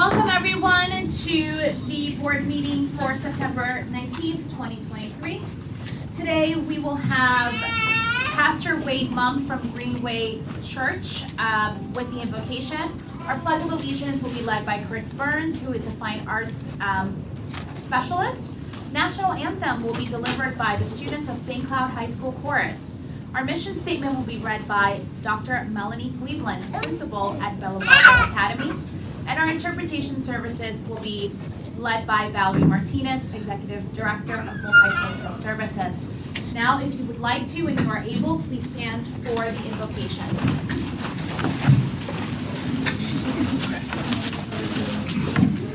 Welcome everyone to the board meeting for September 19th, 2023. Today we will have Pastor Wade Monk from Greenway Church with the invocation. Our Pledge of Allegiance will be led by Chris Burns, who is a fine arts specialist. National Anthem will be delivered by the students of St. Cloud High School Chorus. Our mission statement will be read by Dr. Melanie Cleveland, principal at Bella Vista Academy. And our interpretation services will be led by Valerie Martinez, Executive Director of Multicultural Services. Now, if you would like to and you are able, please stand for the invocation.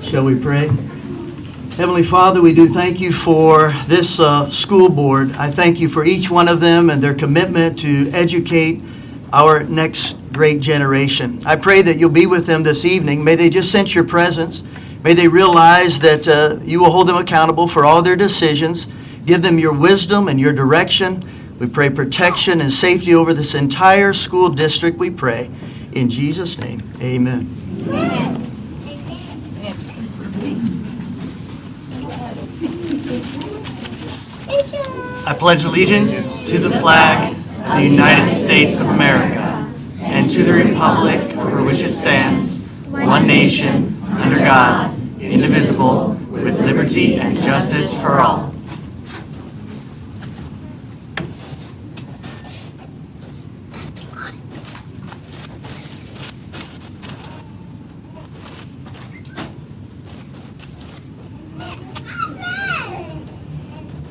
Shall we pray? Heavenly Father, we do thank you for this school board. I thank you for each one of them and their commitment to educate our next great generation. I pray that you'll be with them this evening. May they just sense your presence. May they realize that you will hold them accountable for all their decisions. Give them your wisdom and your direction. We pray protection and safety over this entire school district, we pray. In Jesus' name, amen. Amen. I pledge allegiance to the flag of the United States of America and to the republic for which it stands, one nation, under God, indivisible, with liberty and justice for all.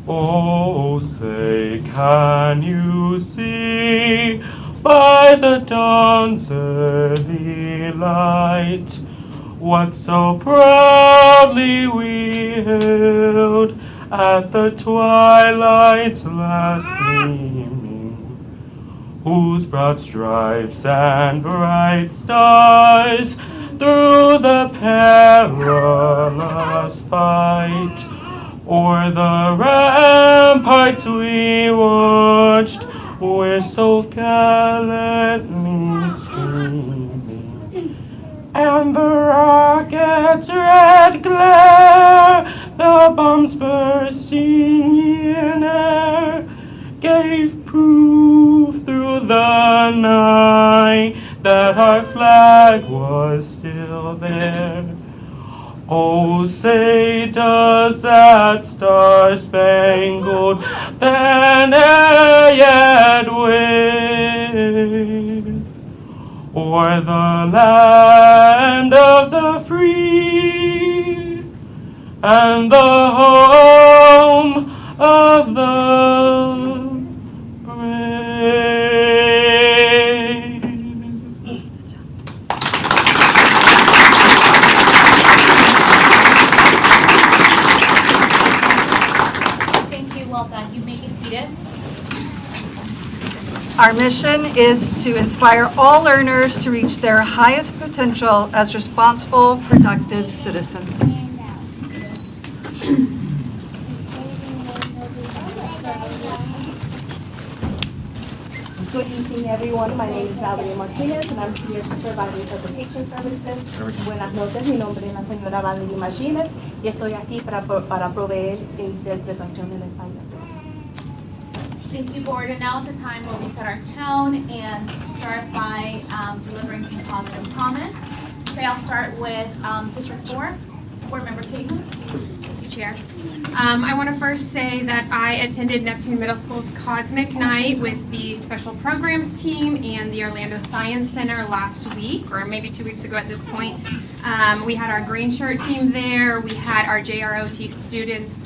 Oh, say, can you see by the dawn's early light what so proudly we hailed at the twilight's last gleaming, whose broad stripes and bright stars through the perilous fight o'er the ramparts we watched were so gallantly streaming, and the rocket's red glare, the bombs bursting in air, gave proof through the night that our flag was still there. Oh, say, does that star-spangled banner yet wave o'er the land of the free and the home of the brave? Our mission is to inspire all learners to reach their highest potential as responsible, productive citizens. Good evening, everyone. My name is Valerie Martinez, and I'm here to provide interpretation services. Buenas noches, mi nombre es la señora Valerie Martinez, y estoy aquí para proveer interpretación en español. Thank you, board. And now is the time where we set our tone and start by delivering some positive comments. Today I'll start with District 4, Board Member Caitlin. Thank you, Chair. I want to first say that I attended Neptune Middle School's Cosmic Night with the Special Programs team and the Orlando Science Center last week, or maybe 2 weeks ago at this point. We had our green shirt team there. We had our JROT students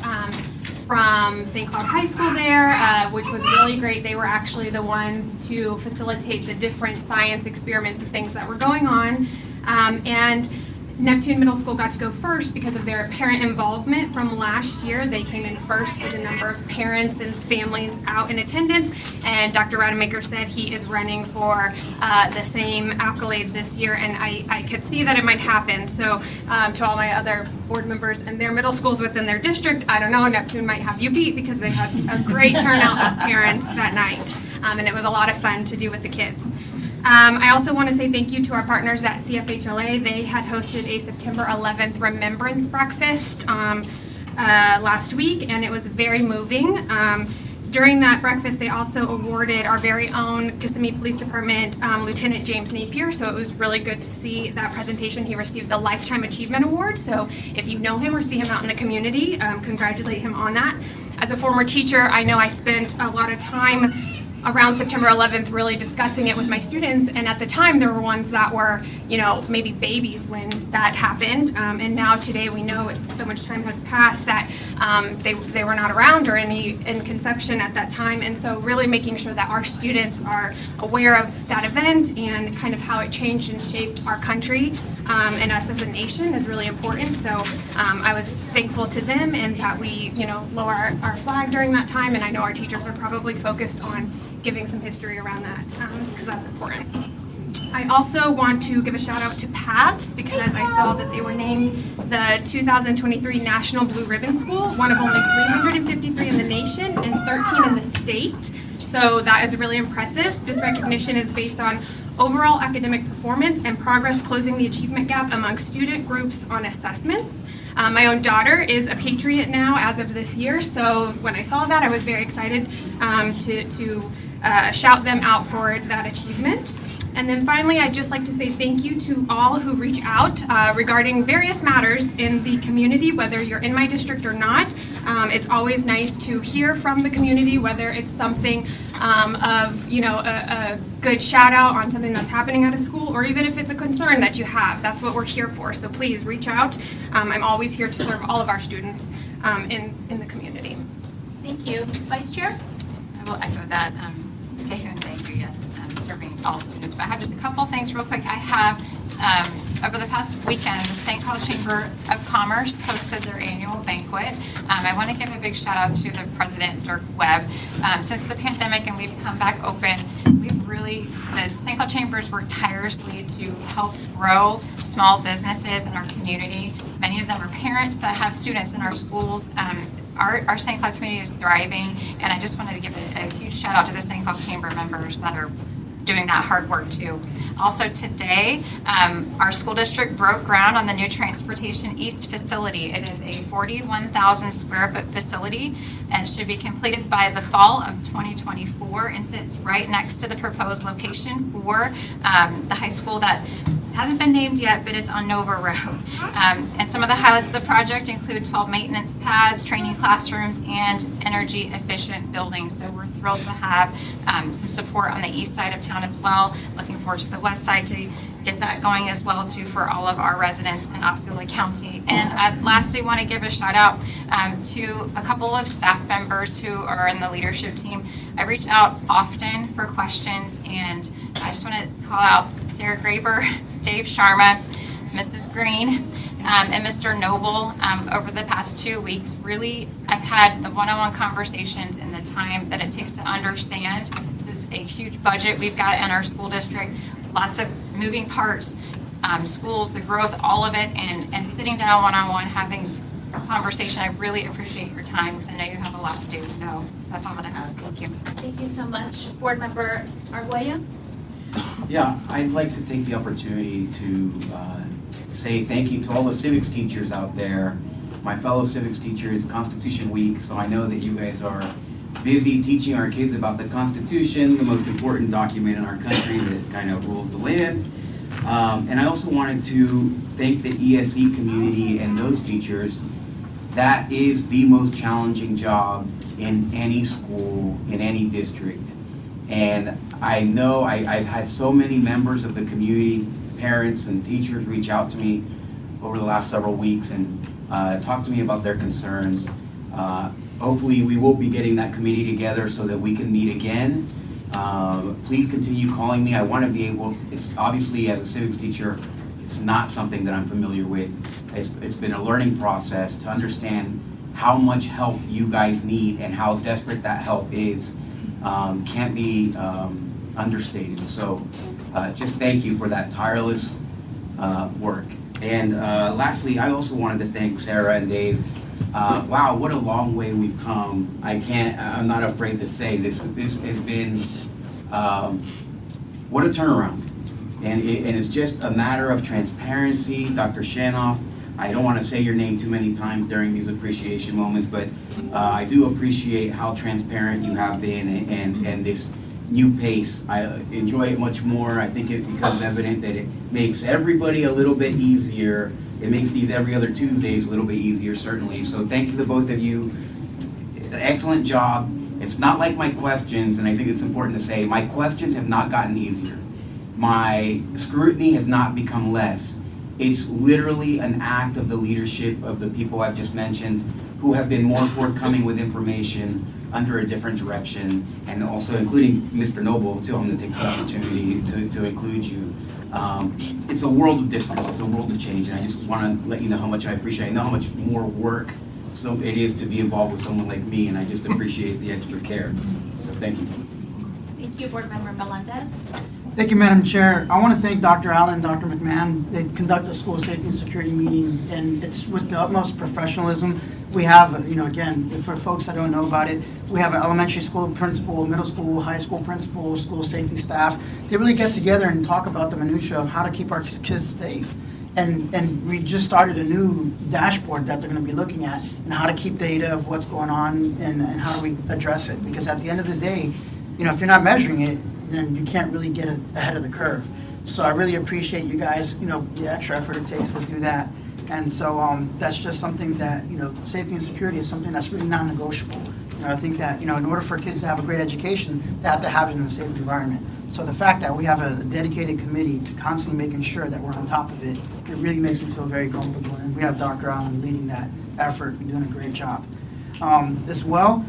from St. Cloud High School there, which was really great. They were actually the ones to facilitate the different science experiments and things that were going on. And Neptune Middle School got to go first because of their parent involvement from last year. They came in first with a number of parents and families out in attendance, and Dr. Rademacher said he is running for the same accolade this year, and I could see that it might happen. So to all my other board members and their middle schools within their district, I don't know, Neptune might have you beat because they had a great turnout of parents that night, and it was a lot of fun to do with the kids. I also want to say thank you to our partners at CFHLA. They had hosted a September 11th Remembrance Breakfast last week, and it was very moving. During that breakfast, they also awarded our very own Kissimmee Police Department Lieutenant James Napier, so it was really good to see that presentation. He received the Lifetime Achievement Award, so if you know him or see him out in the community, congratulate him on that. As a former teacher, I know I spent a lot of time around September 11th really discussing it with my students, and at the time there were ones that were, you know, maybe babies when that happened, and now today we know so much time has passed that they were not around or in conception at that time, and so really making sure that our students are aware of that event and kind of how it changed and shaped our country and us as a nation is really important. So I was thankful to them and that we, you know, lower our flag during that time, and I know our teachers are probably focused on giving some history around that because that's important. I also want to give a shout out to PATHS because I saw that they were named the 2023 National Blue Ribbon School, one of only 353 in the nation and 13 in the state. So that is really impressive. This recognition is based on overall academic performance and progress closing the achievement gap among student groups on assessments. My own daughter is a Patriot now as of this year, so when I saw that I was very excited to shout them out for that achievement. And then finally, I'd just like to say thank you to all who reach out regarding various matters in the community, whether you're in my district or not. It's always nice to hear from the community, whether it's something of, you know, a good shout out on something that's happening at a school, or even if it's a concern that you have. That's what we're here for. So please reach out. I'm always here to serve all of our students in the community. Thank you. Vice Chair? I will echo that. Ms. Cahill, thank you. Yes, serving all students. But I have just a couple things real quick. I have, over the past weekend, the St. Cloud Chamber of Commerce hosted their annual banquet. I want to give a big shout out to the president, Dirk Webb. Since the pandemic and we've come back open, the St. Cloud Chambers work tirelessly to help grow small businesses in our community. Many of them are parents that have students in our schools. Our St. Cloud community is thriving, and I just wanted to give a huge shout out to the St. Cloud Chamber members that are doing that hard work too. Also today, our school district broke ground on the new Transportation East facility. It is a 41,000 square foot facility and should be completed by the fall of 2024 and sits right next to the proposed location for the high school that hasn't been named yet, but it's on Nova Road. And some of the highlights of the project include 12 maintenance pads, training classrooms, and energy efficient buildings. So we're thrilled to have some support on the east side of town as well. Looking forward to the west side to get that going as well too for all of our residents in Osceola County. And I lastly want to give a shout out to a couple of staff members who are in the leadership team. I reach out often for questions, and I just want to call out Sarah Graber, Dave Sharma, Mrs. Green, and Mr. Noble over the past 2 weeks. Really, I've had the one-on-one conversations and the time that it takes to understand. This is a huge budget we've got in our school district, lots of moving parts, schools, the growth, all of it, and sitting down one-on-one, having a conversation. I really appreciate your time because I know you have a lot to do. So that's all that I have. Thank you. Thank you so much. Board Member Arguello? Yeah, I'd like to take the opportunity to say thank you to all the civics teachers out there. My fellow civics teacher, it's Constitution Week, so I know that you guys are busy teaching our kids about the Constitution, the most important document in our country that kind of rules the land. And I also wanted to thank the ESE community and those teachers. That is the most challenging job in any school, in any district. And I know I've had so many members of the community, parents and teachers reach out to me over the last several weeks and talk to me about their concerns. Hopefully we will be getting that committee together so that we can meet again. Please continue calling me. I want to be able, it's obviously as a civics teacher, it's not something that I'm familiar with. It's been a learning process to understand how much help you guys need and how desperate that help is. Can't be understated. So just thank you for that tireless work. And lastly, I also wanted to thank Sarah and Dave. Wow, what a long way we've come. I'm not afraid to say this has been what a turnaround. And it's just a matter of transparency. Dr. Shanoff, I don't want to say your name too many times during these appreciation moments, but I do appreciate how transparent you have been and this new pace. I enjoy it much more. I think it becomes evident that it makes everybody a little bit easier. It makes these every other Tuesdays a little bit easier, certainly. So thank you to both of you. An excellent job. It's not like my questions, and I think it's important to say, my questions have not gotten easier. My scrutiny has not become less. It's literally an act of the leadership of the people I've just mentioned who have been more forthcoming with information under a different direction, and also including Mr. Noble, too. I'm going to take the opportunity to include you. It's a world of difference. It's a world of change, and I just want to let you know how much I appreciate it. I know how much more work it is to be involved with someone like me, and I just appreciate the extra care. So thank you. Thank you, Board Member Melendez. Thank you, Madam Chair. I want to thank Dr. Allen, Dr. McMahon. They conduct a school safety and security meeting, and it's with the utmost professionalism. We have, again, for folks that don't know about it, we have an elementary school principal, middle school, high school principal, school safety staff. They really get together and talk about the minutia of how to keep our kids safe. And we just started a new dashboard that they're going to be looking at and how to keep data of what's going on and how do we address it. Because at the end of the day, if you're not measuring it, then you can't really get ahead of the curve. So I really appreciate you guys, the extra effort it takes to do that. And so that's just something that, safety and security is something that's really non-negotiable. I think that, in order for kids to have a great education, they have to have it in a safe environment. So the fact that we have a dedicated committee to constantly making sure that we're on top of it, it really makes me feel very comfortable. And we have Dr. Allen leading that effort and doing a great job. As well,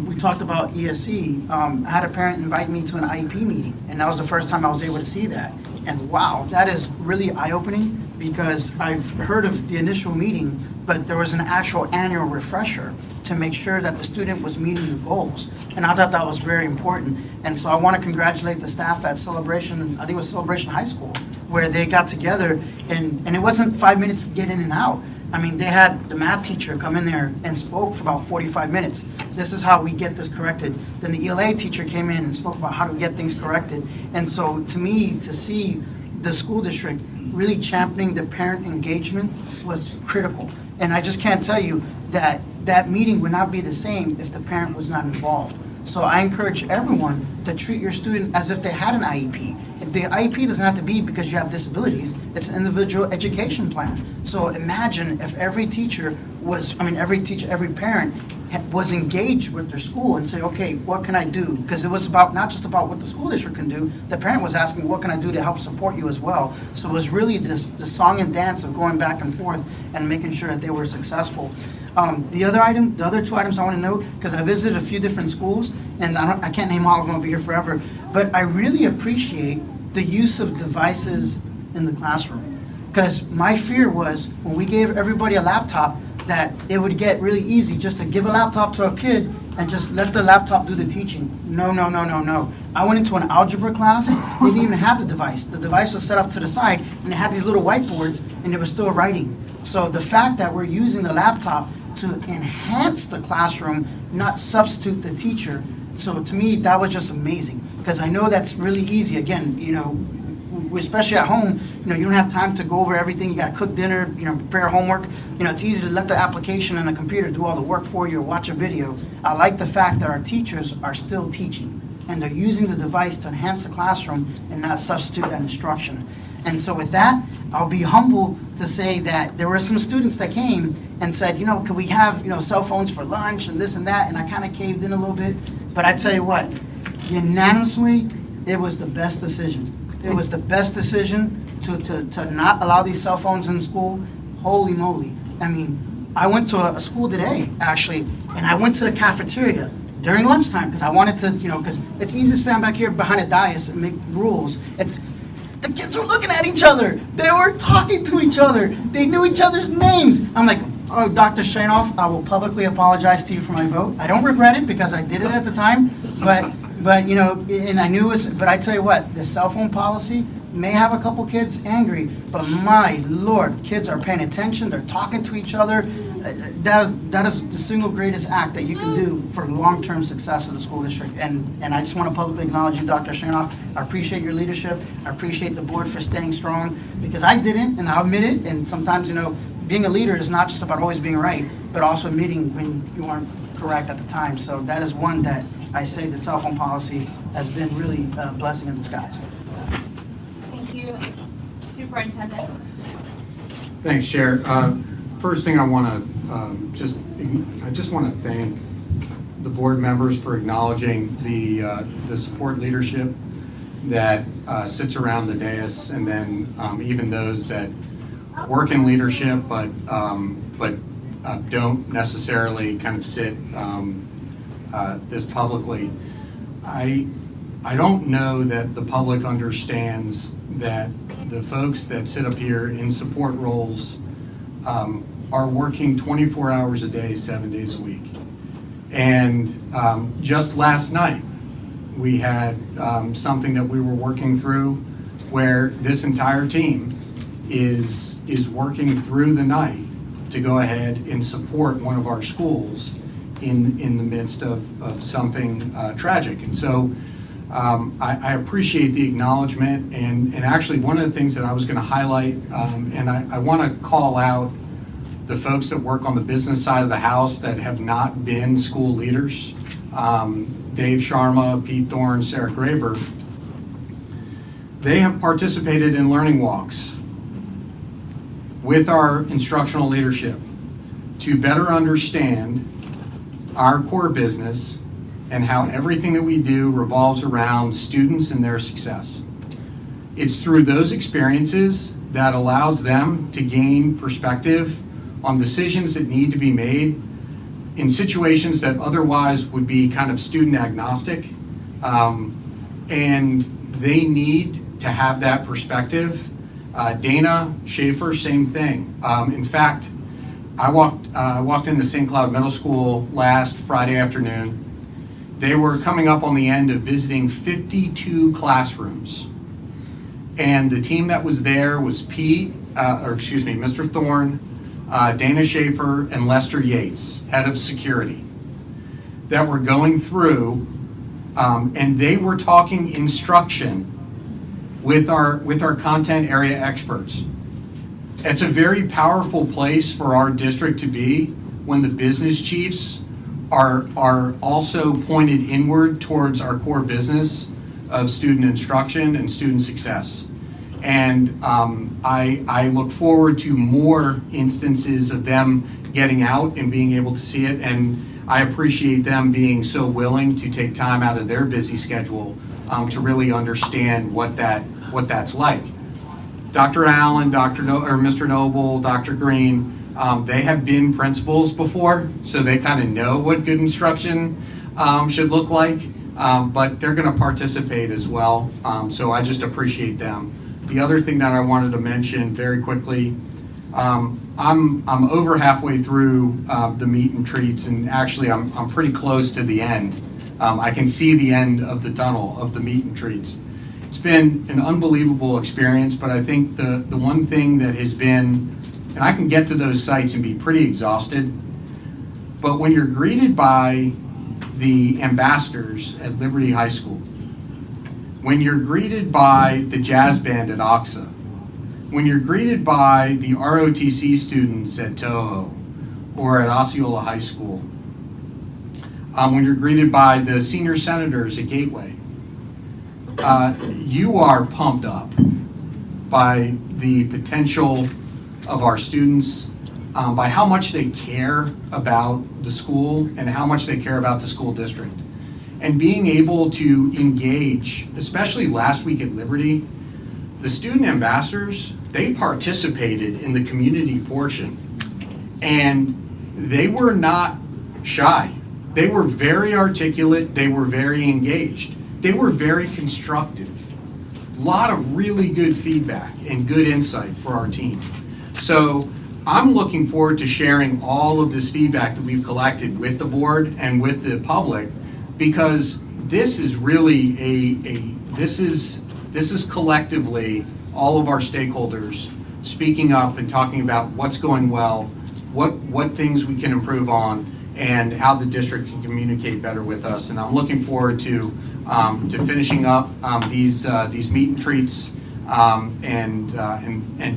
we talked about ESC. I had a parent invite me to an IEP meeting, and that was the first time I was able to see that. And wow, that is really eye-opening because I've heard of the initial meeting, but there was an actual annual refresher to make sure that the student was meeting the goals. And I thought that was very important. And so I want to congratulate the staff at Celebration, I think it was Celebration High School, where they got together, and it wasn't 5 minutes to get in and out. I mean, they had the math teacher come in there and spoke for about 45 minutes. This is how we get this corrected. Then the ELA teacher came in and spoke about how to get things corrected. And so to me, to see the school district really championing the parent engagement was critical. And I just can't tell you that that meeting would not be the same if the parent was not involved. So I encourage everyone to treat your student as if they had an IEP. The IEP doesn't have to be because you have disabilities. It's an individual education plan. So imagine if every teacher, every parent was engaged with their school and say, okay, what can I do? Because it was about not just about what the school district can do. The parent was asking, what can I do to help support you as well? So it was really the song and dance of going back and forth and making sure that they were successful. The other two items I want to note, because I visited a few different schools, and I can't name all of them, I'll be here forever, but I really appreciate the use of devices in the classroom. Because my fear was when we gave everybody a laptop, that it would get really easy just to give a laptop to a kid and just let the laptop do the teaching. No. I went into an algebra class, they didn't even have the device. The device was set up to the side, and they had these little whiteboards, and it was still writing. So the fact that we're using the laptop to enhance the classroom, not substitute the teacher, so to me, that was just amazing. Because I know that's really easy. Again, especially at home, you don't have time to go over everything. You got to cook dinner, prepare homework. It's easy to let the application and the computer do all the work for you or watch a video. I like the fact that our teachers are still teaching, and they're using the device to enhance the classroom and not substitute that instruction. And so with that, I'll be humble to say that there were some students that came and said, could we have, cell phones for lunch and this and that, and I kind of caved in a little bit. But I tell you what, unanimously, it was the best decision. It was the best decision to not allow these cell phones in school. Holy moly. I mean, I went to a school today, actually, and I went to the cafeteria during lunchtime because I wanted to, because it's easy to stand back here behind a dais and make rules. The kids were looking at each other. They were talking to each other. They knew each other's names. I'm like, oh, Dr. Shanoff, I will publicly apologize to you for my vote. I don't regret it because I did it at the time, but and I knew but I tell you what, the cell phone policy may have a couple kids angry, but my Lord, kids are paying attention, they're talking to each other. that is the single greatest act that you can do for the long-term success of the school district. And I just want to publicly acknowledge you, Dr. Chernoff. I appreciate your leadership. I appreciate the board for staying strong, because I didn't, and I'll admit it. And sometimes, being a leader is not just about always being right, but also admitting when you aren't correct at the time. So that is one that I say the cell phone policy has been really a blessing in disguise. Thank you, Superintendent. Thanks, Chair. First thing I just want to thank the board members for acknowledging the support leadership that sits around the dais, and then even those that work in leadership but don't necessarily kind of sit this publicly. I don't know that the public understands that the folks that sit up here in support roles are working 24 hours a day, 7 days a week. And just last night, we had something that we were working through where this entire team is working through the night to go ahead and support one of our schools in the midst of something tragic. And so I appreciate the acknowledgement, and actually one of the things that I was going to highlight, and I want to call out the folks that work on the business side of the house that have not been school leaders, Dave Sharma, Pete Thorne, Sarah Graber. They have participated in learning walks with our instructional leadership to better understand our core business and how everything that we do revolves around students and their success. It's through those experiences that allows them to gain perspective on decisions that need to be made in situations that otherwise would be kind of student agnostic. And they need to have that perspective. Dana Schaefer, same thing. In fact, I walked into St. Cloud Middle School last Friday afternoon. They were coming up on the end of visiting 52 classrooms. And the team that was there was Mr. Thorne, Dana Schaefer, and Lester Yates, head of security, that were going through, and they were talking instruction with our content area experts. It's a very powerful place for our district to be when the business chiefs are also pointed inward towards our core business of student instruction and student success. And I look forward to more instances of them getting out and being able to see it. And I appreciate them being so willing to take time out of their busy schedule to really understand what that's like. Dr. Allen, Mr. Noble, Dr. Green, they have been principals before, so they kind of know what good instruction should look like, but they're going to participate as well, so I just appreciate them. The other thing that I wanted to mention very quickly, I'm over halfway through the meet and treats, and actually I'm pretty close to the end. I can see the end of the tunnel of the meet and treats. It's been an unbelievable experience, but I think the one thing that has been, and I can get to those sites and be pretty exhausted, but when you're greeted by the ambassadors at Liberty High School, when you're greeted by the jazz band at Oxa, when you're greeted by the ROTC students at Toho or at Osceola High School, when you're greeted by the senior senators at Gateway, you are pumped up by the potential of our students, by how much they care about the school and how much they care about the school district. And being able to engage, especially last week at Liberty, the student ambassadors, they participated in the community portion. And they were not shy. They were very articulate, they were very engaged. They were very constructive. A lot of really good feedback and good insight for our team. So I'm looking forward to sharing all of this feedback that we've collected with the board and with the public, because this is really this is collectively all of our stakeholders speaking up and talking about what's going well, what things we can improve on and how the district can communicate better with us. And I'm looking forward to finishing up these meet and treats and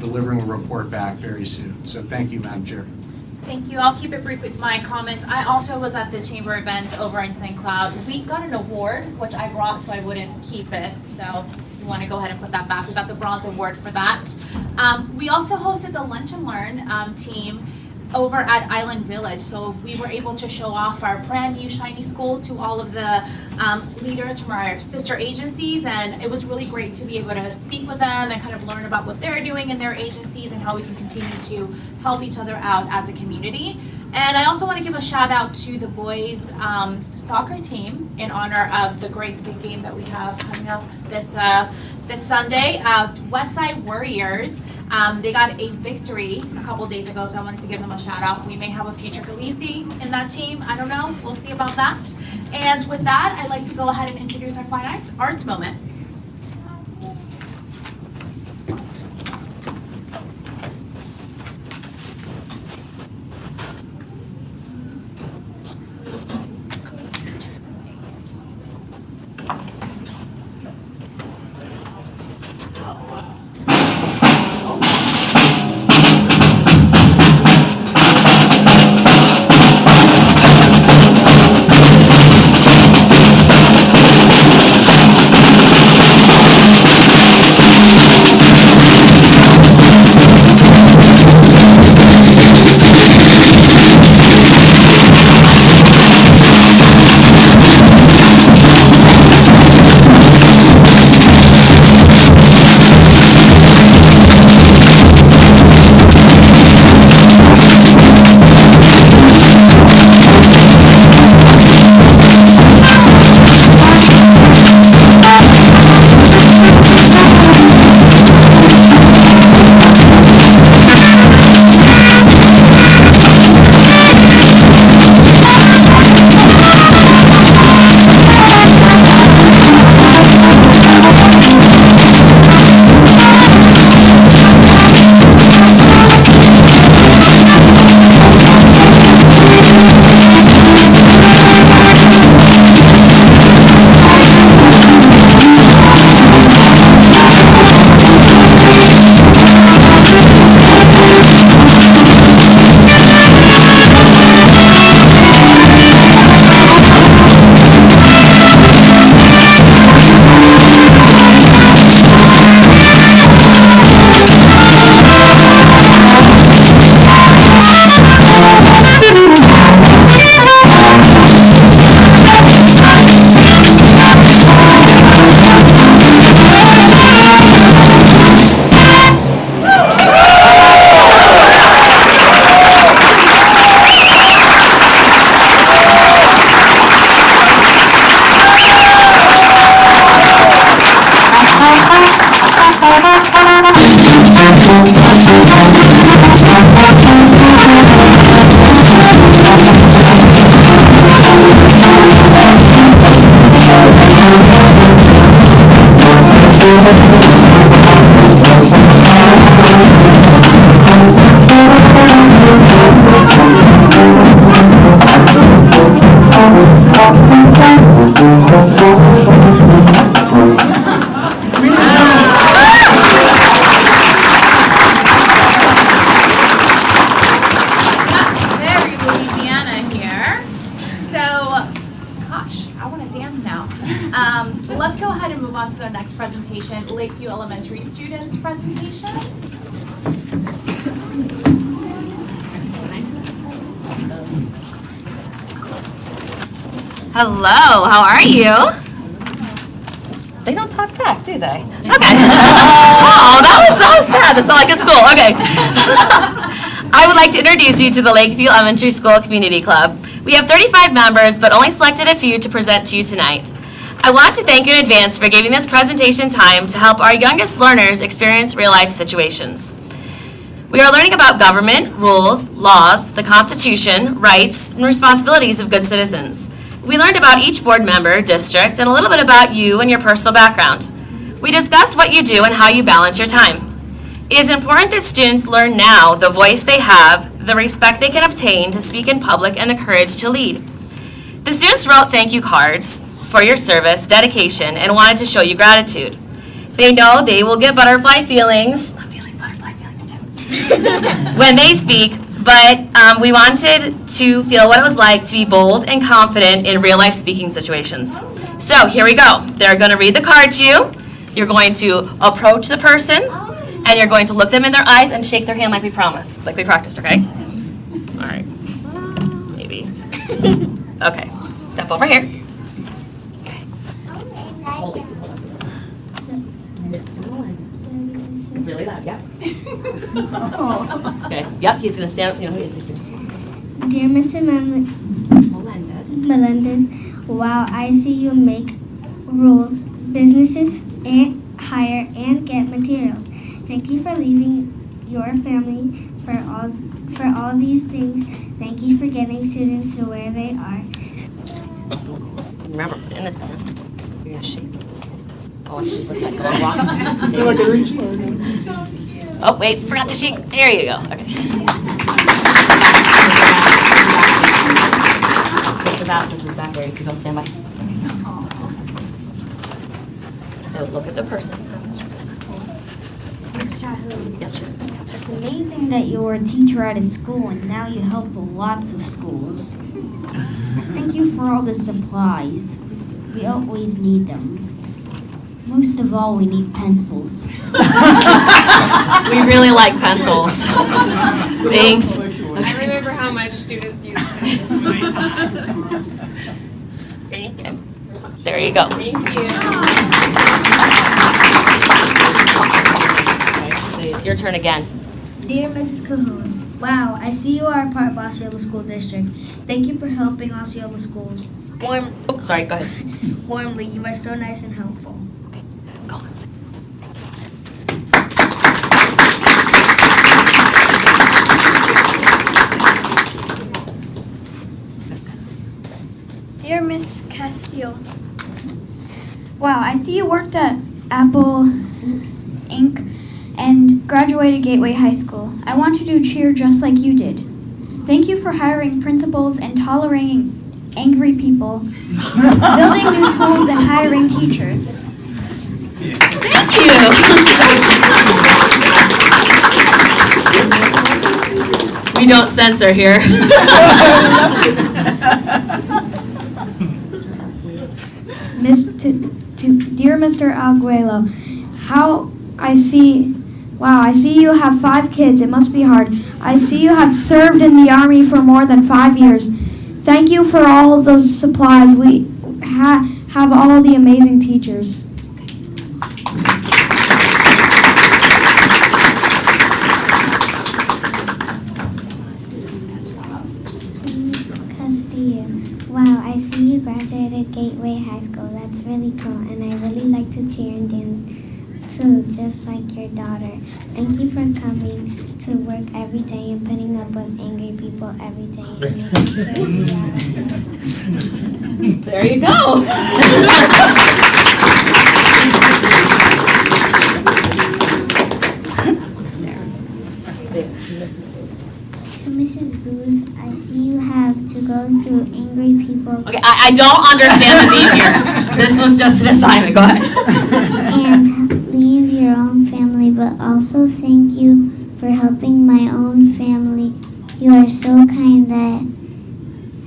delivering a report back very soon. So thank you, Madam Chair. Thank you. I'll keep it brief with my comments. I also was at the chamber event over in St. Cloud. We got an award, which I brought so I wouldn't keep it. So if you want to go ahead and put that back, we got the bronze award for that. We also hosted the Lunch and Learn team over at Island Village. So we were able to show off our brand new shiny school to all of the leaders from our sister agencies, and it was really great to be able to speak with them and kind of learn about what they're doing in their agencies and how we can continue to help each other out as a community. And I also want to give a shout out to the boys soccer team in honor of the great big game that we have coming up this Sunday. Westside Warriors. They got a victory a couple days ago, so I wanted to give them a shout out. We may have a future Khaleesi in that team. I don't know. We'll see about that. And with that, I'd like to go ahead and introduce our fine arts moment. Let's go ahead and move on to the next presentation, Lakeview Elementary students presentation. Hello, how are you? They don't talk back, do they? Okay. Oh, that was sad. That's not like a school. Okay. I would like to introduce you to the Lakeview Elementary School Community Club. We have 35 members, but only selected a few to present to you tonight. I want to thank you in advance for giving this presentation time to help our youngest learners experience real-life situations. We are learning about government, rules, laws, the Constitution, rights, and responsibilities of good citizens. We learned about each board member, district, and a little bit about you and your personal background. We discussed what you do and how you balance your time. It is important that students learn now the voice they have, the respect they can obtain to speak in public, and the courage to lead. The students wrote thank you cards for your service, dedication, and wanted to show you gratitude. They know they will get butterfly feelings. I'm feeling butterfly feelings too. When they speak, but we wanted to feel what it was like to be bold and confident in real life speaking situations. So here we go. They're going to read the card to you. You're going to approach the person, and you're going to look them in their eyes and shake their hand like we promised, like we practiced, okay? All right. Maybe. Okay. Step over here. Okay. Hold it. Really loud, yeah. Okay. Yep, he's going to stand up so you know who he is. Dear Mr. Melendez, wow, I see you make rules, businesses, and hire and get materials. Thank you for leaving your family for all these things. Thank you for getting students to where they are. Remember, in this hand, you're going to shake this hand. Oh, walk. Oh, wait, forgot to shake. There you go. Okay. This is back there. You can go stand by. So look at the person. Yep, she's gonna stand. It's amazing that you were a teacher at a school and now you help lots of schools. Thank you for all the supplies. We always need them. Most of all, we need pencils. We really like pencils. Thanks. I remember how much students use pencils in my class. Thank you. There you go. Thank you. It's your turn again. Dear Mrs. Cahoon, wow, I see you are a part of Osceola School District. Thank you for helping Osceola schools. Oh, sorry, go ahead. Warmly, you are so nice and helpful. Okay, go on. Dear Miss Castillo, wow, I see you worked at Apple Inc. and graduated Gateway High School. I want you to cheer just like you did. Thank you for hiring principals and tolerating angry people, building new schools and hiring teachers. Thank you. We don't censor here. Dear Mr. Alguello, I see you have 5 kids. It must be hard. I see you have served in the Army for more than 5 years. Thank you for all of those supplies. We have all the amazing teachers. Castillo, wow, I see you graduated Gateway High School. That's really cool, and I really like to cheer and dance too, just like your daughter. Thank you for coming to work every day and putting up with angry people every day. There you go. To Mrs. Booth, I see you have to go through angry people. Okay, I don't understand the theme here. This was just an assignment. Go ahead. And leave your own family, but also thank you for helping my own family. You are so kind that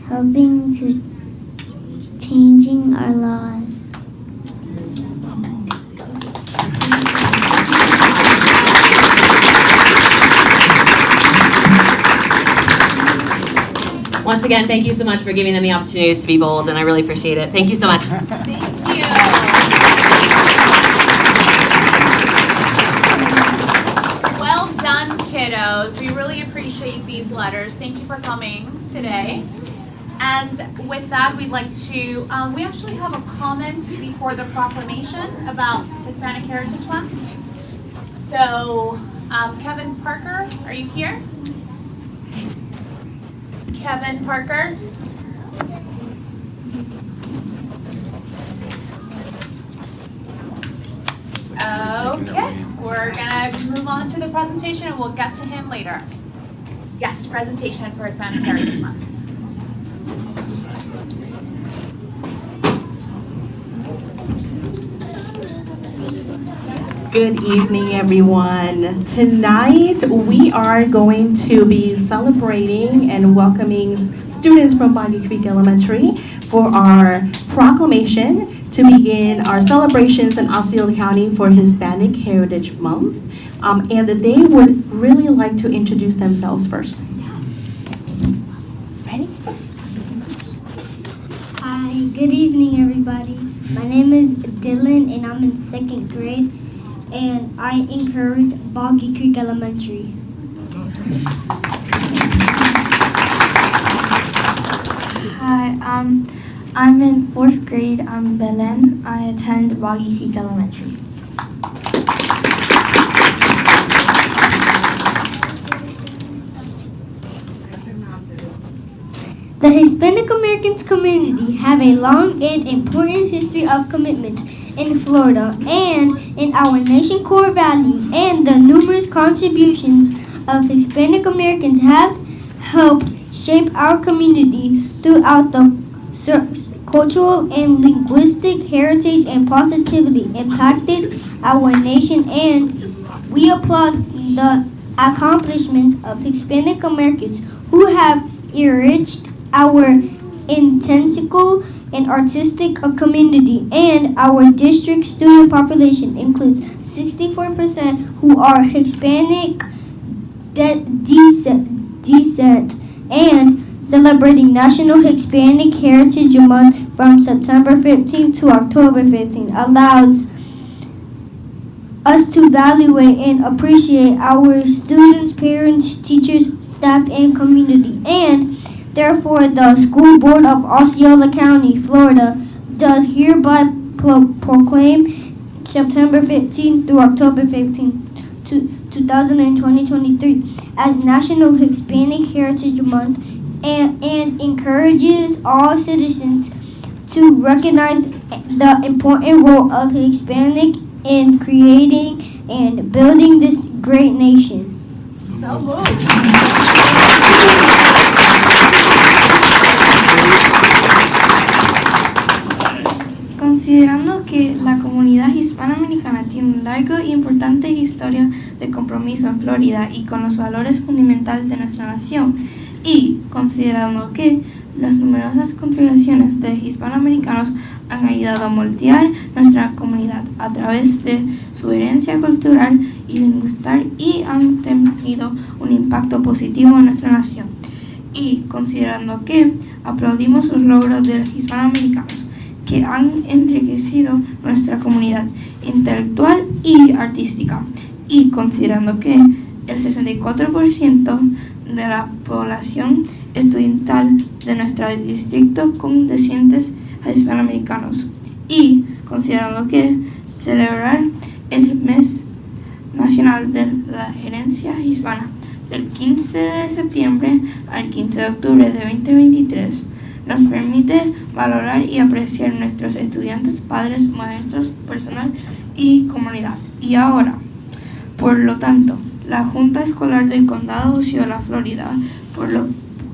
helping to changing our laws. Once again, thank you so much for giving them the opportunities to be bold, and I really appreciate it. Thank you so much. Thank you. Well done, kiddos. We really appreciate these letters. Thank you for coming today. And with that, we'd like to, we actually have a comment before the proclamation about Hispanic Heritage Month. So, Kevin Parker, are you here? Kevin Parker? Okay, we're gonna move on to the presentation and we'll get to him later. Yes, presentation for Hispanic Heritage Month. Good evening, everyone. Tonight, we are going to be celebrating and welcoming students from Boggy Creek Elementary for our proclamation to begin our celebrations in Osceola County for Hispanic Heritage Month. And they would really like to introduce themselves first. Ready? Hi, good evening, everybody. My name is Dylan, and I'm in 2nd grade, and I encourage Boggy Creek Elementary. Hi, I'm in 4th grade. I'm Belen. I attend Boggy Creek Elementary. The Hispanic Americans community have a long and important history of commitment in Florida and in our nation core values, and the numerous contributions of Hispanic Americans have helped shape our community throughout the cultural and linguistic heritage and positively impacted our nation, and we applaud the accomplishments of Hispanic Americans who have enriched our intensical and artistic community, and our district student population includes 64% who are Hispanic descent, and celebrating National Hispanic Heritage Month from September 15th to October 15th allows us to evaluate and appreciate our students, parents, teachers, staff, and community. And therefore, the School Board of Osceola County, Florida, does hereby proclaim September 15th through October 15th, 2023 as National Hispanic Heritage Month, and encourages all citizens to recognize the important role of Hispanic in creating and building this great nation. So moved. Considerando que la comunidad hispanoamericana tiene una larga e importante historia de compromiso en Florida y con los valores fundamentales de nuestra nación, y considerando que las numerosas contribuciones de hispanoamericanos han ayudado a moldear nuestra comunidad a través de su herencia cultural y lingüística y han tenido un impacto positivo en nuestra nación, y considerando que aplaudimos los logros de los hispanoamericanos que han enriquecido nuestra comunidad intelectual y artística, y considerando que el 64% de la población estudiantil de nuestro distrito con descendientes hispanoamericanos, y considerando que celebrar el mes nacional de la herencia hispana del 15 de septiembre al 15 de octubre de 2023 nos permite valorar y apreciar nuestros estudiantes, padres, maestros, personal y comunidad. Y ahora, por lo tanto, la Junta Escolar del Condado de Osceola, Florida, por lo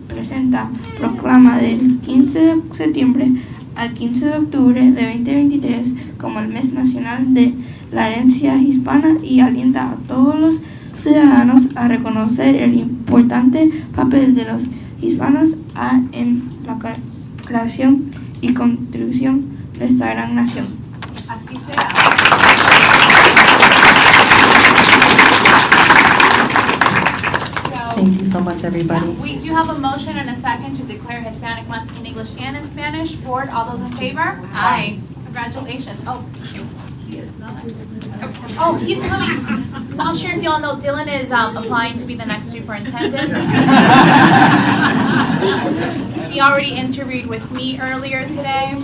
presenta proclama del 15 de septiembre al 15 de octubre de 2023 como el mes nacional de la herencia hispana, y alienta a todos los ciudadanos a reconocer el importante papel de los hispanos en la creación y contribución de esta gran nación. Así será. Thank you so much, everybody. We do have a motion and a second to declare Hispanic Month in English and in Spanish. Board, all those in favor? Aye. Congratulations. Oh, he is not. Oh, he's coming. Not sure if y'all know, Dylan is applying to be the next superintendent. He already interviewed with me earlier today.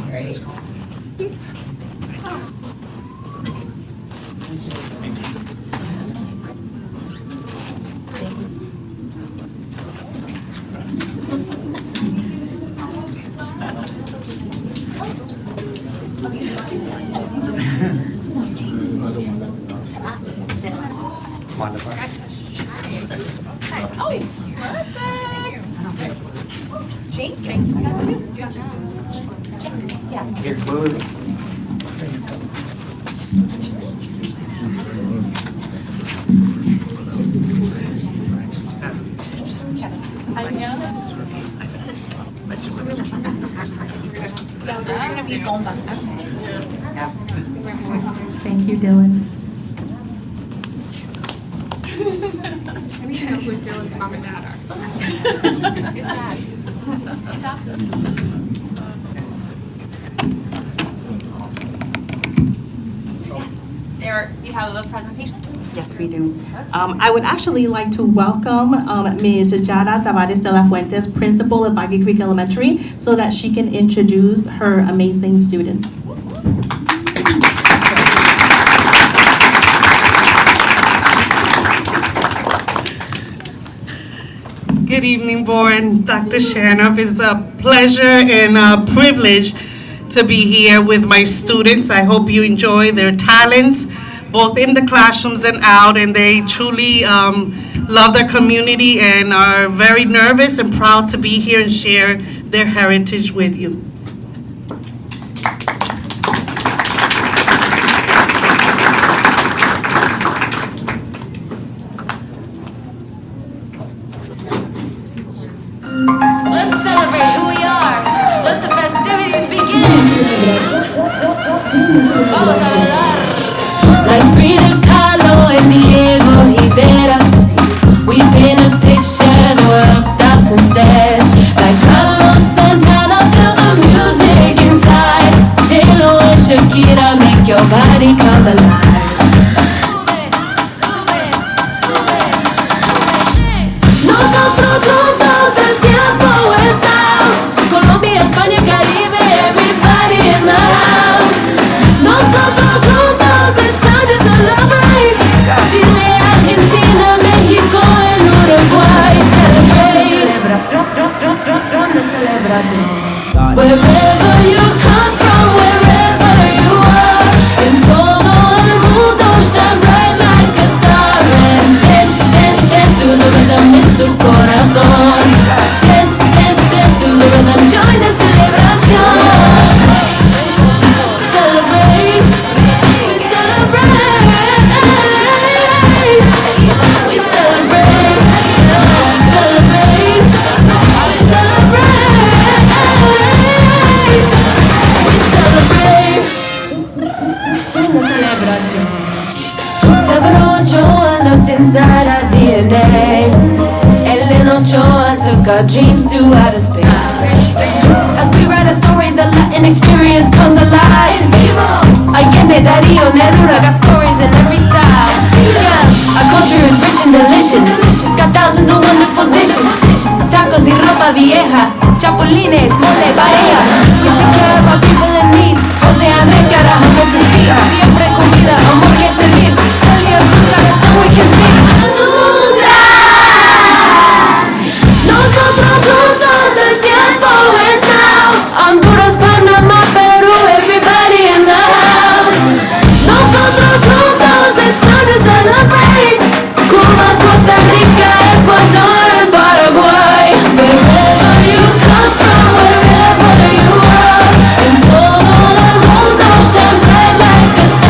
Great. Come on, Deborah. Here, wait. Thank you, Dylan. I need to know who Dylan's mom and dad are. You have a little presentation? Yes, we do. I would actually like to welcome Ms. Yara Tavares de la Fuentes, principal of Baggy Creek Elementary, so that she can introduce her amazing students. Good evening, board. Dr. Shanoff, it's a pleasure and a privilege to be here with my students. I hope you enjoy their talents, both in the classrooms and out, and they truly love their community and are very nervous and proud to be here and share their heritage with you. Let's celebrate who we are. Let the festivities begin. Vamos a bailar. Like Frida Kahlo and Diego Rivera, we paint a picture the world stops and stares. Like Carlos Santana, feel the music inside. J-Lo and Shakira make your body come alive. Nosotros juntos el tiempo es now. Colombia, España, Caribe, everybody in the house. Nosotros juntos it's time to celebrate. Chile, Argentina, México and Uruguay celebrate. Wherever you come from, wherever you are, en todo el mundo shine bright like a star. And dance, dance, dance to the rhythm in tu corazón. Dance, dance, dance to the rhythm, join the celebración. Celebrate, we celebrate. We celebrate, celebrate, we celebrate. We celebrate, una celebración. 7 looked inside our DNA. Ellen Ochoa took our dreams to outer space. As we write a story, the Latin experience comes alive. Allende, Darío, Neruda got stories in every style. Our culture is rich and delicious. Got thousands of wonderful dishes. Tacos y ropa vieja, chapulines, mole, paella. We take care of our people in need. Jose Andrés got a hunger to feed. Siempre comida, amor que servir. Celia Cruz got a song we can sing. Nosotros juntos el tiempo es now. Honduras, Panamá, Perú, everybody in the house. Nosotros juntos it's time to celebrate. Cuba, Costa Rica, Ecuador and Paraguay. Wherever you come from, wherever you are, en todo el mundo shine bright like a star.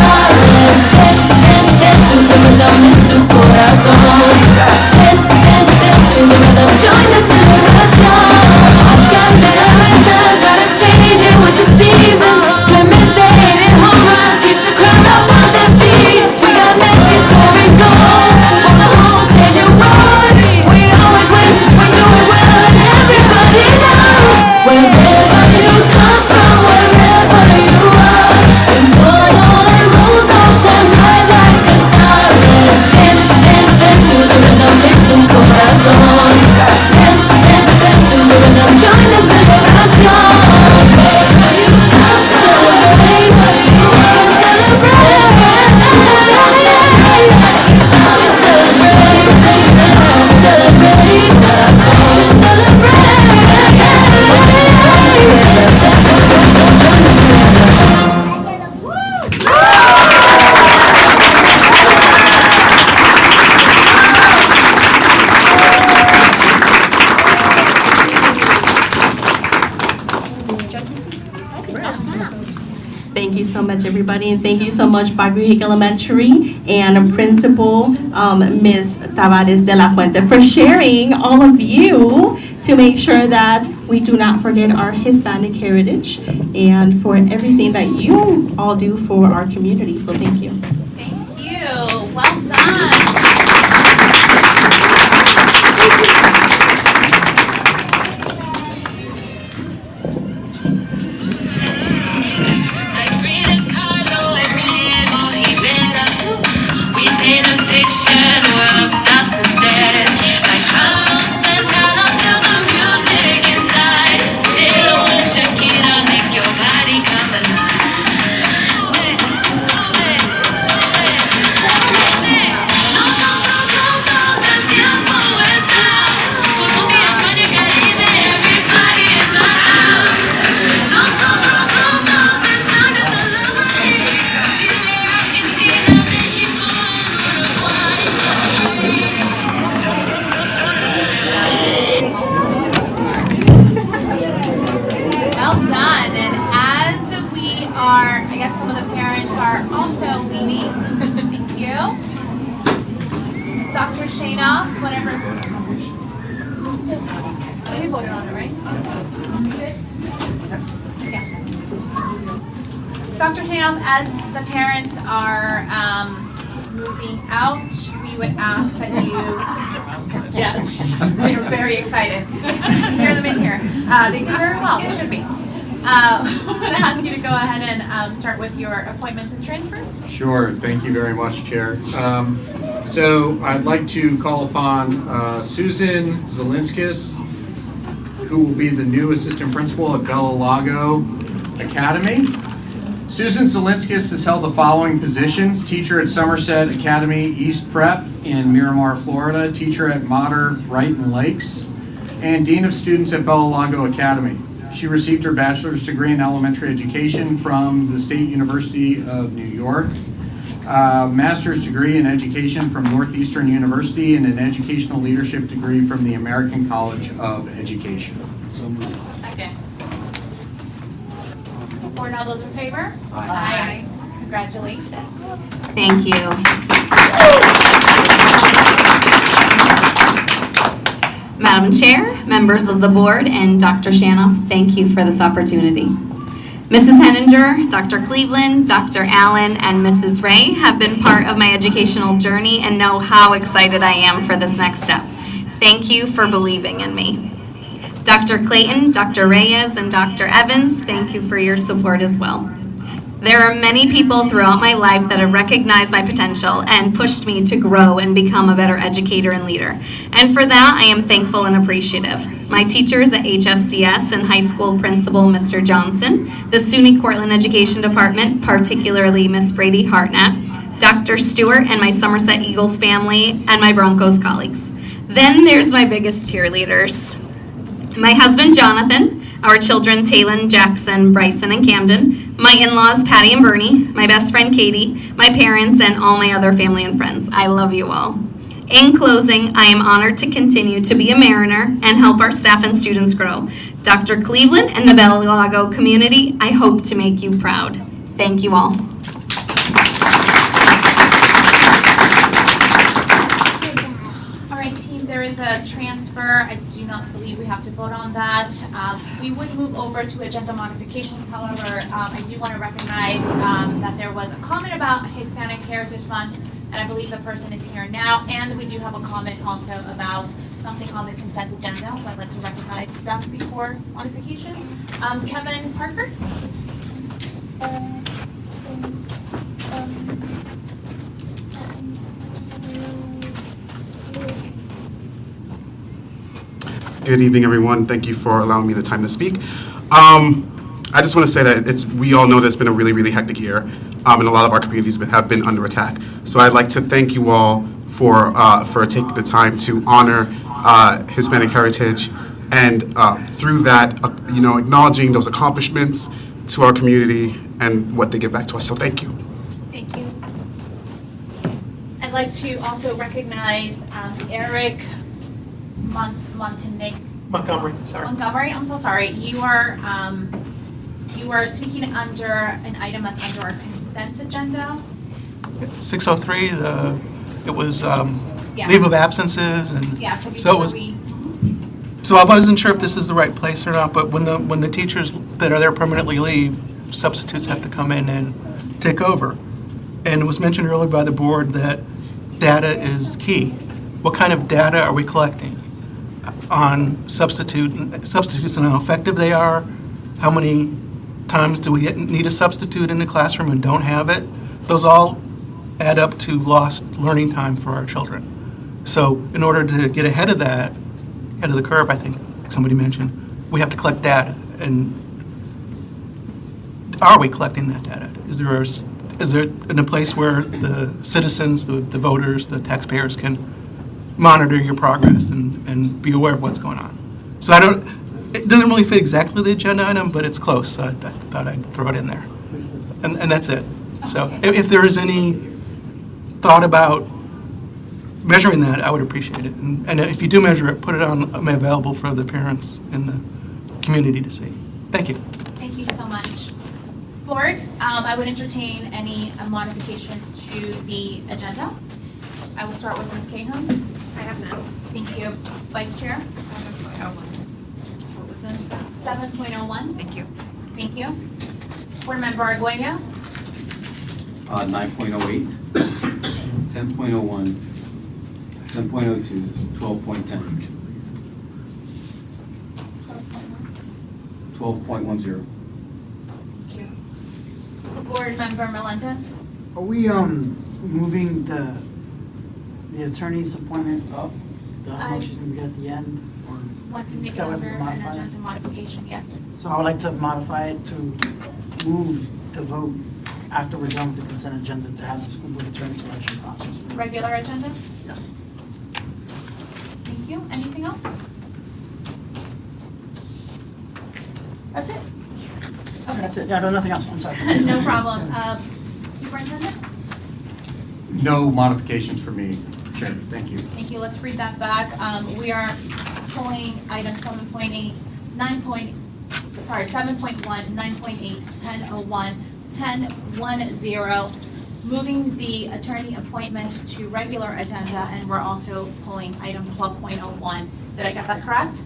so much, everybody, and thank you so much, Bagrique Elementary and Principal Ms. Tavares de la Fuente for sharing all of you to make sure that we do not forget our Hispanic heritage and for everything that you all do for our community. So thank you. Thank you. Well done. We paint a picture, the world stops and stares. Like Carlos Santana, feel the music inside. J-Lo and Shakira make your body come alive. Sube, sube, sube. Nosotros somos el tiempo está. Colombia, España, Caribe, everybody in the house. Nosotros somos España, celebrity. Chile, Argentina, México. Well done. And as we are, I guess some of the parents are also leaving. Thank you. Dr. Shanoff, whatever. We voted on it, right? Good? Yeah. Dr. Shanoff, as the parents are moving out, we would ask that you, yes, they're very excited. Hear them in here. They do very well, they should be. I'm going to ask you to go ahead and start with your appointments and transfers. Sure, thank you very much, Chair. So I'd like to call upon Susan Zelinskis, who will be the new assistant principal at Bella Lago Academy. Susan Zelinskis has held the following positions: teacher at Somerset Academy East Prep in Miramar, Florida, teacher at Mater Brighton Lakes, and dean of students at Bella Lago Academy. She received her bachelor's degree in elementary education from the State University of New York, master's degree in education from Northeastern University, and an educational leadership degree from the American College of Education. Second. Board, all those in favor? Aye. Congratulations. Thank you. Madam Chair, members of the board, and Dr. Shanoff, thank you for this opportunity. Mrs. Henninger, Dr. Cleveland, Dr. Allen, and Mrs. Ray have been part of my educational journey and know how excited I am for this next step. Thank you for believing in me. Dr. Clayton, Dr. Reyes, and Dr. Evans, thank you for your support as well. There are many people throughout my life that have recognized my potential and pushed me to grow and become a better educator and leader. And for that, I am thankful and appreciative. My teachers at HFCS and high school principal, Mr. Johnson, the SUNY Cortland Education Department, particularly Miss Brady Hartnett, Dr. Stewart and my Somerset Eagles family, and my Broncos colleagues. Then there's my biggest cheerleaders. My husband, Jonathan, our children, Taylon, Jackson, Bryson, and Camden, my in-laws, Patty and Bernie, my best friend, Katie, my parents, and all my other family and friends. I love you all. In closing, I am honored to continue to be a Mariner and help our staff and students grow. Dr. Cleveland and the Bella Lago community, I hope to make you proud. Thank you all. All right, team, there is a transfer. I do not believe we have to vote on that. We would move over to agenda modifications. However, I do want to recognize that there was a comment about Hispanic Heritage Month, and I believe the person is here now. And we do have a comment also about something on the consent agenda, so I'd like to recognize that before modifications. Kevin Parker? Good evening, everyone. Thank you for allowing me the time to speak. I just want to say that we all know that it's been a really, really hectic year, and a lot of our communities have been under attack. So I'd like to thank you all for taking the time to honor Hispanic heritage, and through that, acknowledging those accomplishments to our community and what they give back to us. So thank you. Thank you. I'd like to also recognize Eric Montgomery, I'm so sorry. You are You are speaking under an item that's under our consent agenda. 603, it was Yeah. leave of absences and. Yeah, so it before was. we, So I wasn't sure if this is the right place or not, but when the teachers that are there permanently leave, substitutes have to come in and take over. And it was mentioned earlier by the board that data is key. What kind of data are we collecting on substitutes and how effective they are? How many times do we need a substitute in the classroom and don't have it? Those all add up to lost learning time for our children. So in order to get ahead of that, ahead of the curve, I think somebody mentioned, we have to collect data. And are we collecting that data? Is there in a place where the citizens, the voters, the taxpayers can monitor your progress and be aware of what's going on? So it doesn't really fit exactly the agenda item, but it's close, so I thought I'd throw it in there. And that's it. So if there is any thought about measuring that, I would appreciate it. And if you do measure it, put it on available for the parents in the community to see. Thank you. thank you so much. Board, I would entertain any modifications to the agenda. I will start with Ms. Cahill. I have none. Thank you. Vice Chair? 7.01. Thank you. Thank you. Board Member Arguello? 9.08, 10.01, 10.02, 12.10, 12.10. Thank you. Board Member Melendez? Are we moving the attorney's appointment up? The motion's gonna be at the end, or? One can make it That would under be an modified. agenda modification, yes. So I would like to modify it to move the vote after we're done with the consent agenda to have the school board attorney selection process. Regular agenda? Yes. Thank you. Anything else? That's it? Okay. That's it. Yeah, no, nothing else. I'm sorry. No problem. Superintendent? No modifications for me, Chair. Thank you. Thank you. Let's read that back. We are pulling item 7.8, 7.1, 9.8, 10.01, 10.10, moving the attorney appointment to regular agenda, and we're also pulling item 12.01. Did I get that correct?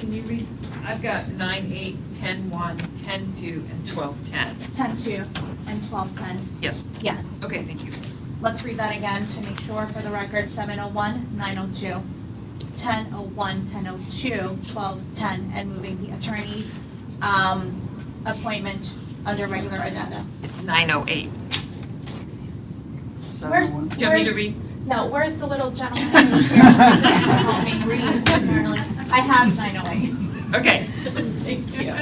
Can you read? I've got 9.8, 10.1, 10.2, and 12.10. 10.2 and 12.10. Yes. Yes. Okay, thank you. Let's read that again to make sure for the record. 7.01, 9.02, 10.01, 10.02, 12.10, and moving the attorney's appointment under regular agenda. It's 9.08. Where's, Do you want me to read? No, where's the little gentleman who's here to help me read, apparently? I have 908. Okay. Thank you.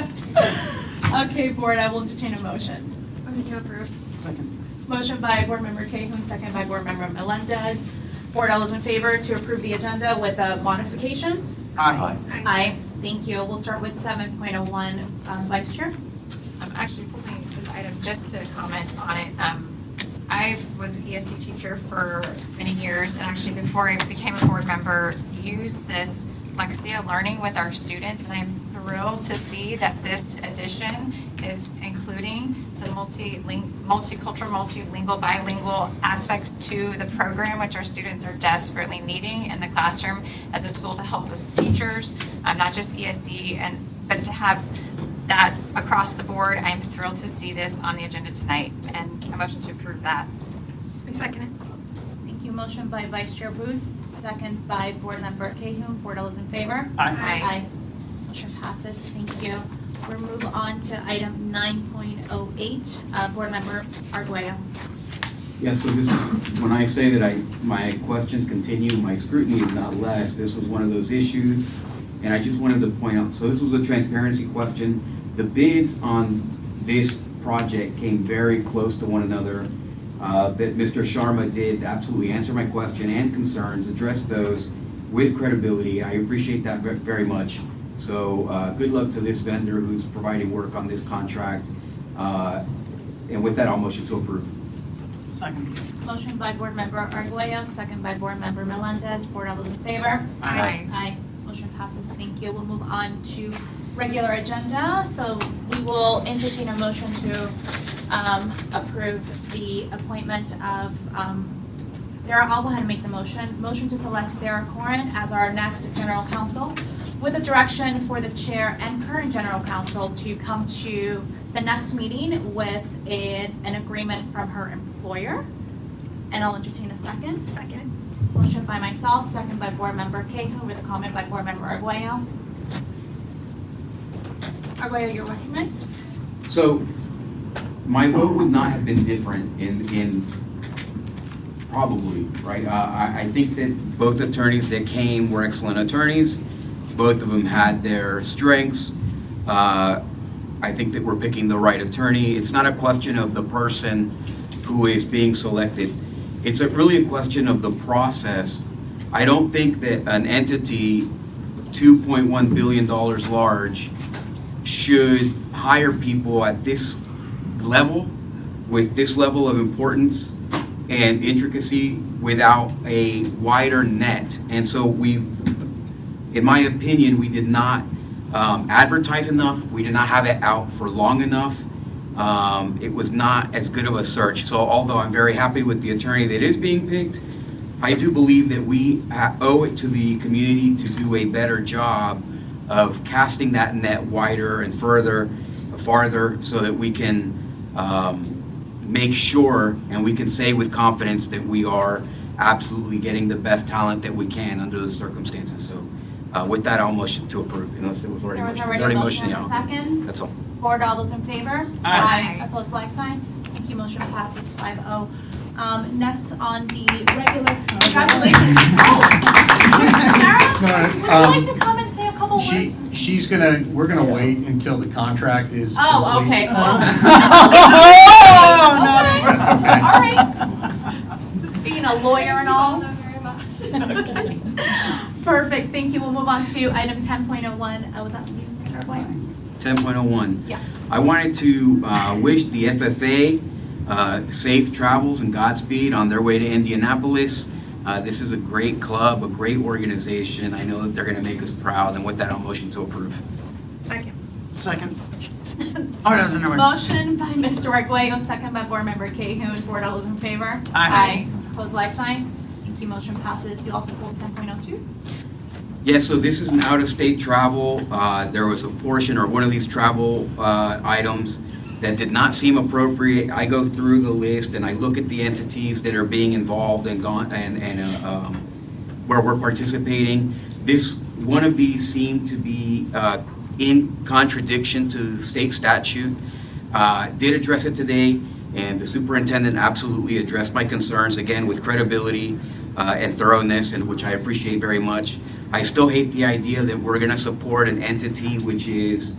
Okay, board, I will entertain a motion. Motion to approve. Second. Motion by Board Member Cahoon, second by Board Member Melendez. Board, all those in favor to approve the agenda with modifications? Aye. Aye. Thank you. We'll start with 7.01, Vice Chair. I'm actually pulling this item just to comment on it. I was an ESC teacher for many years, and actually before I became a board member, used this Lexia learning with our students, and I'm thrilled to see that this edition is including some multicultural, multilingual, bilingual aspects to the program, which our students are desperately needing in the classroom as a tool to help us teachers, not just ESC, but to have that across the board. I'm thrilled to see this on the agenda tonight, and a motion to approve that. Second it. Thank you. Motion by Vice Chair Booth, second by Board Member Cahoon. Board, all those in favor? Aye. Aye. Motion passes. Thank you. We'll move on to item 9.08. Board Member Arguello. Yeah, so this is, when I say that my questions continue, my scrutiny is not less, this was one of those issues. And I just wanted to point out, so this was a transparency question. The bids on this project came very close to one another. That Mr. Sharma did absolutely answer my question and concerns, address those with credibility. I appreciate that very much. So good luck to this vendor who's providing work on this contract. And with that, I'll motion to approve. Second. Motion by Board Member Arguello, second by Board Member Melendez. Board, all those in favor? Aye. Aye. Motion passes. Thank you. We'll move on to regular agenda, so we will entertain a motion to approve the appointment of Sarah. I'll go ahead and make the motion. Motion to select Sarah Corin as our next general counsel with a direction for the chair and current general counsel to come to the next meeting with an agreement from her employer. And I'll entertain a second. Second. Motion by myself, second by board member Cahill, with a comment by board member Arguello. Arguello, you're recognized. So, my vote would not have been different in probably, right? I think that both attorneys that came were excellent attorneys. Both of them had their strengths. I think that we're picking the right attorney. It's not a question of the person who is being selected. It's really a question of the process. I don't think that an entity $2.1 billion large should hire people at this level, with this level of importance and intricacy, without a wider net. And so in my opinion, we did not advertise enough. We did not have it out for long enough. It was not as good of a search. So although I'm very happy with the attorney that is being picked, I do believe that we owe it to the community to do a better job of casting that net wider and farther, so that we can make sure and we can say with confidence that we are absolutely getting the best talent that we can under the circumstances. So with that, I'll motion to approve, unless it was already motion. There was already a motion and a second. That's all. Board, all those in favor? Aye. Opposed, like sign. Thank you, motion passes 5-0. Next on the regular, congratulations. Sarah, would you like to come and say a couple words? We're gonna wait until the contract is Oh, complete. okay. That's okay. All right. Being a lawyer and all. Okay. Perfect, thank you. We'll move on to item 10.01. Was that you, Mr. Arguello? 10.01. Yeah. I wanted to wish the FFA safe travels and Godspeed on their way to Indianapolis. This is a great club, a great organization. I know that they're going to make us proud, and with that, I'll motion to approve. Second. Second. Oh, no. Motion by Mr. Arguello, second by board member Cahoon. Board, all those in favor? Aye. Opposed, like sign. Thank you, motion passes. You also pulled 10.02. Yes, so this is an out-of-state travel. There was a portion or one of these travel items that did not seem appropriate. I go through the list and I look at the entities that are being involved and where we're participating. One of these seemed to be in contradiction to state statute. Did address it today, and the superintendent absolutely addressed my concerns, again, with credibility and thoroughness, and which I appreciate very much. I still hate the idea that we're going to support an entity which is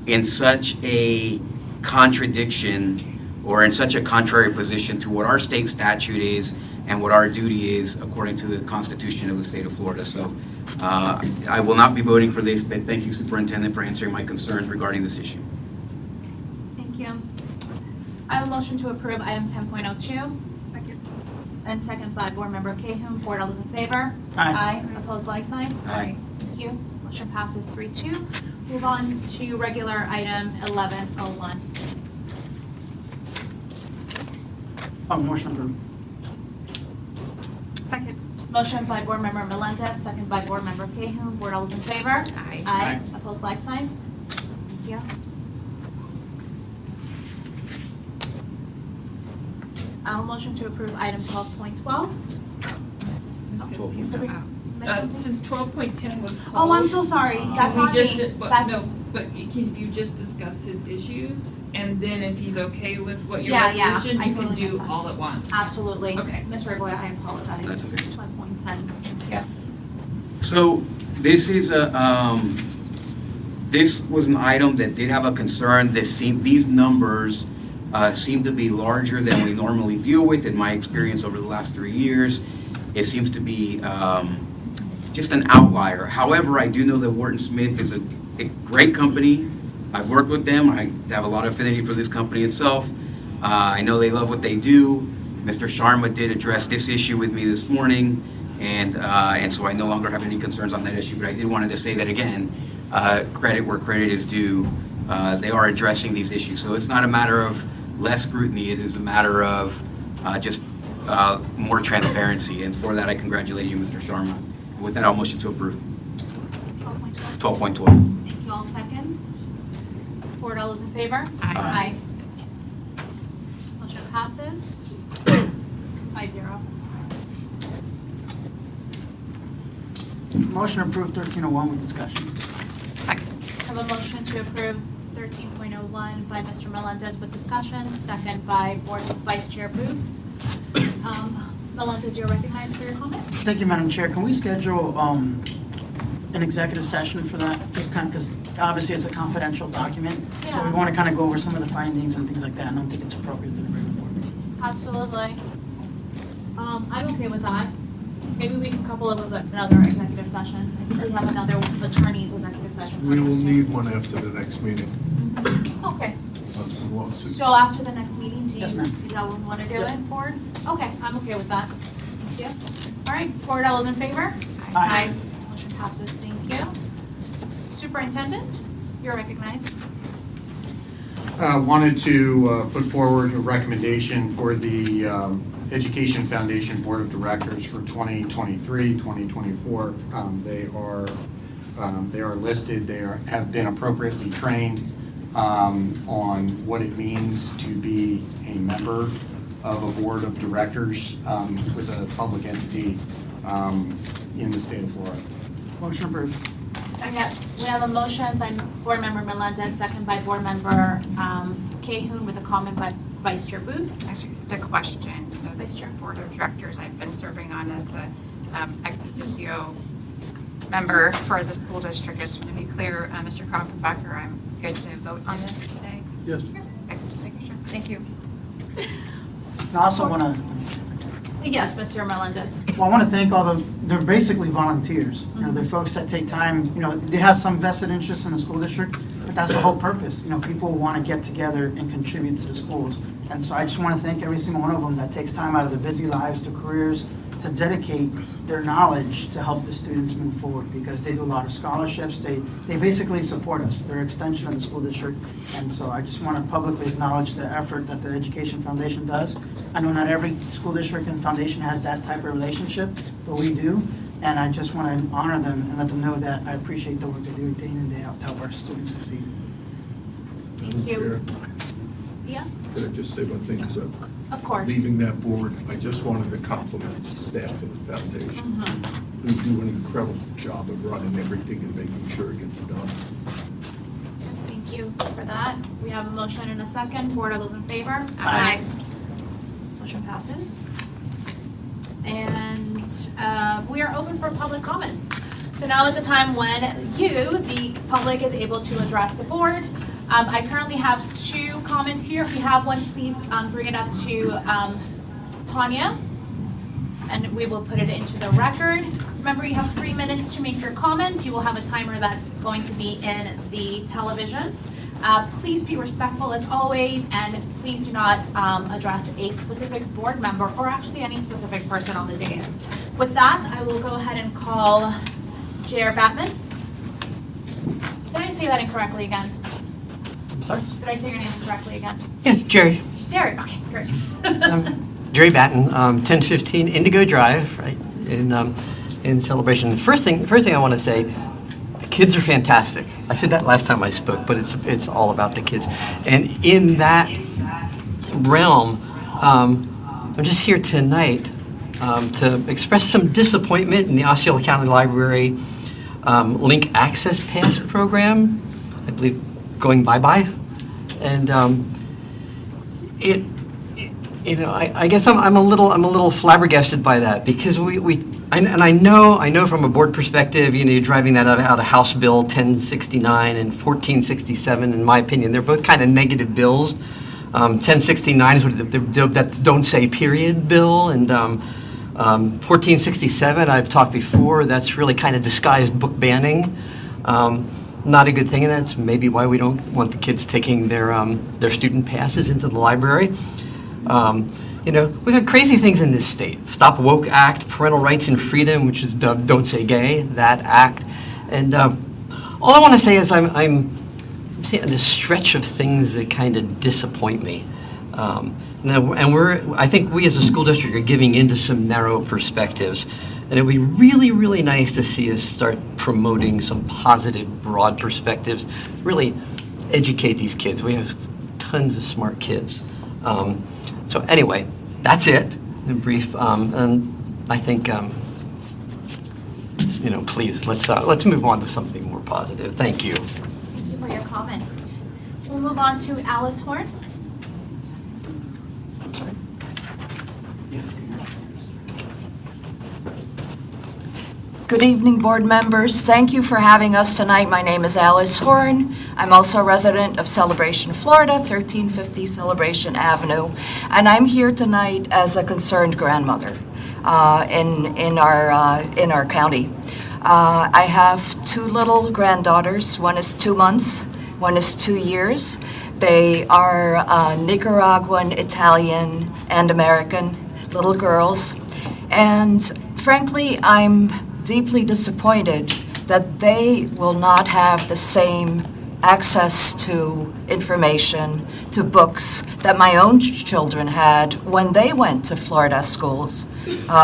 in such a contradiction or in such a contrary position to what our state statute is and what our duty is according to the Constitution of the state of Florida. So I will not be voting for this, but thank you, Superintendent, for answering my concerns regarding this issue. Thank you. I have a motion to approve item 10.02. Second. And second by board member Cahoon. Board, all those in favor? Aye. Opposed, like sign. Aye. Thank you. Motion passes 3-2. Move on to regular item 11.01. Oh, motion approved. Second. Motion by board member Melendez, second by board member Cahoon. Board, all those in favor? Aye. Aye. Opposed, like sign. Thank you. I'll motion to approve item 12.12. Since 12.10 was closed. Oh, I'm so sorry. That's we on just me. did- but That's, No, but if you just discuss his issues, and then if he's okay with what your Yeah, resolution, I you can totally do missed that. all at once. absolutely. Okay. Mr. Regoya, I apologize. That's okay. 12.10. Yeah. So this is this was an item that did have a concern. These numbers seem to be larger than we normally deal with in my experience over the last 3 years. It seems to be just an outlier. However, I do know that Wharton Smith is a great company. I've worked with them. I have a lot of affinity for this company itself. I know they love what they do. Mr. Sharma did address this issue with me this morning, and so I no longer have any concerns on that issue. But I did wanted to say that again. credit where credit is due. They are addressing these issues. So it's not a matter of less scrutiny, it is a matter of just more transparency. And for that, I congratulate you, Mr. Sharma. And with that, I'll motion to approve. 12.12. Thank you all. Second. Board, all those in favor? Aye. Motion passes. 5-0. Motion to approve 1301 with discussion. I have a motion to approve 13.01 by Mr. Melendez with discussion, second by Board Vice Chair Booth. Melendez, you're recognized for your comment. Thank you, Madam Chair. Can we schedule an executive session for that? Just kind of, because obviously it's a confidential document. So we want to kind of go over some of the findings and things like that. I don't think it's appropriate to the regular board meeting. Absolutely. I'm okay with that. Maybe we can couple it with another executive session. I think we have another attorney's executive session. We will need one after the next meeting. Okay. On some lawsuits. So after the next meeting, do you, Yes, ma'am. is that what we want to do it, Board? Okay, I'm okay with that. Thank you. All right, Board, all those in favor? Aye. Motion passes, thank you. Superintendent, you're recognized. Wanted to put forward a recommendation for the Education Foundation Board of Directors for 2023, 2024. They are listed, have been appropriately trained on what it means to be a member of a board of directors with a public entity in the state of Florida. Motion approved. Second, we have a motion by Board Member Melendez, second by Board Member Cahoon with a comment by Vice Chair Booth. It's a question. So Vice Chair. Board of Directors I've been serving on as the ex officio member for the school district. Just to be clear, Mr. Crawford Becker, I'm good to vote on this today. Yes. Okay, just making sure. Thank you. I also want to, Yes, Mr. Melendez. well, I want to thank they're basically volunteers. You know, they're folks that take time, you know, they have some vested interest in the school district, but that's the whole purpose. You know, people want to get together and contribute to the schools. And so I just want to thank every single one of them that takes time out of their busy lives, their careers, to dedicate their knowledge to help the students move forward, because they do a lot of scholarships. They basically support us. They're an extension of the school district. And so I just want to publicly acknowledge the effort that the Education Foundation does. I know not every school district and foundation has that type of relationship, but we do. And I just want to honor them and let them know that I appreciate the work they do day in and day out to help our students succeed. Thank you. Yeah, Could I just say one thing? Because of course. leaving that board, I just wanted to compliment the staff of the foundation who do an incredible job of running everything and making sure it gets done. Thank you for that. We have a motion and a second. Board, all those in favor? Aye. Motion passes. And we are open for public comments. So now is the time when you, the public, is able to address the board. I currently have 2 comments here. If you have one, please bring it up to Tanya, and we will put it into the record. Remember, you have 3 minutes to make your comments. You will have a timer that's going to be in the televisions. Please be respectful as always, and please do not address a specific board member or actually any specific person on the dais. With that, I will go ahead and call Chair Batman. Did I say that incorrectly again? Sorry? Did I say your name incorrectly again? Yes, Jerry. Derek, okay, great. Jerry Batten, 1015 Indigo Drive, right, in celebration. First thing I want to say, the kids are fantastic. I said that last time I spoke, but it's all about the kids. And in that realm, I'm just here tonight to express some disappointment in the Osceola County Library Link Access Pass program, I believe going bye-bye. And I guess I'm a little flabbergasted by that, because I know from a board perspective, you're driving that out of House Bill 1069 and 1467. In my opinion, they're both kind of negative bills. 1069 is that don't say period bill, and 1467, I've talked before, that's really kind of disguised book banning. Not a good thing, and that's maybe why we don't want the kids taking their student passes into the library. We've had crazy things in this state. Stop Woke Act, Parental Rights and Freedom, which is dubbed Don't Say Gay, that act. And all I want to say is I'm seeing this stretch of things that kind of disappoint me. I think we as a school district are giving into some narrow perspectives. And it would be really, really nice to see us start promoting some positive, broad perspectives, really educate these kids. We have tons of smart kids. So anyway, that's it in brief. And I think, please, let's move on to something more positive. Thank you. Thank you for your comments. We'll move on to Alice Horn. Good evening, board members. Thank you for having us tonight. My name is Alice Horn. I'm also a resident of Celebration, Florida, 1350 Celebration Avenue, and I'm here tonight as a concerned grandmother in our county. I have two little granddaughters. One is 2 months, one is 2 years. They are Nicaraguan, Italian, and American little girls, and frankly, I'm deeply disappointed that they will not have the same access to information, to books that my own children had when they went to Florida schools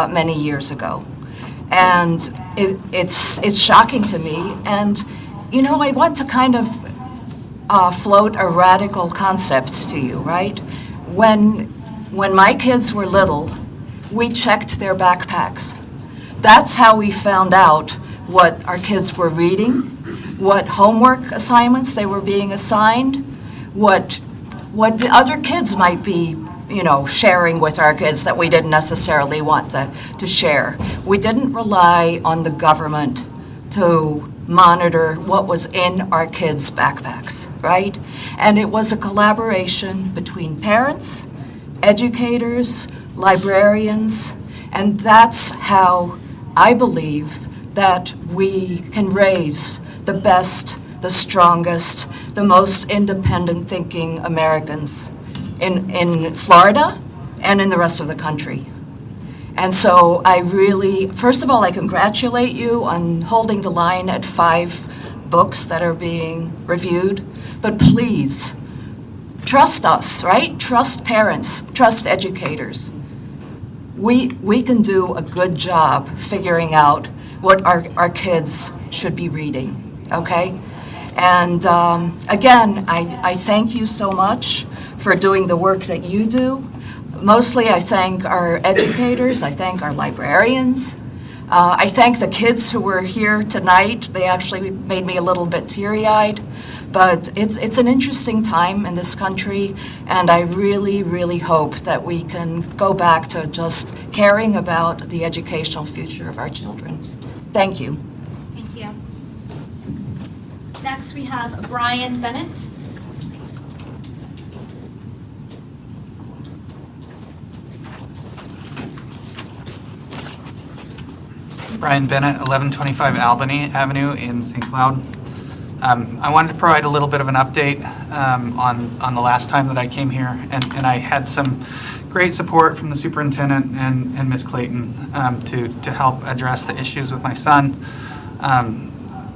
many years ago. And it's shocking to me. And, I want to kind of float a radical concept to you, right? When my kids were little, we checked their backpacks. That's how we found out what our kids were reading, what homework assignments they were being assigned, what the other kids might be, sharing with our kids that we didn't necessarily want to share. We didn't rely on the government to monitor what was in our kids' backpacks, right? And it was a collaboration between parents, educators, librarians, and that's how I believe that we can raise the best, the strongest, the most independent thinking Americans in Florida and in the rest of the country. And so first of all, I congratulate you on holding the line at 5 books that are being reviewed. But please, trust us, right? Trust parents, trust educators. We can do a good job figuring out what our kids should be reading, okay? And again, I thank you so much for doing the work that you do. Mostly I thank our educators, I thank our librarians, I thank the kids who were here tonight. They actually made me a little bit teary-eyed. But it's an interesting time in this country, and I really, really hope that we can go back to just caring about the educational future of our children. Thank you. Thank you. Next, we have Brian Bennett. Brian Bennett, 1125 Albany Avenue in St. Cloud. I wanted to provide a little bit of an update on the last time that I came here, and I had some great support from the superintendent and Ms. Clayton to help address the issues with my son.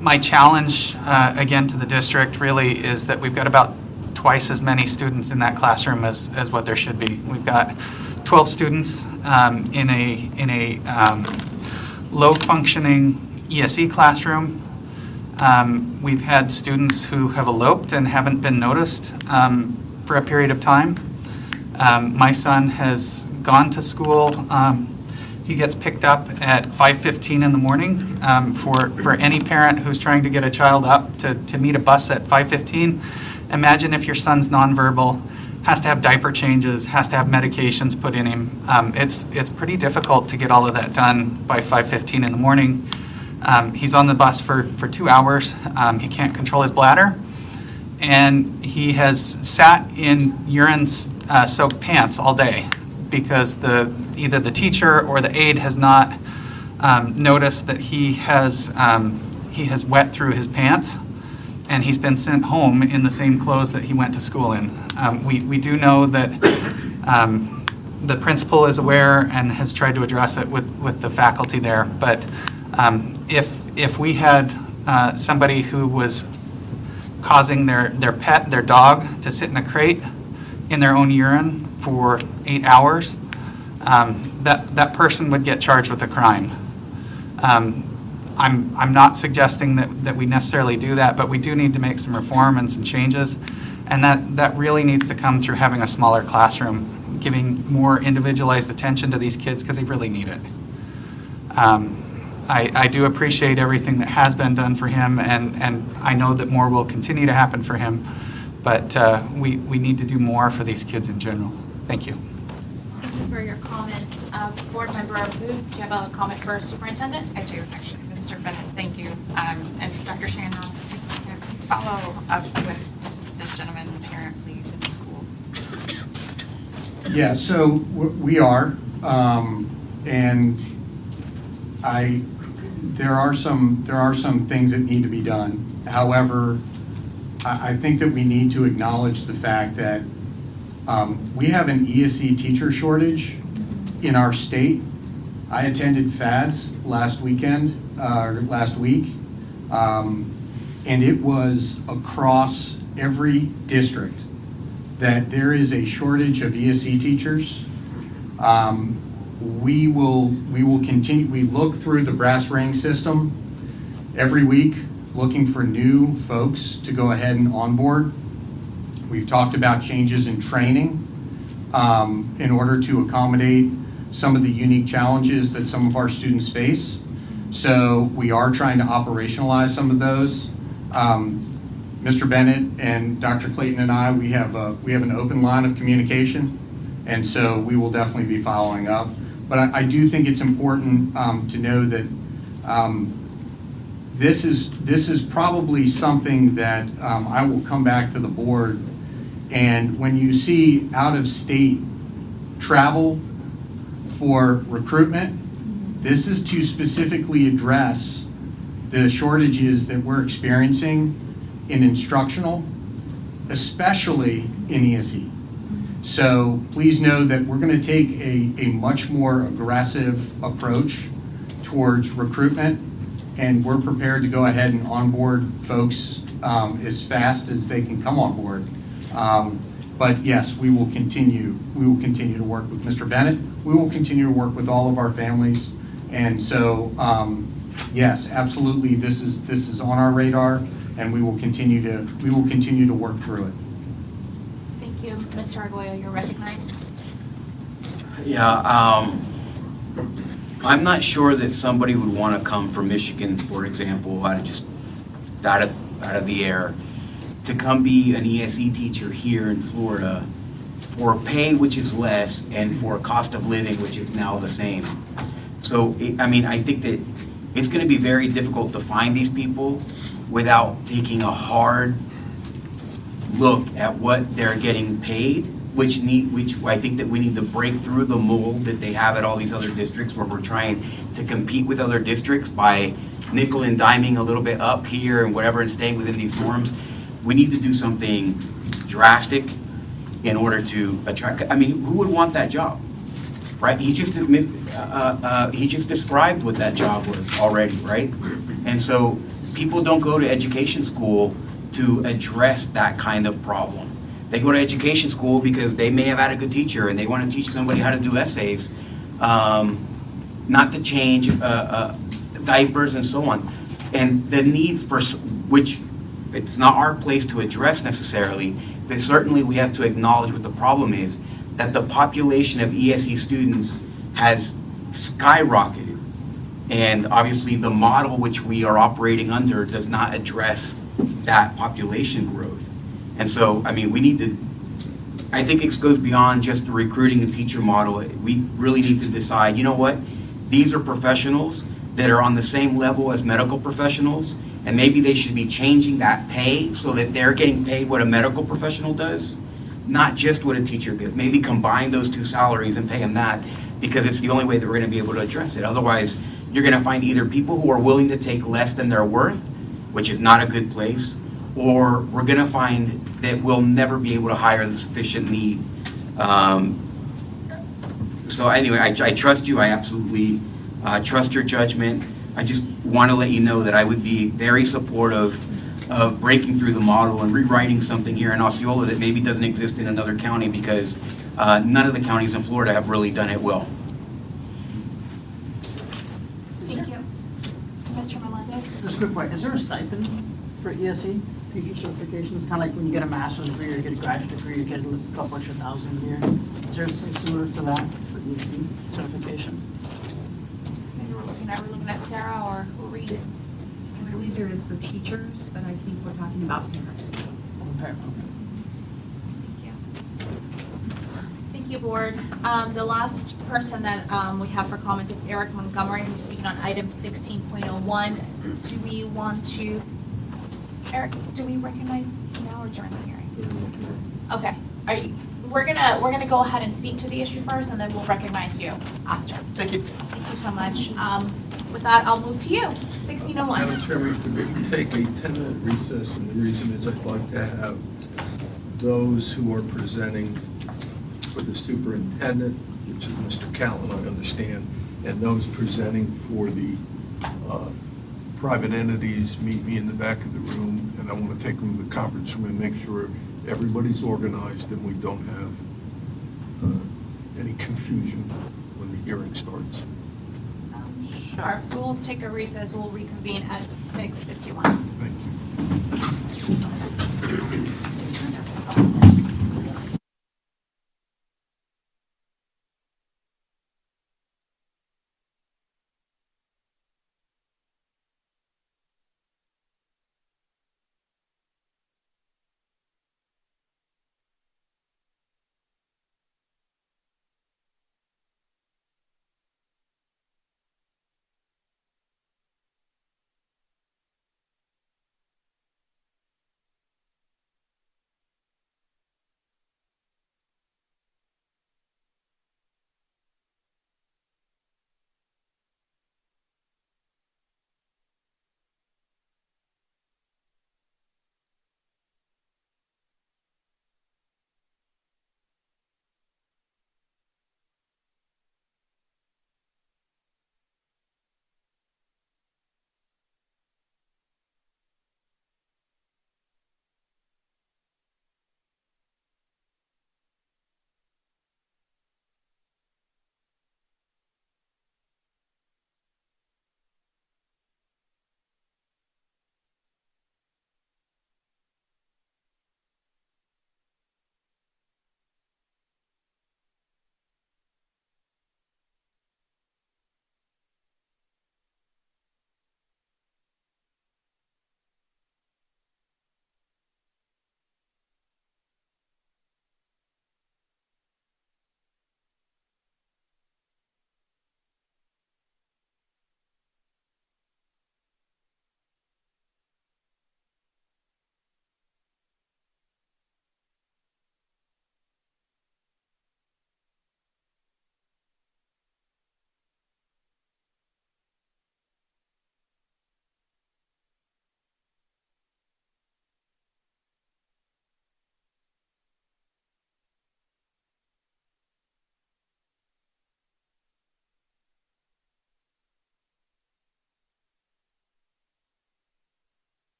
My challenge, again, to the district really is that we've got about twice as many students in that classroom as what there should be. We've got 12 students in a low-functioning ESE classroom. We've had students who have eloped and haven't been noticed for a period of time. My son has gone to school. He gets picked up at 5:15 in the morning. For any parent who's trying to get a child up to meet a bus at 5:15, imagine if your son's nonverbal, has to have diaper changes, has to have medications put in him. It's pretty difficult to get all of that done by 5:15 in the morning. He's on the bus for 2 hours. He can't control his bladder. And he has sat in urine-soaked pants all day because either the teacher or the aide has not noticed that he has wet through his pants, and he's been sent home in the same clothes that he went to school in. We do know that the principal is aware and has tried to address it with the faculty there, but if we had somebody who was causing their pet, their dog, to sit in a crate in their own urine for 8 hours, that person would get charged with a crime. I'm not suggesting that we necessarily do that, but we do need to make some reform and some changes, and that really needs to come through having a smaller classroom, giving more individualized attention to these kids because they really need it. I do appreciate everything that has been done for him, and I know that more will continue to happen for him, but we need to do more for these kids in general. Thank you. Thank you for your comments. Board Member Booth, do you have a comment for Superintendent? I do, actually. Mr. Bennett, thank you. And Dr. Shannon, follow up with this gentleman, parent, please, in the school. Yeah, so we are, and there are some things that need to be done. However, I think that we need to acknowledge the fact that we have an ESE teacher shortage in our state. I attended FADS last week, and it was across every district that there is a shortage of ESE teachers. We will continue. We look through the brass ring system every week, looking for new folks to go ahead and onboard. We've talked about changes in training in order to accommodate some of the unique challenges that some of our students face. So we are trying to operationalize some of those. Mr. Bennett and Dr. Clayton and I, we have an open line of communication, and so we will definitely be following up. But I do think it's important to know that this is probably something that I will come back to the board, and when you see out-of-state travel for recruitment, this is to specifically address the shortages that we're experiencing in instructional, especially in ESE. So please know that we're going to take a much more aggressive approach towards recruitment, and we're prepared to go ahead and onboard folks as fast as they can come on board. But yes, we will continue to work with Mr. Bennett. We will continue to work with all of our families. And so, yes, absolutely, this is on our radar, and we will continue to work through it. Thank you. Mr. Argolla, you're recognized. Yeah, I'm not sure that somebody would want to come from Michigan, for example, out of the air, to come be an ESE teacher here in Florida for pay which is less and for a cost of living which is now the same. So, I think that it's going to be very difficult to find these people without taking a hard look at what they're getting paid, which I think that we need to break through the mold that they have at all these other districts where we're trying to compete with other districts by nickel and diming a little bit up here and whatever and staying within these norms. We need to do something drastic in order to attract, who would want that job, right? He just described what that job was already, right? And so people don't go to education school to address that kind of problem. They go to education school because they may have had a good teacher and they want to teach somebody how to do essays, not to change diapers and so on. And the need for, which it's not our place to address necessarily, but certainly we have to acknowledge what the problem is, that the population of ESE students has skyrocketed. And obviously the model which we are operating under does not address that population growth. And so, we need to, I think it goes beyond just the recruiting and teacher model. We really need to decide, you know what, these are professionals that are on the same level as medical professionals, and maybe they should be changing that pay so that they're getting paid what a medical professional does, not just what a teacher gets. Maybe combine those two salaries and pay them that, because it's the only way that we're going to be able to address it. Otherwise, you're going to find either people who are willing to take less than their worth, which is not a good place, or we're going to find that we'll never be able to hire the sufficient need. So anyway, I trust you. I absolutely trust your judgment. I just want to let you know that I would be very supportive of breaking through the model and rewriting something here in Osceola that maybe doesn't exist in another county, because none of the counties in Florida have really done it well. Thank you. Mr. Melendez? Just a quick point, is there a stipend for ESE, teacher certifications? Kind of like when you get a master's degree or you get a graduate degree, you get a couple extra thousand a year. Is there something similar to that for ESE certification? Maybe we're looking at Sarah or who read it. I believe there is for teachers, but I think we're talking about parents. Thank you, board. The last person that we have for comments is Eric Montgomery, who's speaking on item 16.01. Do we want to, Eric, do we recognize you now or during the hearing? Okay. We're gonna go ahead and speak to the issue first, and then we'll recognize you after. Thank you. Thank you so much. With that, I'll move to you. 16.01. Madam Chairman, could we take a 10-minute recess? And the reason is I'd like to have those who are presenting for the superintendent, which is Mr. Callen, I understand, and those presenting for the private entities meet me in the back of the room, and I want to take them to the conference room and make sure everybody's organized and we don't have any confusion when the hearing starts. Sure. We'll take a recess. We'll reconvene at 6:51.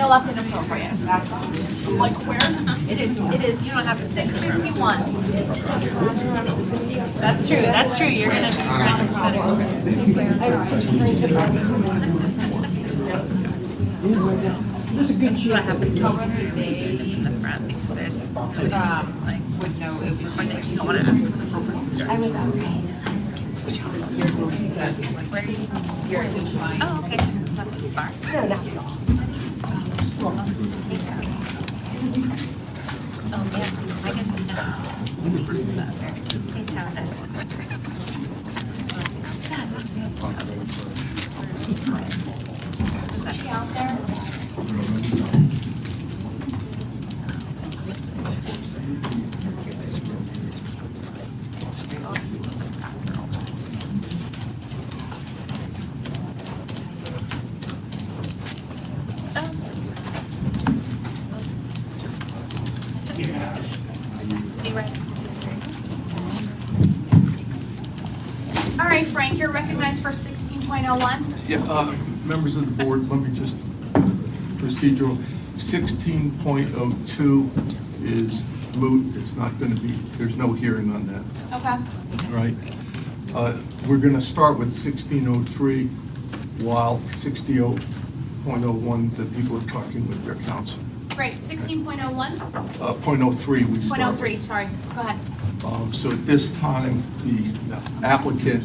feel that's inappropriate. Like where? It is 6:51. That's true, you're gonna just There's a good chance. What happens in the front, there's, like, would know if you don't want to ask. I was outside. You're oh, okay, that's too far. No. Oh, yeah, I guess the essence is that there. K-Town essence. All right, Frank, you're recognized for 16.01. Yeah, members of the board, let me just, procedural, 16.02 is moot, it's not going to be, there's no hearing on that, Okay. all right? We're going to start with 1603, while 60.01, the people are talking with their counsel. Great, 16.01? .03 we start. 0.03, sorry, go ahead. So at this time, the applicant,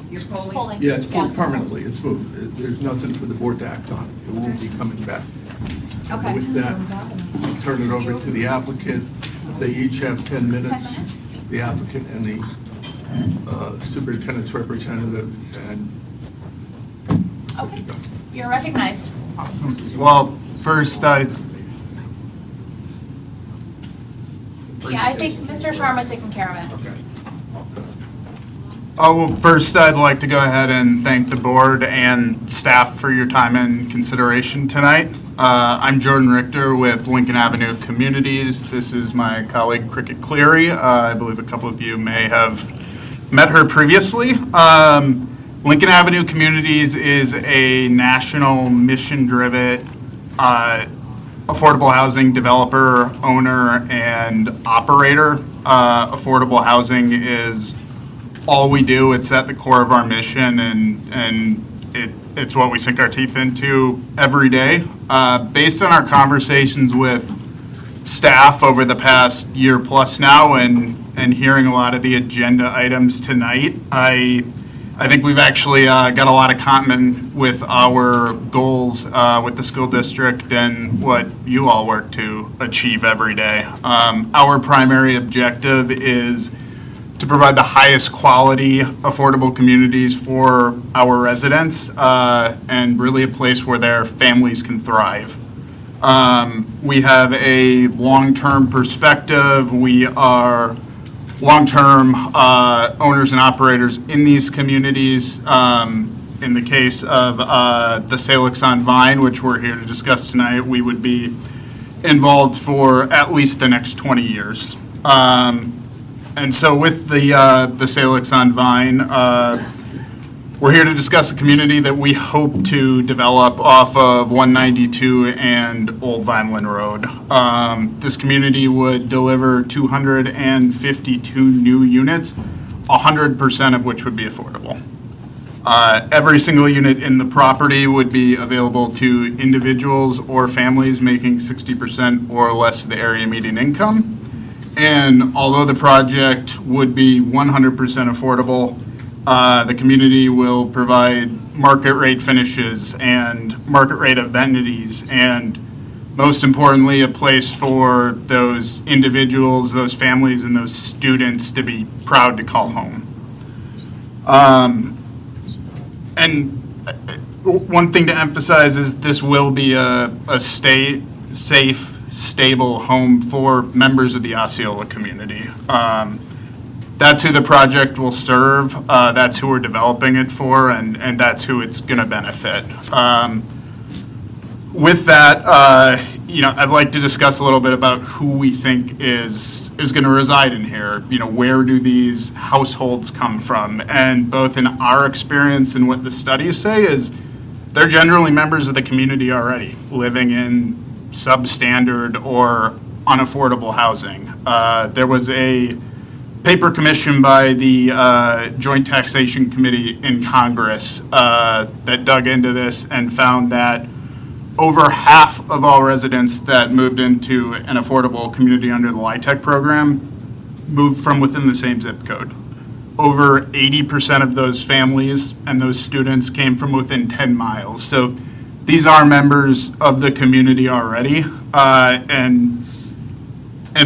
You're polling? Polling. yeah, it's pulled permanently, it's moved. There's nothing for the board to act on. It won't be coming back. Okay. With that, I'll turn it over to the applicant. They each have 10 minutes. 10 minutes? The applicant and the superintendent's representative, and Okay, you're recognized. Well, first, Yeah, I think Mr. Sharma's taking care of it. First, I'd like to go ahead and thank the board and staff for your time and consideration tonight. I'm Jordan Richter with Lincoln Avenue Communities. This is my colleague Cricket Cleary. I believe a couple of you may have met her previously. Lincoln Avenue Communities is a national mission-driven affordable housing developer, owner, and operator. Affordable housing is all we do. It's at the core of our mission, and it's what we sink our teeth into every day. Based on our conversations with staff over the past year plus now, and hearing a lot of the agenda items tonight, I think we've actually got a lot of common with our goals with the school district and what you all work to achieve every day. Our primary objective is to provide the highest quality, affordable communities for our residents and really a place where their families can thrive. We have a long-term perspective. We are long-term owners and operators in these communities. In the case of the Salix on Vine, which we're here to discuss tonight, we would be involved for at least the next 20 years. And so with the Salix on Vine, we're here to discuss a community that we hope to develop off of 192 and Old Vineland Road. This community would deliver 252 new units, 100% of which would be affordable. Every single unit in the property would be available to individuals or families making 60% or less of the area median income. And although the project would be 100% affordable, the community will provide market rate finishes and market rate amenities, and most importantly, a place for those individuals, those families, and those students to be proud to call home. And one thing to emphasize is this will be a safe, stable home for members of the Osceola community. That's who the project will serve, that's who we're developing it for, and that's who it's going to benefit. With that, I'd like to discuss a little bit about who we think is going to reside in here. Where do these households come from? And both in our experience and what the studies say is they're generally members of the community already, living in substandard or unaffordable housing. There was a paper commissioned by the Joint Taxation Committee in Congress that dug into this and found that over half of all residents that moved into an affordable community under the LIHTC program moved from within the same zip code. Over 80% of those families and those students came from within 10 miles. So these are members of the community already. And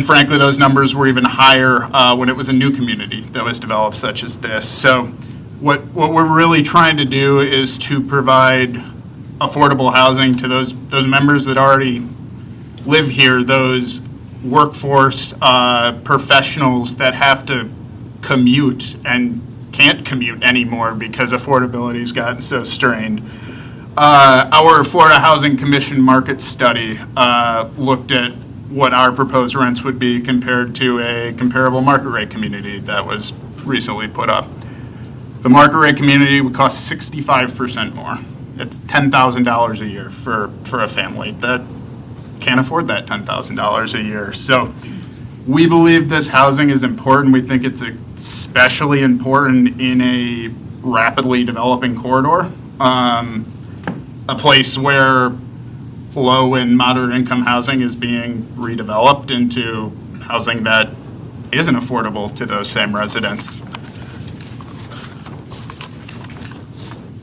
frankly, those numbers were even higher when it was a new community that was developed such as this. So what we're really trying to do is to provide affordable housing to those members that already live here, those workforce professionals that have to commute and can't commute anymore because affordability's gotten so strained. Our Florida Housing Commission market study looked at what our proposed rents would be compared to a comparable market rate community that was recently put up. The market rate community would cost 65% more. It's $10,000 a year for a family that can't afford that $10,000 a year. So we believe this housing is important. We think it's especially important in a rapidly developing corridor, a place where low and moderate income housing is being redeveloped into housing that isn't affordable to those same residents.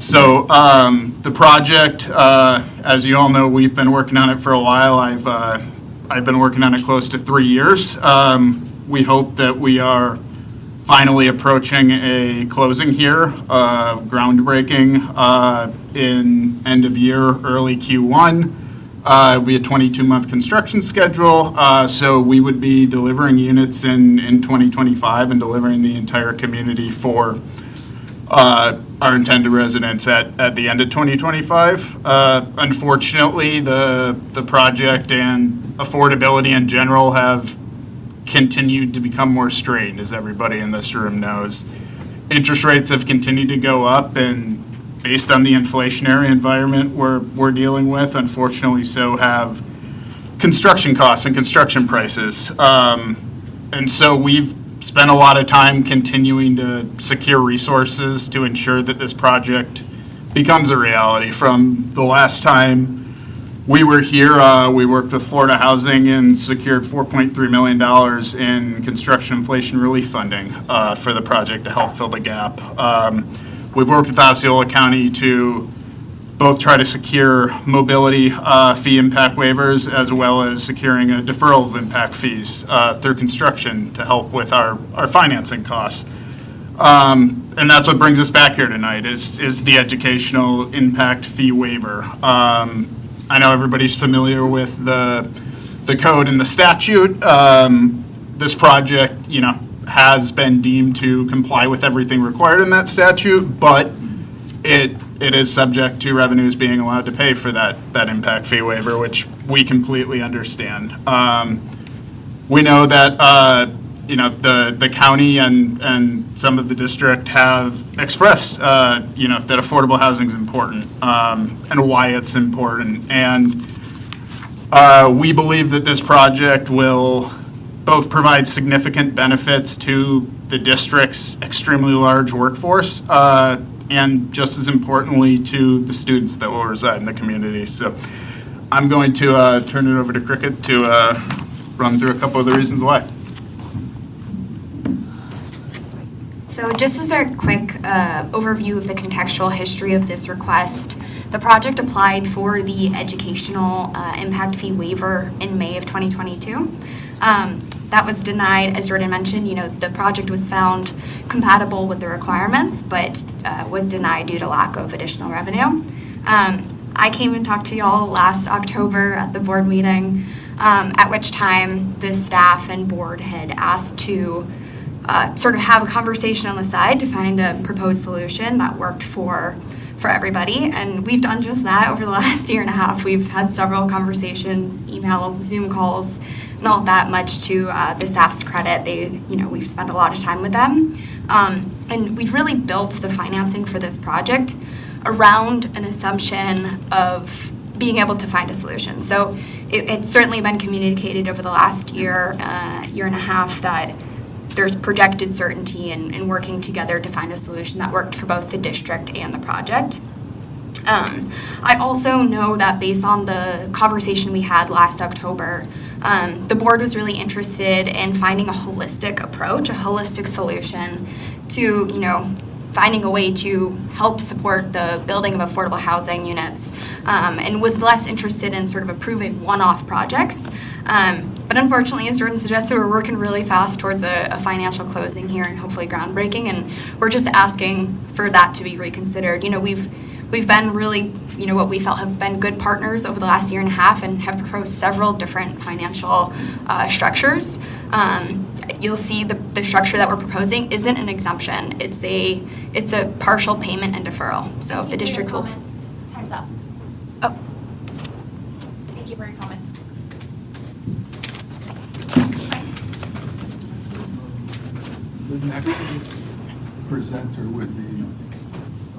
So the project, as you all know, we've been working on it for a while. I've been working on it close to 3 years. We hope that we are finally approaching a closing here, groundbreaking in end of year, early Q1. It'll be a 22-month construction schedule, so we would be delivering units in 2025 and delivering the entire community for our intended residents at the end of 2025. Unfortunately, the project and affordability in general have continued to become more strained, as everybody in this room knows. Interest rates have continued to go up, and based on the inflationary environment we're dealing with, unfortunately, so have construction costs and construction prices. And so we've spent a lot of time continuing to secure resources to ensure that this project becomes a reality. From the last time we were here, we worked with Florida Housing and secured $4.3 million in construction inflation relief funding for the project to help fill the gap. We've worked with Osceola County to both try to secure mobility fee impact waivers, as well as securing a deferral of impact fees through construction to help with our financing costs. And that's what brings us back here tonight is the educational impact fee waiver. I know everybody's familiar with the code and the statute. This project, has been deemed to comply with everything required in that statute, but it is subject to revenues being allowed to pay for that impact fee waiver, which we completely understand. We know that the county and some of the district have expressed that affordable housing is important and why it's important, and we believe that this project will both provide significant benefits to the district's extremely large workforce, and just as importantly to the students that will reside in the community. So I'm going to turn it over to Cricket to run through a couple of the reasons why. So just as a quick overview of the contextual history of this request, the project applied for the educational impact fee waiver in May of 2022. That was denied, as Jordan mentioned. The project was found compatible with the requirements, but was denied due to lack of additional revenue. I came and talked to y'all last October at the board meeting, at which time the staff and board had asked to sort of have a conversation on the side to find a proposed solution that worked for everybody. And we've done just that over the last year and a half. We've had several conversations, emails, Zoom calls, not that much to the staff's credit. We've spent a lot of time with them. And we've really built the financing for this project around an assumption of being able to find a solution. So it's certainly been communicated over the last year, year and a half, that there's projected certainty in working together to find a solution that worked for both the district and the project. I also know that based on the conversation we had last October, the board was really interested in finding a holistic approach, a holistic solution to, you know, finding a way to help support the building of affordable housing units, and was less interested in sort of approving one-off projects. But unfortunately, as Jordan suggested, we're working really fast towards a financial closing here and hopefully groundbreaking, and we're just asking for that to be reconsidered. You know, we've been really, you know, what we felt have been good partners over the last year and a half and have proposed several different financial structures. You'll see the structure that we're proposing isn't an exemption. It's a partial payment and deferral. So the district will. Time's up. Oh. Thank you for your comments. The next presenter would be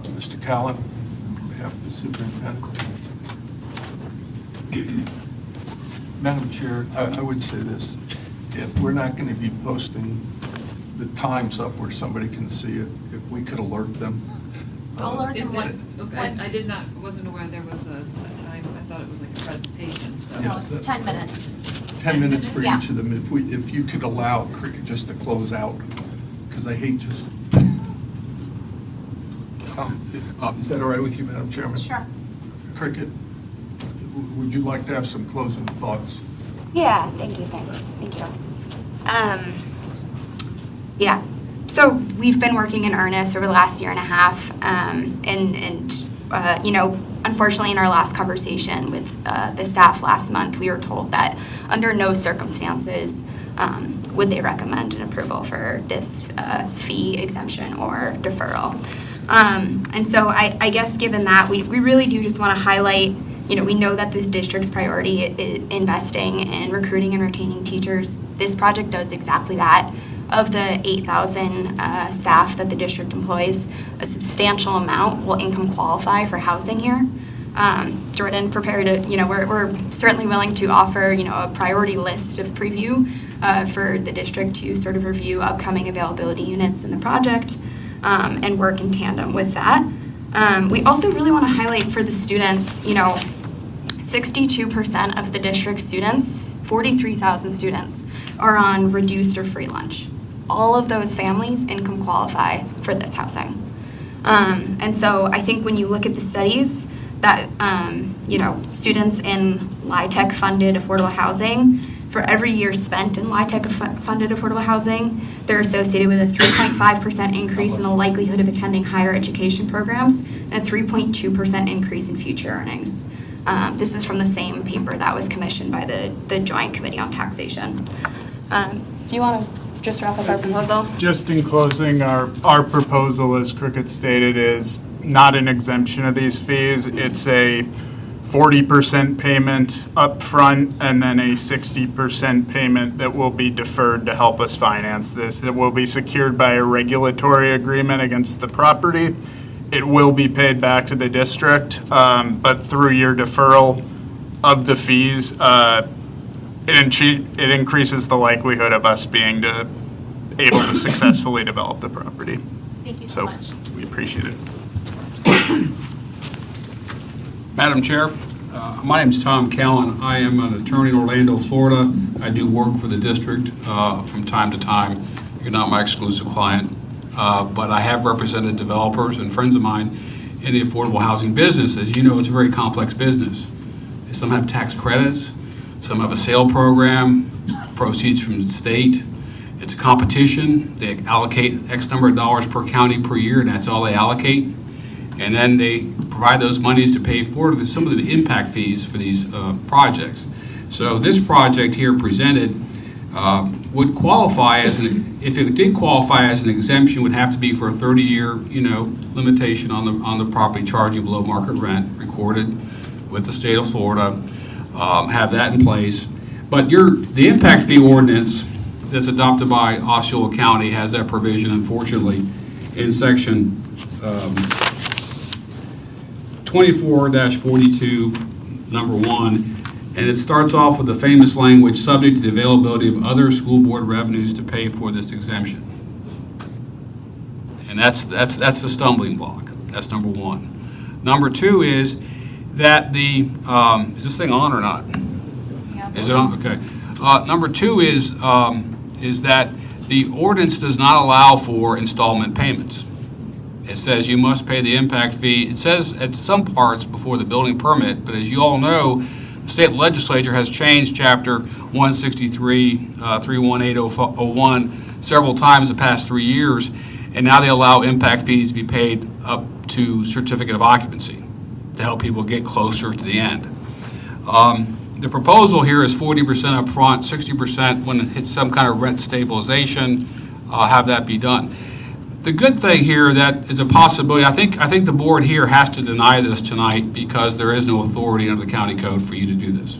Mr. Callan, on behalf of the superintendent. Madam Chair, I would say this. If we're not going to be posting the times up where somebody can see it, if we could alert them. I'll alert them Okay, I wasn't aware there was a time. I thought it was like a presentation. So. No, it's 10 minutes. 10 minutes for Yeah. each of them. If you could allow Cricket just to close out, because I hate just. Is that all right with you, Madam Chairman? Sure. Cricket, would you like to have some closing thoughts? Yeah, thank you. Yeah, so we've been working in earnest over the last year and a half, you know, unfortunately in our last conversation with the staff last month, we were told that under no circumstances would they recommend an approval for this fee exemption or deferral. And so I guess given that, we really do just want to highlight, you know, we know that this district's priority is investing in recruiting and retaining teachers. This project does exactly that. Of the 8,000 staff that the district employs, a substantial amount will income qualify for housing here. Jordan prepared it, you know, we're certainly willing to offer, you know, a priority list of preview for the district to sort of review upcoming availability units in the project and work in tandem with that. We also really want to highlight for the students, you know, 62% of the district students, 43,000 students, are on reduced or free lunch. All of those families income qualify for this housing. And so I think when you look at the studies that, you know, students in LIHTC funded affordable housing, for every year spent in LIHTC funded affordable housing, they're associated with a 3.5% increase in the likelihood of attending higher education programs and a 3.2% increase in future earnings. This is from the same paper that was commissioned by the Joint Committee on Taxation. Do you want to just wrap up our proposal? Just in closing, our proposal, as Cricket stated, is not an exemption of these fees. It's a 40% payment up front and then a 60% payment that will be deferred to help us finance this. It will be secured by a regulatory agreement against the property. It will be paid back to the district, but through your deferral of the fees, it increases the likelihood of us being able to successfully develop the property. Thank you so much. So we appreciate it. Madam Chair, my name is Tom Callan. I am an attorney in Orlando, Florida. I do work for the district from time to time. You're not my exclusive client, but I have represented developers and friends of mine in the affordable housing business. As you know, it's a very complex business. Some have tax credits, some have a sale program, proceeds from the state. It's a competition. They allocate X number of dollars per county per year, and that's all they allocate. And then they provide those monies to pay for some of the impact fees for these projects. So this project here presented would qualify as if it did qualify as an exemption, would have to be for a 30-year, limitation on the property charging below market rent, recorded with the state of Florida, have that in place. But the impact fee ordinance that's adopted by Osceola County has that provision, unfortunately, in section 24-42, number 1, and it starts off with the famous language, subject to the availability of other school board revenues to pay for this exemption. And that's the stumbling block. That's number 1. Number 2 is that the, is this thing on or not? Is it on? Okay. Number 2 is that the ordinance does not allow for installment payments. It says you must pay the impact fee. It says at some parts before the building permit, but as you all know, the state legislature has changed Chapter 163, 31801 several times the past 3 years, and now they allow impact fees to be paid up to certificate of occupancy to help people get closer to the end. The proposal here is 40% up front, 60% when it hits some kind of rent stabilization, have that be done. The good thing here that is a possibility, I think the board here has to deny this tonight because there is no authority under the county code for you to do this.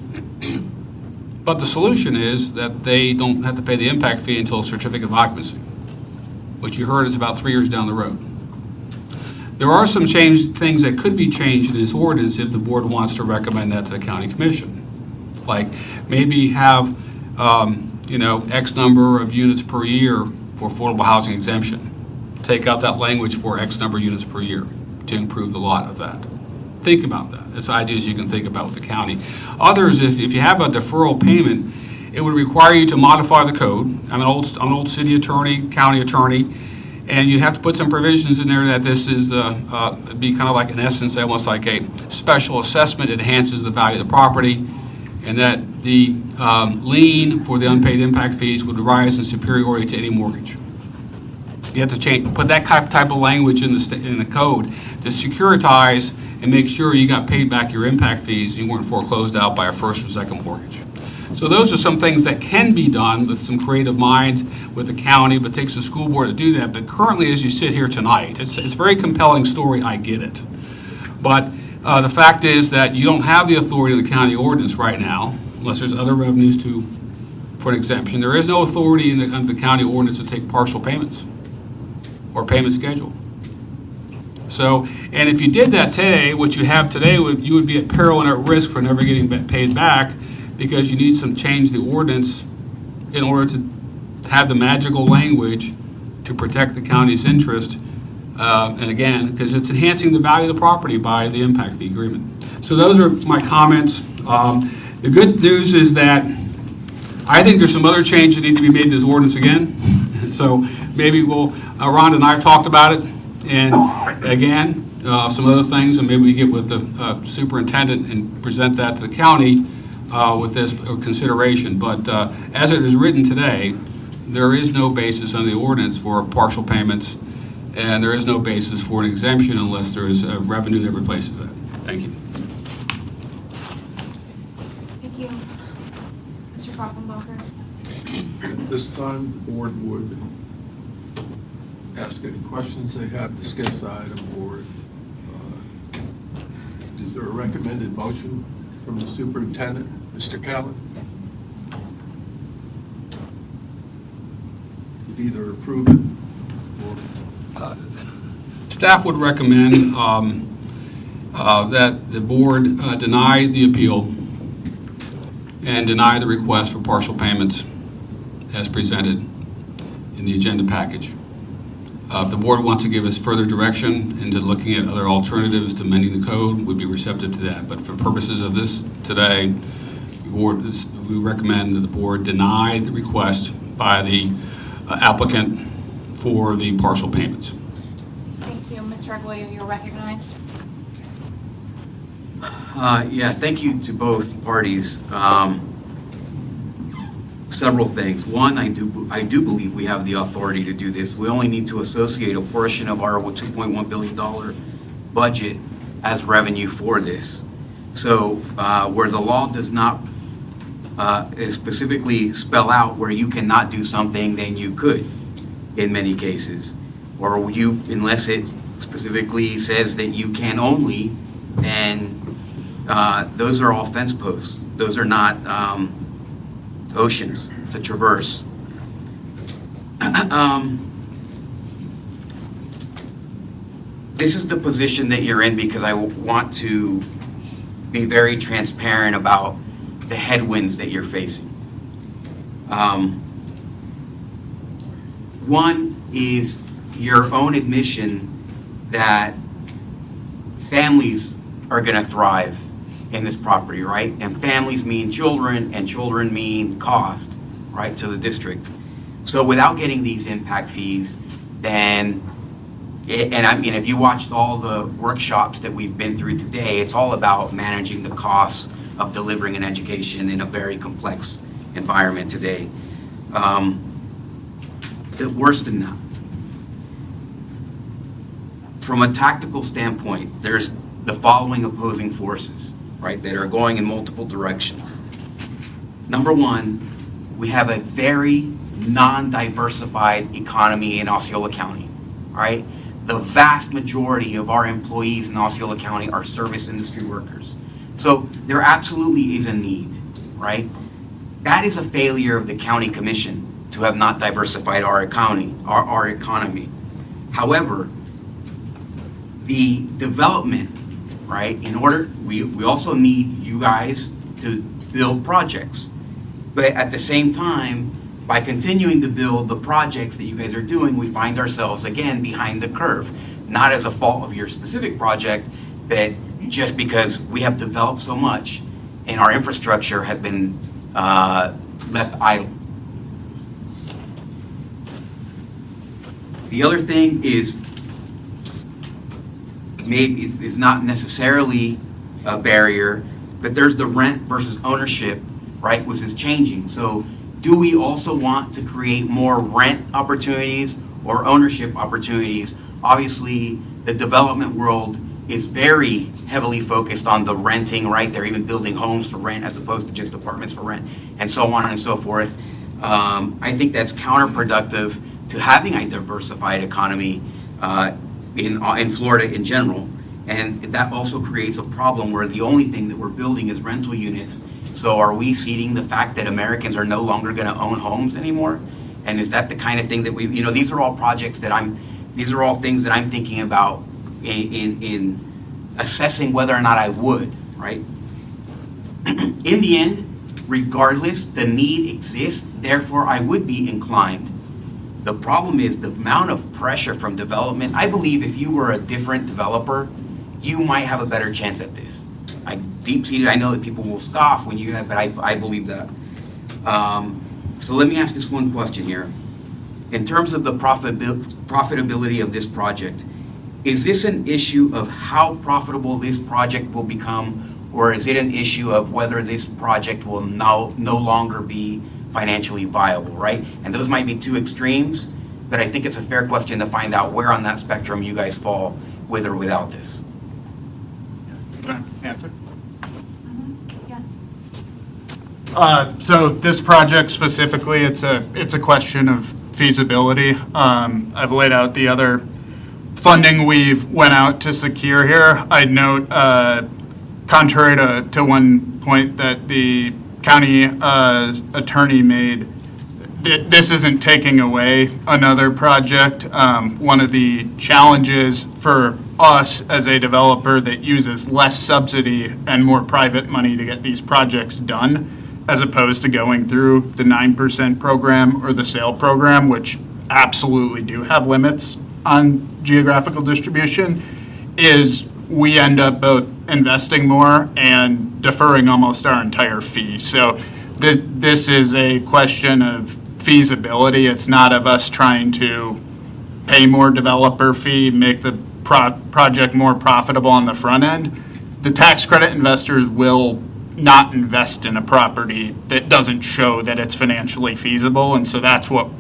But the solution is that they don't have to pay the impact fee until certificate of occupancy, which you heard is about 3 years down the road. There are some things that could be changed in this ordinance if the board wants to recommend that to the county commission. Like maybe have, X number of units per year for affordable housing exemption. Take out that language for X number of units per year to improve the lot of that. Think about that. It's ideas you can think about with the county. Others, if you have a deferral payment, it would require you to modify the code. I'm an old city attorney, county attorney, and you have to put some provisions in there that this is be kind of like, in essence, almost like a special assessment. It enhances the value of the property, and that the lien for the unpaid impact fees would rise in superiority to any mortgage. You have to put that type of language in the code to securitize and make sure you got paid back your impact fees and you weren't foreclosed out by a first or second mortgage. So those are some things that can be done with some creative mind with the county, but it takes the school board to do that. But currently, as you sit here tonight, it's a very compelling story, I get it. But the fact is that you don't have the authority of the county ordinance right now, unless there's other revenues for an exemption. There is no authority under the county ordinance to take partial payments or payment schedule. So, and if you did that today, what you have today, you would be at peril and at risk for never getting paid back because you need some change the ordinance in order to have the magical language to protect the county's interest. And again, because it's enhancing the value of the property by the impact fee agreement. So those are my comments. The good news is that I think there's some other changes that need to be made to this ordinance again. So maybe Rhonda and I have talked about it. And again, some other things, and maybe we get with the superintendent and present that to the county with this consideration. But as it is written today, there is no basis under the ordinance for partial payments, and there is no basis for an exemption unless there is a revenue that replaces that. Thank you. Thank you. Mr. Koppenbacher? At this time, the board would ask any questions they have, discuss the item, or is there a recommended motion from the superintendent, Mr. Callen? You'd either approve it or... Staff would recommend that the board deny the appeal and deny the request for partial payments as presented in the agenda package. If the board wants to give us further direction into looking at other alternatives to amending the code, we'd be receptive to that. But for purposes of this today, we recommend that the board deny the request by the applicant for the partial payments. Thank you. Mr. Regolia, you're recognized. Yeah, thank you to both parties. Several things. One, I do believe we have the authority to do this. We only need to associate a portion of our $2.1 billion budget as revenue for this. So where the law does not specifically spell out where you cannot do something, then you could in many cases. Or unless it specifically says that you can only, then those are all fence posts. Those are not oceans to traverse. this is the position that you're in because I want to be very transparent about the headwinds that you're facing. One is your own admission that families are going to thrive in this property, right? And families mean children, and children mean cost, right, to the district. So without getting these impact fees, then, and I mean, if you watched all the workshops that we've been through today, it's all about managing the costs of delivering an education in a very complex environment today. Worse than that, from a tactical standpoint, there's the following opposing forces, right, that are going in multiple directions. Number one, we have a very non-diversified economy in Osceola County, all right? The vast majority of our employees in Osceola County are service industry workers. So there absolutely is a need, right? That is a failure of the county commission to have not diversified our economy. However, the development, right, in order, we also need you guys to build projects. But at the same time, by continuing to build the projects that you guys are doing, we find ourselves again behind the curve. Not as a fault of your specific project, but just because we have developed so much and our infrastructure has been left idle. The other thing is, maybe it's not necessarily a barrier, but there's the rent versus ownership, right, which is changing. So do we also want to create more rent opportunities or ownership opportunities? Obviously, the development world is very heavily focused on the renting, right? They're even building homes for rent as opposed to just apartments for rent, and so on and so forth. I think that's counterproductive to having a diversified economy in Florida in general. And that also creates a problem where the only thing that we're building is rental units. So are we ceding the fact that Americans are no longer going to own homes anymore? And is that the kind of thing that these are all projects that these are all things that I'm thinking about in assessing whether or not I would, right? In the end, regardless, the need exists, therefore I would be inclined. The problem is the amount of pressure from development. I believe if you were a different developer, you might have a better chance at this. Deep-seated, I know that people will scoff when you have, but I believe that. So let me ask this one question here. In terms of the profitability of this project, is this an issue of how profitable this project will become, or is it an issue of whether this project will no longer be financially viable, right? And those might be two extremes, but I think it's a fair question to find out where on that spectrum you guys fall with or without this. Can I answer? Yes. So this project specifically, it's a question of feasibility. I've laid out the other funding we've went out to secure here. I'd note, contrary to one point that the county attorney made, this isn't taking away another project. One of the challenges for us as a developer that uses less subsidy and more private money to get these projects done, as opposed to going through the 9% program or the sale program, which absolutely do have limits on geographical distribution, is we end up both investing more and deferring almost our entire fee. So this is a question of feasibility. It's not of us trying to pay more developer fee, make the project more profitable on the front end. The tax credit investors will not invest in a property that doesn't show that it's financially feasible, and so that's what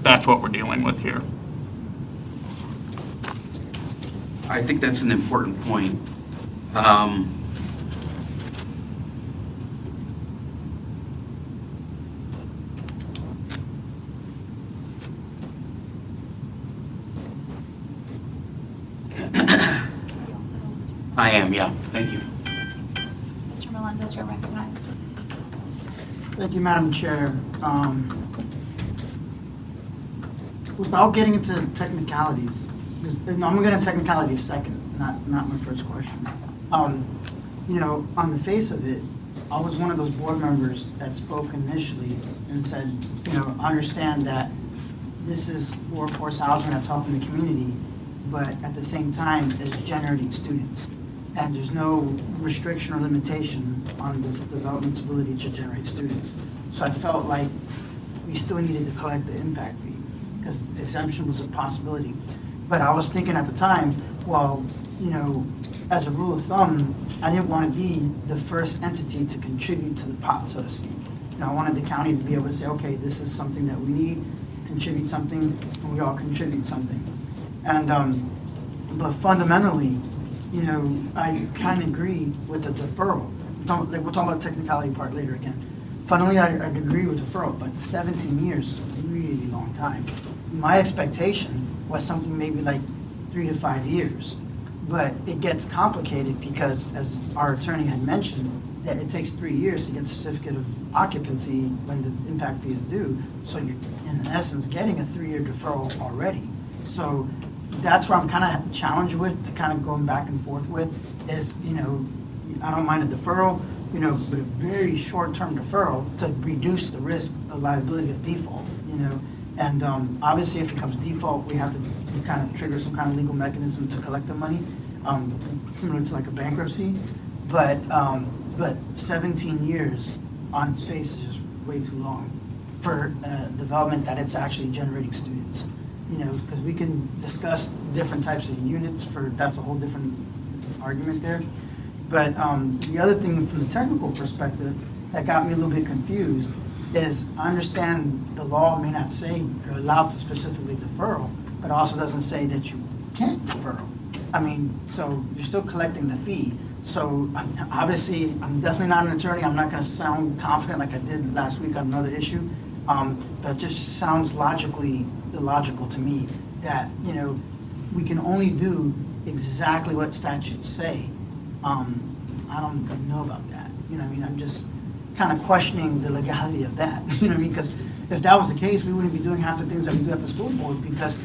we're dealing with here. I think that's an important point. I am, yeah. Thank you. Mr. Melendez, you're recognized. Thank you, Madam Chair. Without getting into technicalities, because I'm going to get into technicalities second. not my first question. You know, on the face of it, I was one of those board members that spoke initially and said, you know, understand that this is workforce housing that's helping the community, but at the same time, it's generating students. And there's no restriction or limitation on this development's ability to generate students. So I felt like we still needed to collect the impact fee, because exemption was a possibility. But I was thinking at the time, well, you know, as a rule of thumb, I didn't want to be the first entity to contribute to the pot, so to speak. You know, I wanted the county to be able to say, okay, this is something that we need, contribute something, and we all contribute something. And, but fundamentally, you know, I kind of agree with the deferral. We'll talk about the technicality part later again. Fundamentally, I agree with deferral, but 17 years is a really long time. My expectation was something maybe like 3 to 5 years. But it gets complicated because, as our attorney had mentioned, that it takes 3 years to get the certificate of occupancy when the impact fee is due. So you're, in essence, getting a 3-year deferral already. So that's where I'm kind of challenged with, to kind of going back and forth with, is, you know, I don't mind a deferral, you know, but a very short-term deferral to reduce the risk of liability of default, you know. And obviously, if it becomes default, we have to kind of trigger some kind of legal mechanism to collect the money, similar to like a bankruptcy. But 17 years on its face is just way too long for development that it's actually generating students. You know, because we can discuss different types of units that's a whole different argument there. But the other thing from the technical perspective that got me a little bit confused is I understand the law may not say you're allowed to specifically deferral, but also doesn't say that you can't deferral. I mean, so you're still collecting the fee. So obviously, I'm definitely not an attorney. I'm not going to sound confident like I did last week on another issue. But it just sounds logically illogical to me that, you know, we can only do exactly what statutes say. I don't know about that. You know what I mean? I'm just kind of questioning the legality of that. You know what I mean? Because if that was the case, we wouldn't be doing half the things that we do at the school board, because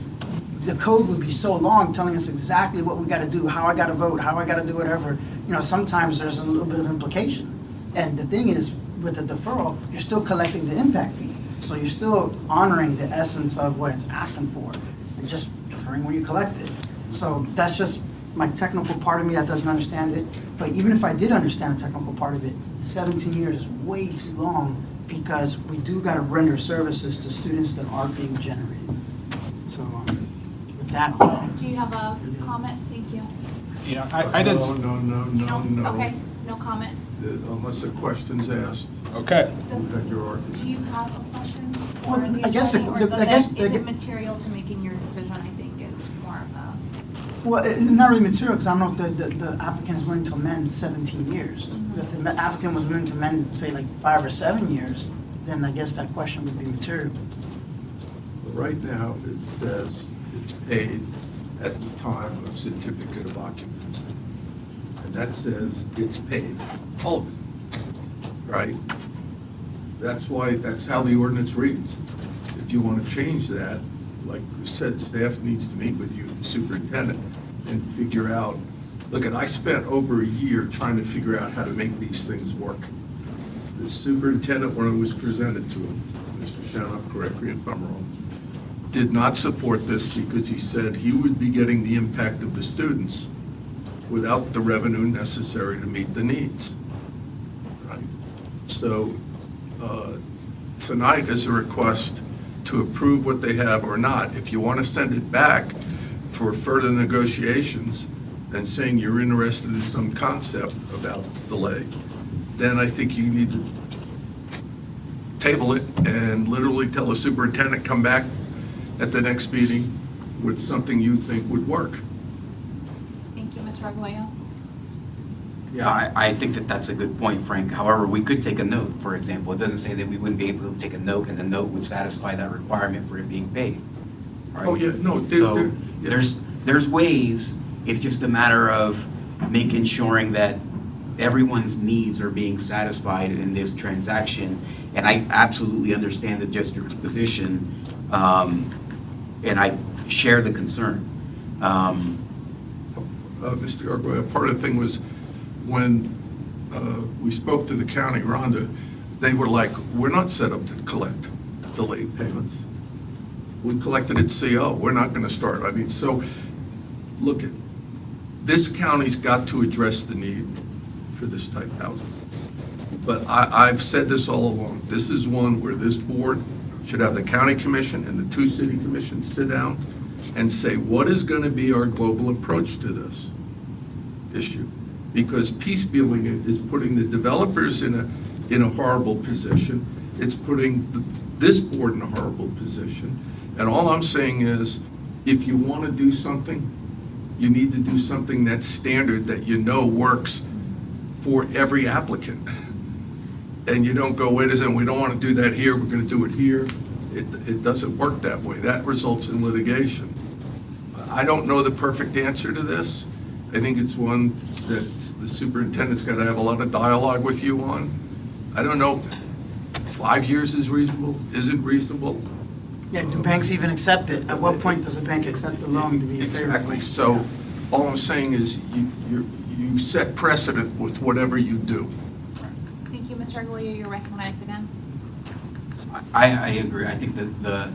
the code would be so long telling us exactly what we got to do, how I got to vote, how I got to do whatever. You know, sometimes there's a little bit of implication. And the thing is, with the deferral, you're still collecting the impact fee. So you're still honoring the essence of what it's asking for and just deferring when you collect it. So that's just my technical part of me that doesn't understand it. But even if I did understand the technical part of it, 17 years is way too long, because we do got to render services to students that are being generated. So with that. Do you have a comment? Thank you. Yeah, I didn't. No. Okay, no comment. Unless a question's asked. Okay. You had your argument. Do you have a question for Well, the I guess attorney, or is the- it material to making your decision, I think, is more of a... Well, not really material, because I don't know if the applicant is willing to amend 17 years. If the applicant was willing to amend it, say, like 5 or 7 years, then I guess that question would be material. Right now, it says it's paid at the time of certificate of occupancy. And that says it's paid, all of it, right? That's how the ordinance reads. If you want to change that, like you said, staff needs to meet with you, the superintendent, and figure out, look, I spent over a year trying to figure out how to make these things work. The superintendent, when it was presented to him, Mr. Shanoff, correct me if I'm wrong, did not support this because he said he would be getting the impact of the students without the revenue necessary to meet the needs. Right? So tonight is a request to approve what they have or not. If you want to send it back for further negotiations and saying you're interested in some concept about delay, then I think you need to table it and literally tell the superintendent, come back at the next meeting with something you think would work. Thank you, Mr. Arguello. Yeah, I think that that's a good point, Frank. However, we could take a note, for example. It doesn't say that we wouldn't be able to take a note, and the note would satisfy that requirement for it being paid. Right? Oh, yeah, no. So there's ways. It's just a matter of making sure that everyone's needs are being satisfied in this transaction. And I absolutely understand the district's position, and I share the concern. Mr. Argoya, part of the thing was when we spoke to the county, Rhonda, they were like, we're not set up to collect delayed payments. We collected at CO, we're not going to start. I mean, so, look, this county's got to address the need for this type of housing. But I've said this all along, this is one where this board should have the county commission and the two city commissions sit down and say, what is going to be our global approach to this issue? Because piecemealing it is putting the developers in a horrible position. It's putting this board in a horrible position. And all I'm saying is, if you want to do something, you need to do something that's standard, that you know works for every applicant. And you don't go, wait a second, we don't want to do that here, we're going to do it here. It doesn't work that way. That results in litigation. I don't know the perfect answer to this. I think it's one that the superintendent's got to have a lot of dialogue with you on. I don't know, 5 years is reasonable, isn't reasonable? Yeah, do banks even accept it? At what point does a bank accept the loan to be favorable? Exactly. So all I'm saying is you set precedent with whatever you do. Thank you, Mr. Argoya, you're recognized again. I agree. I think that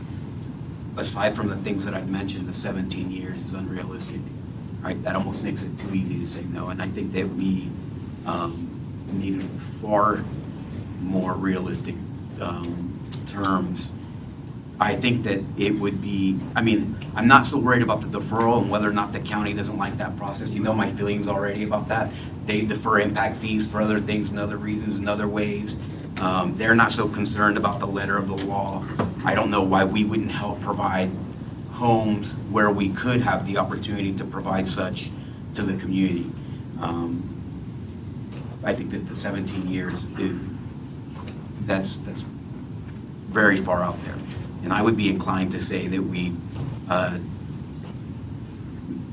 aside from the things that I've mentioned, the 17 years is unrealistic, right? That almost makes it too easy to say no. And I think that we need far more realistic terms. I think that it would be, I mean, I'm not so worried about the deferral and whether or not the county doesn't like that process. You know my feelings already about that. They defer impact fees for other things and other reasons and other ways. They're not so concerned about the letter of the law. I don't know why we wouldn't help provide homes where we could have the opportunity to provide such to the community. I think that the 17 years, that's very far out there. And I would be inclined to say that we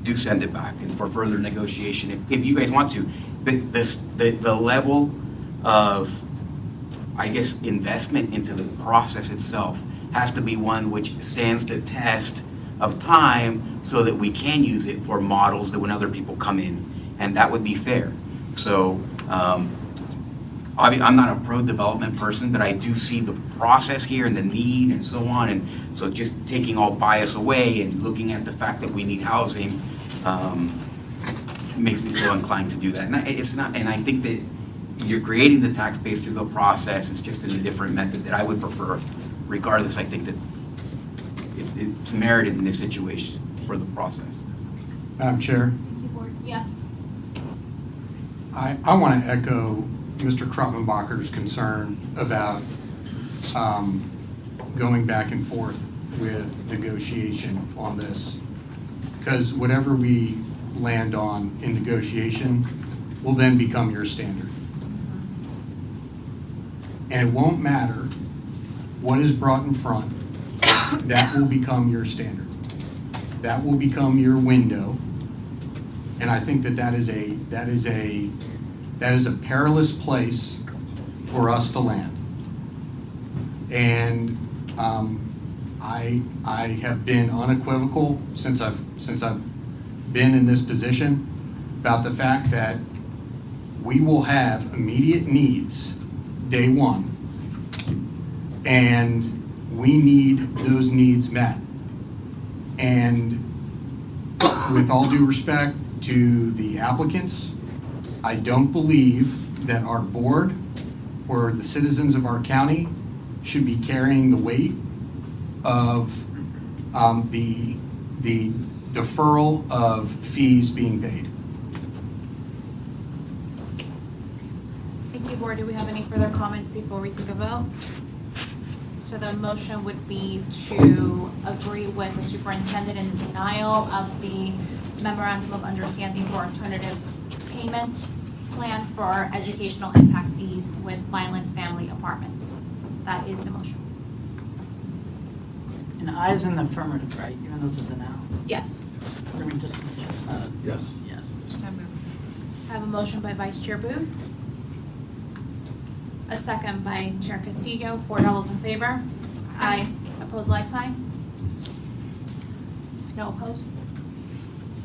do send it back and for further negotiation, if you guys want to. But the level of, I guess, investment into the process itself has to be one which stands the test of time so that we can use it for models that when other people come in, and that would be fair. So I'm not a pro-development person, but I do see the process here and the need and so on, and so just taking all bias away and looking at the fact that we need housing makes me so inclined to do that. And I think that you're creating the tax base through the process. It's just in a different method that I would prefer. Regardless, I think that it's merited in this situation for the process. Madam Chair, Yes. I want to echo Mr. Kruppenbacher's concern about going back and forth with negotiation on this. Because whatever we land on in negotiation will then become your standard. And it won't matter what is brought in front, that will become your standard. That will become your window. And I think that is a perilous place for us to land. And I have been unequivocal since I've been in this position about the fact that we will have immediate needs day one, and we need those needs met. And with all due respect to the applicants, I don't believe that our board or the citizens of our county should be carrying the weight of the deferral of fees being paid. Thank you, board. Do we have any further comments before we take a vote? So the motion would be to agree with the superintendent in denial of the memorandum of understanding for alternative payment plan for educational impact fees with Violent Family Apartments. That is the motion. And I is in the affirmative, right? Even though it's a denial. Yes. I mean, just to make sure it's not a. Yes. Yes. I have a motion by Vice Chair Booth. A second by Chair Castillo. All those in favor? Aye. Opposed, like sign? No opposed?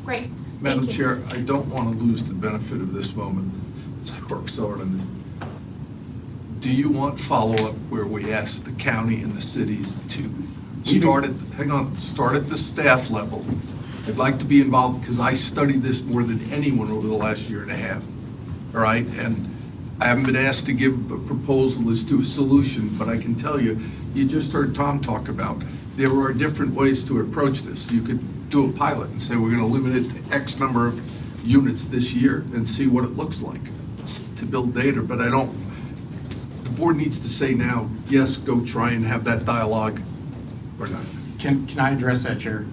Great. Madam you. Chair, I don't want to lose the benefit of this moment, as I work so hard on this. Do you want follow-up where we ask the county and the cities to start at the staff level? I'd like to be involved because I studied this more than anyone over the last year and a half, all right? And I haven't been asked to give a proposal as to a solution, but I can tell you, you just heard Tom talk about, there are different ways to approach this. You could do a pilot and say, we're going to limit it to X number of units this year and see what it looks like to build data. But the board needs to say now, yes, go try and have that dialogue or not. Can I address that, Chair?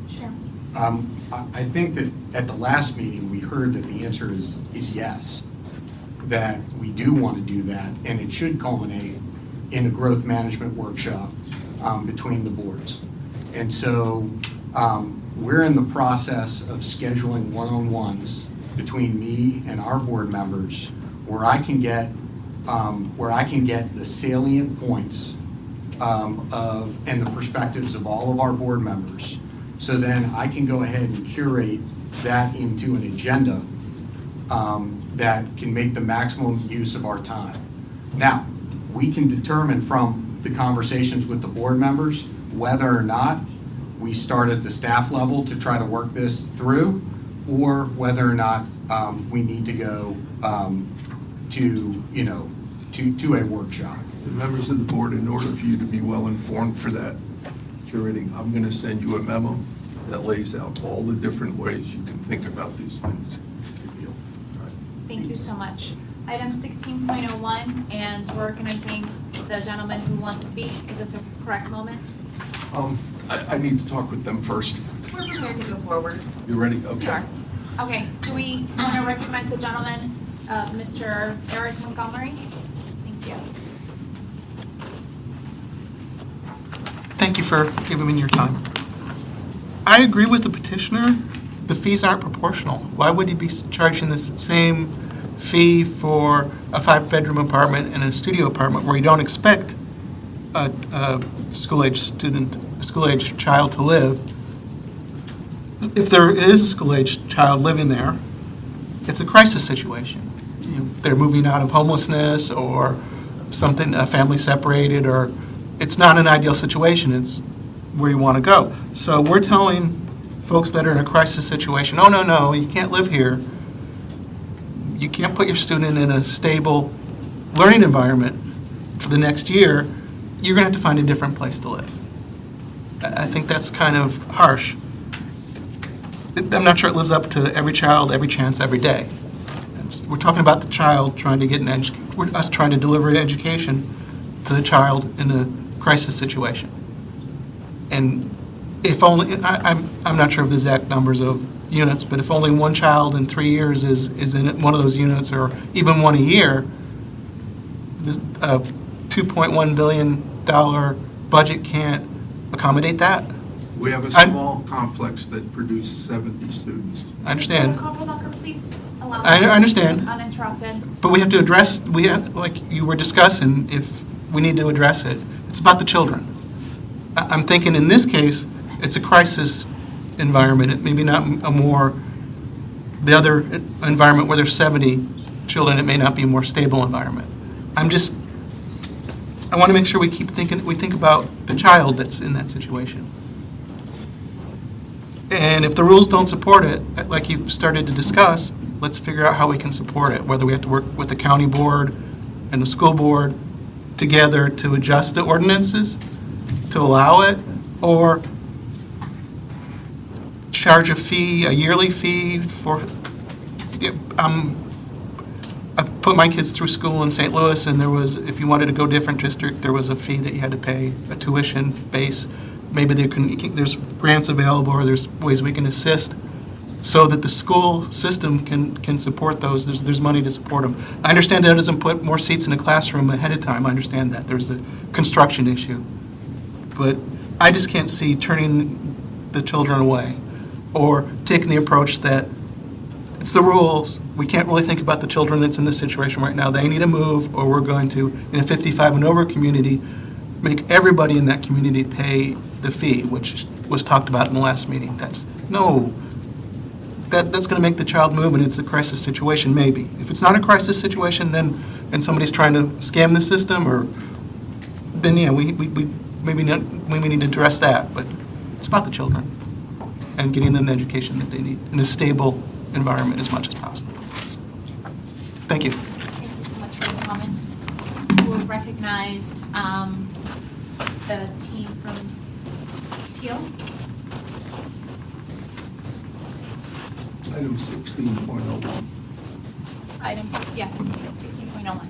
Sure. I think that at the last meeting, we heard that the answer is yes, that we do want to do that, and it should culminate in a growth management workshop between the boards. And so we're in the process of scheduling one-on-ones between me and our board members where I can get the salient points and the perspectives of all of our board members. So then I can go ahead and curate that into an agenda that can make the maximum use of our time. Now, we can determine from the conversations with the board members whether or not we start at the staff level to try to work this through, or whether or not we need to go to a workshop. The members of the board, in order for you to be well informed for that curating, I'm going to send you a memo that lays out all the different ways you can think about these things. Thank you so much. Item 16.01, and we're recognizing the gentleman who wants to speak. Is this a correct moment? I need to talk with them first. We're prepared to go forward. You ready? Okay. You are. Okay, do we want to recognize the gentleman, Mr. Eric Montgomery? Thank you. Thank you for giving me your time. I agree with the petitioner. The fees aren't proportional. Why would you be charging the same fee for a 5-bedroom apartment and a studio apartment where you don't expect a school-age child to live? If there is a school-age child living there, it's a crisis situation. They're moving out of homelessness or something, a family separated, or it's not an ideal situation. It's where you want to go. So we're telling folks that are in a crisis situation, oh, no, you can't live here. You can't put your student in a stable learning environment for the next year. You're going to have to find a different place to live. I think that's kind of harsh. I'm not sure it lives up to every child, every chance, every day. We're talking about the child trying to get an education, us trying to deliver an education to the child in a crisis situation. And if only, I'm not sure of the exact numbers of units, but if only one child in 3 years is in one of those units, or even one a year, a $2.1 billion budget can't accommodate that. We have a small complex that produces 70 students. I understand. Mr. Koppelbacher, please allow I us to understand. speak uninterrupted. But we have to address, like you were discussing, if we need to address it. It's about the children. I'm thinking in this case, it's a crisis environment. It maybe not the other environment where there's 70 children, it may not be a more stable environment. I want to make sure we think about the child that's in that situation. And if the rules don't support it, like you've started to discuss, let's figure out how we can support it, whether we have to work with the county board and the school board together to adjust the ordinances to allow it, or charge a fee, a yearly fee for, I put my kids through school in St. Louis, and there was, if you wanted to go different district, there was a fee that you had to pay, a tuition base. Maybe there's grants available, or there's ways we can assist so that the school system can support those. There's money to support them. I understand that doesn't put more seats in a classroom ahead of time. I understand that. There's the construction issue. But I just can't see turning the children away or taking the approach that it's the rules. We can't really think about the children that's in this situation right now. They need to move, or we're going to, in a 55 and over community, make everybody in that community pay the fee, which was talked about in the last meeting. that's going to make the child move and it's a crisis situation, maybe. If it's not a crisis situation, then, and somebody's trying to scam the system, or, then yeah, we maybe need to address that, but it's about the children and getting them the education that they need in a stable environment as much as possible. Thank you. Thank you so much for your comments. We'll recognize the team from Teal. Item 16.01. Item, yes, 16.01.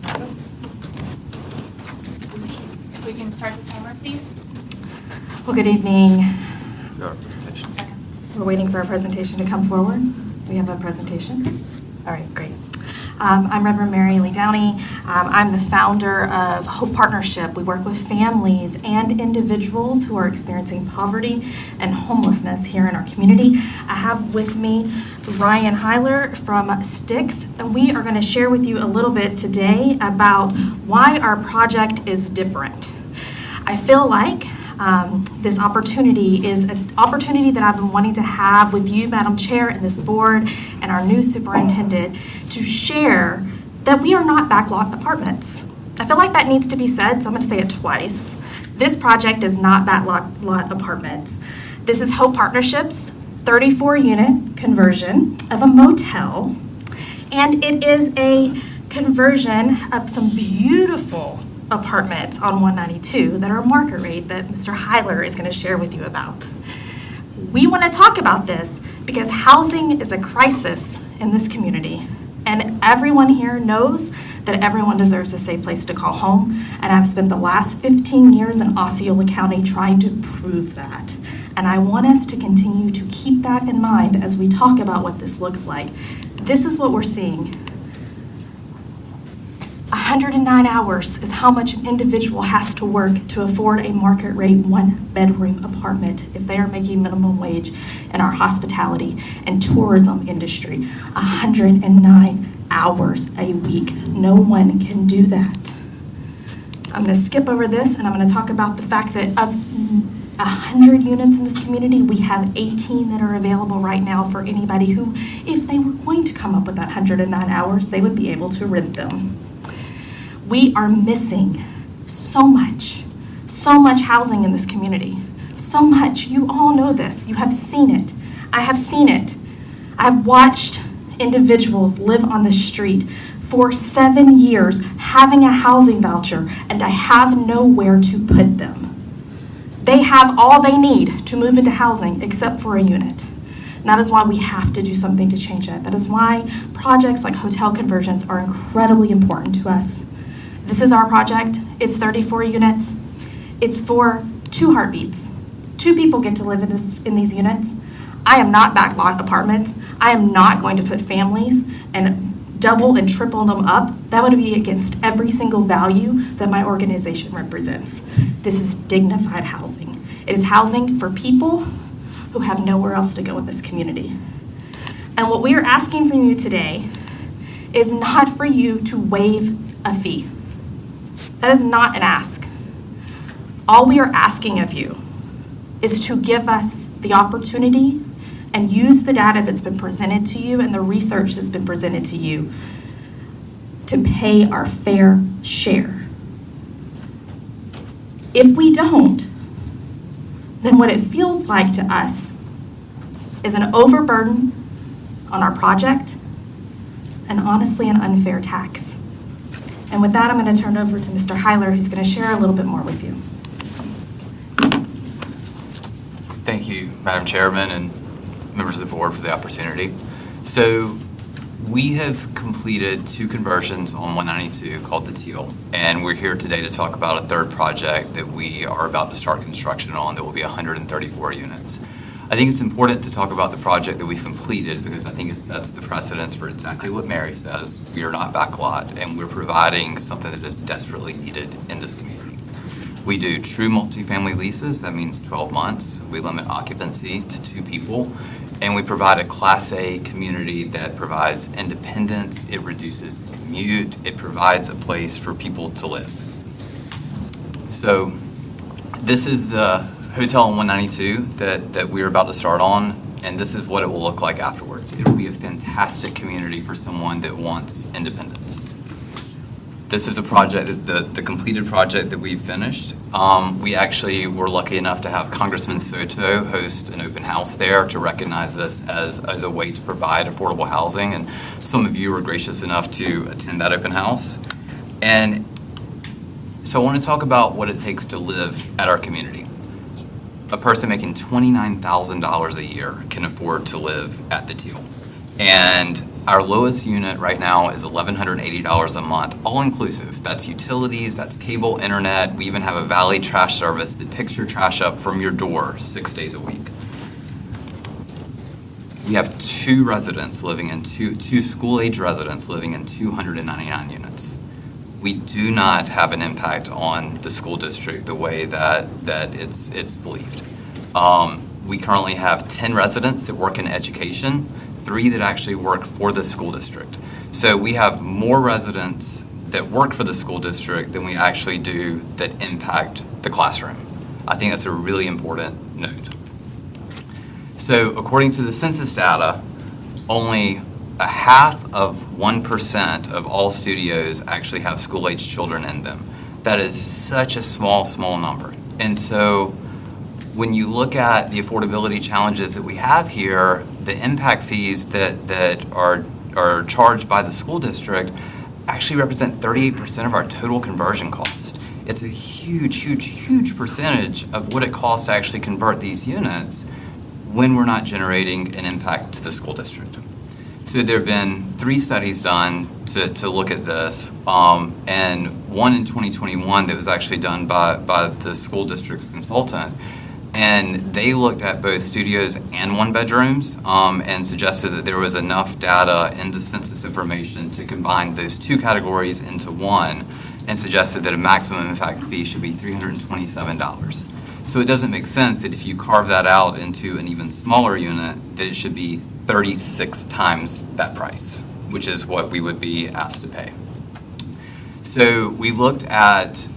If we can start the timer, please. Well, good evening. Second. We're waiting for our presentation to come forward. We have a presentation. All right, great. I'm Reverend Mary Lee Downey. I'm the founder of Hope Partnership. We work with families and individuals who are experiencing poverty and homelessness here in our community. I have with me Ryan Heiler from Sticks, and we are going to share with you a little bit today about why our project is different. I feel like this opportunity is an opportunity that I've been wanting to have with you, Madam Chair, and this board, and our new superintendent, to share that we are not backlot apartments. I feel like that needs to be said, so I'm going to say it twice. This project is not backlot apartments. This is Hope Partnership's 34-unit conversion of a motel, and it is a conversion of some beautiful apartments on 192 that are market rate that Mr. Heiler is going to share with you about. We want to talk about this because housing is a crisis in this community, and everyone here knows that everyone deserves a safe place to call home, and I've spent the last 15 years in Osceola County trying to prove that. And I want us to continue to keep that in mind as we talk about what this looks like. This is what we're seeing. 109 hours is how much an individual has to work to afford a market rate one-bedroom apartment if they are making minimum wage in our hospitality and tourism industry. 109 hours a week. No one can do that. I'm going to skip over this and I'm going to talk about the fact that of 100 units in this community, we have 18 that are available right now for anybody who, if they were going to come up with that 109 hours, they would be able to rent them. We are missing so much housing in this community. So much. You all know this. You have seen it. I have seen it. I've watched individuals live on the street for 7 years having a housing voucher, and I have nowhere to put them. They have all they need to move into housing except for a unit. And that is why we have to do something to change that. That is why projects like hotel conversions are incredibly important to us. This is our project. It's 34 units. It's for 2 heartbeats. 2 people get to live in these units. I am not backlot apartments. I am not going to put families and double and triple them up. That would be against every single value that my organization represents. This is dignified housing. It is housing for people who have nowhere else to go in this community. And what we are asking from you today is not for you to waive a fee. That is not an ask. All we are asking of you is to give us the opportunity and use the data that's been presented to you and the research that's been presented to you to pay our fair share. If we don't, then what it feels like to us is an overburden on our project and honestly an unfair tax. And with that, I'm going to turn over to Mr. Heiler, who's going to share a little bit more with you. Thank you, Madam Chairman and members of the board for the opportunity. So we have completed 2 conversions on 192 called the Teal, and we're here today to talk about a 3rd project that we are about to start construction on that will be 134 units. I think it's important to talk about the project that we've completed because I think it sets the precedence for exactly what Mary says. We are not backlot, and we're providing something that is desperately needed in this community. We do true multifamily leases. That means 12 months. We limit occupancy to 2 people, and we provide a Class A community that provides independence. It reduces the commute. It provides a place for people to live. So this is the hotel on 192 that we're about to start on and this is what it will look like afterwards. It will be a fantastic community for someone that wants independence. This is a project, the completed project that we've finished. We actually were lucky enough to have Congressman Soto host an open house there to recognize this as a way to provide affordable housing. And some of you were gracious enough to attend that open house. And so I want to talk about what it takes to live at our community. A person making $29,000 a year can afford to live at the Teal. And our lowest unit right now is $1,180 a month, all inclusive. That's utilities, that's cable, internet. We even have a valet trash service that picks your trash up from your door 6 days a week. We have two school-age residents living in 299 units. We do not have an impact on the school district the way that it's believed. We currently have 10 residents that work in education, 3 that actually work for the school district. So we have more residents that work for the school district than we actually do that impact the classroom. I think that's a really important note. So according to the census data, only 0.5% of all studios actually have school-age children in them. That is such a small number. And so when you look at the affordability challenges that we have here, the impact fees that are charged by the school district actually represent 38% of our total conversion cost. It's a huge percentage of what it costs to actually convert these units when we're not generating an impact to the school district. So there have been 3 studies done to look at this, and one in 2021 that was actually done by the school district's consultant. And they looked at both studios and 1-bedrooms and suggested that there was enough data in the census information to combine those 2 categories into one, and suggested that a maximum impact fee should be $327. So it doesn't make sense that if you carve that out into an even smaller unit, that it should be 36 times that price, which is what we would be asked to pay. So we looked at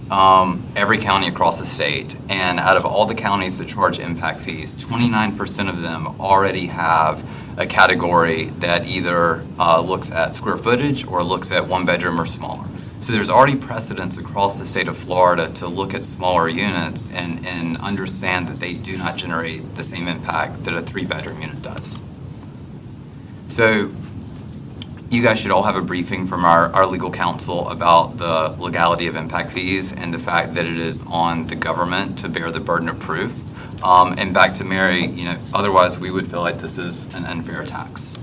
every county across the state, and out of all the counties that charge impact fees, 29% of them already have a category that either looks at square footage or looks at 1-bedroom or smaller. So there's already precedence across the state of Florida to look at smaller units and understand that they do not generate the same impact that a 3-bedroom unit does. So you guys should all have a briefing from our legal counsel about the legality of impact fees and the fact that it is on the government to bear the burden of proof. And back to Mary, otherwise we would feel like this is an unfair tax.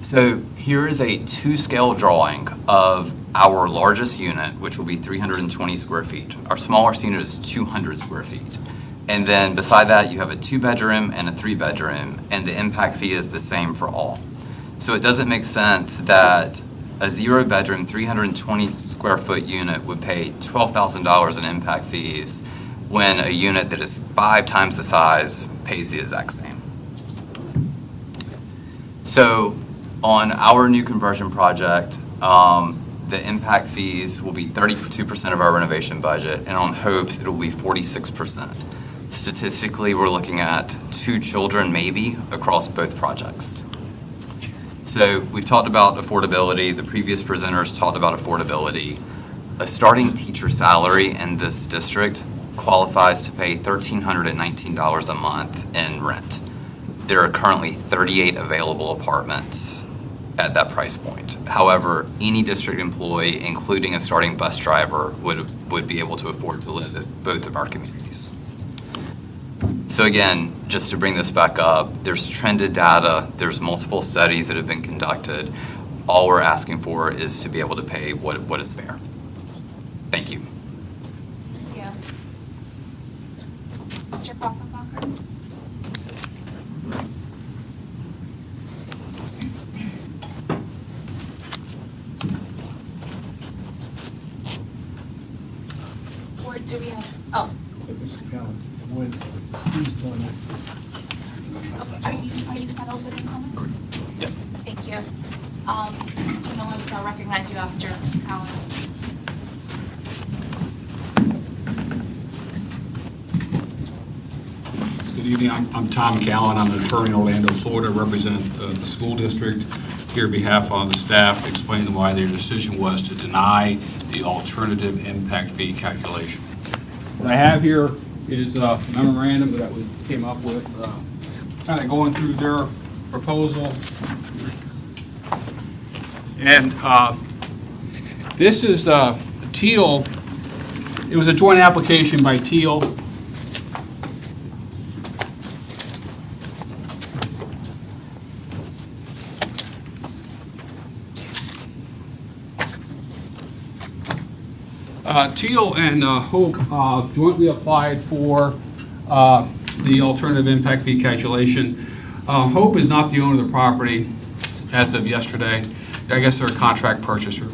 So here is a 2-scale drawing of our largest unit, which will be 320 square feet. Our smallest unit is 200 square feet. And then beside that, you have a 2-bedroom and a 3-bedroom, and the impact fee is the same for all. So it doesn't make sense that a 0-bedroom, 320 square foot unit would pay $12,000 in impact fees when a unit that is 5 times the size pays the exact same. So on our new conversion project, the impact fees will be 32% of our renovation budget, and on Hopes, it'll be 46%. Statistically, we're looking at 2 children maybe across both projects. So we've talked about affordability. The previous presenters talked about affordability. A starting teacher salary in this district qualifies to pay $1,319 a month in rent. There are currently 38 available apartments at that price point. However, any district employee, including a starting bus driver, would be able to afford to live at both of our communities. So again, just to bring this back up, there's trended data, there's multiple studies that have been conducted. All we're asking for is to be able to pay what is fair. Thank you. Thank you. Mr. Poppenbacher? Or do we have, Are you settled with your comments? Yeah. Thank you. Let's recognize you after Mr. Allen. Good evening. I'm Tom Callen. I'm an attorney in Orlando, Florida, represent the school district here on behalf of the staff, explaining why their decision was to deny the alternative impact fee calculation. What I have here is a memorandum that we came up with, kind of going through their proposal. And this is Teal. It was a joint application by Teal. Teal and Hope jointly applied for the alternative impact fee calculation. Hope is not the owner of the property as of yesterday. I guess they're a contract purchaser.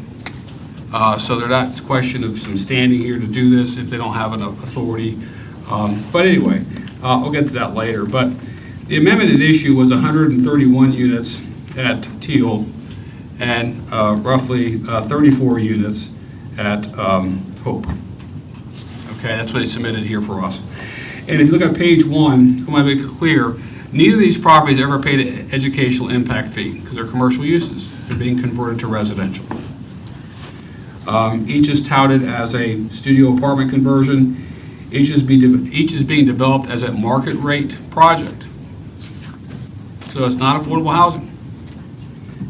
So they're not, it's a question of some standing here to do this if they don't have enough authority. But anyway, I'll get to that later. But the amendment at issue was 131 units at Teal and roughly 34 units at Hope. Okay, that's what they submitted here for us. And if you look at page 1, I want to make it clear, neither of these properties ever paid an educational impact fee because they're commercial uses. They're being converted to residential. Each is touted as a studio apartment conversion. Each is being developed as a market rate project. So it's not affordable housing.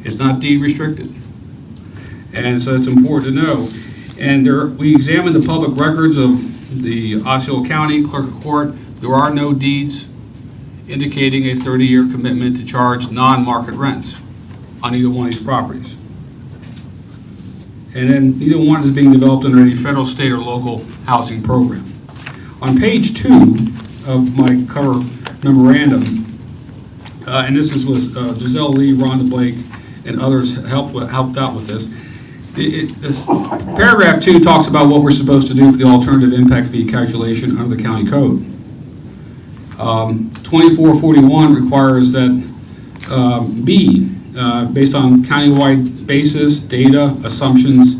It's not deed restricted. And so it's important to know. And we examined the public records of the Osceola County Clerk of Court. There are no deeds indicating a 30-year commitment to charge non-market rents on either one of these properties. And then neither one is being developed under any federal, state, or local housing program. On page 2 of my cover memorandum, and this is with Giselle Lee, Rhonda Blake, and others helped out with this. This paragraph 2 talks about what we're supposed to do for the alternative impact fee calculation under the county code. 2441 requires that B, based on countywide basis, data, assumptions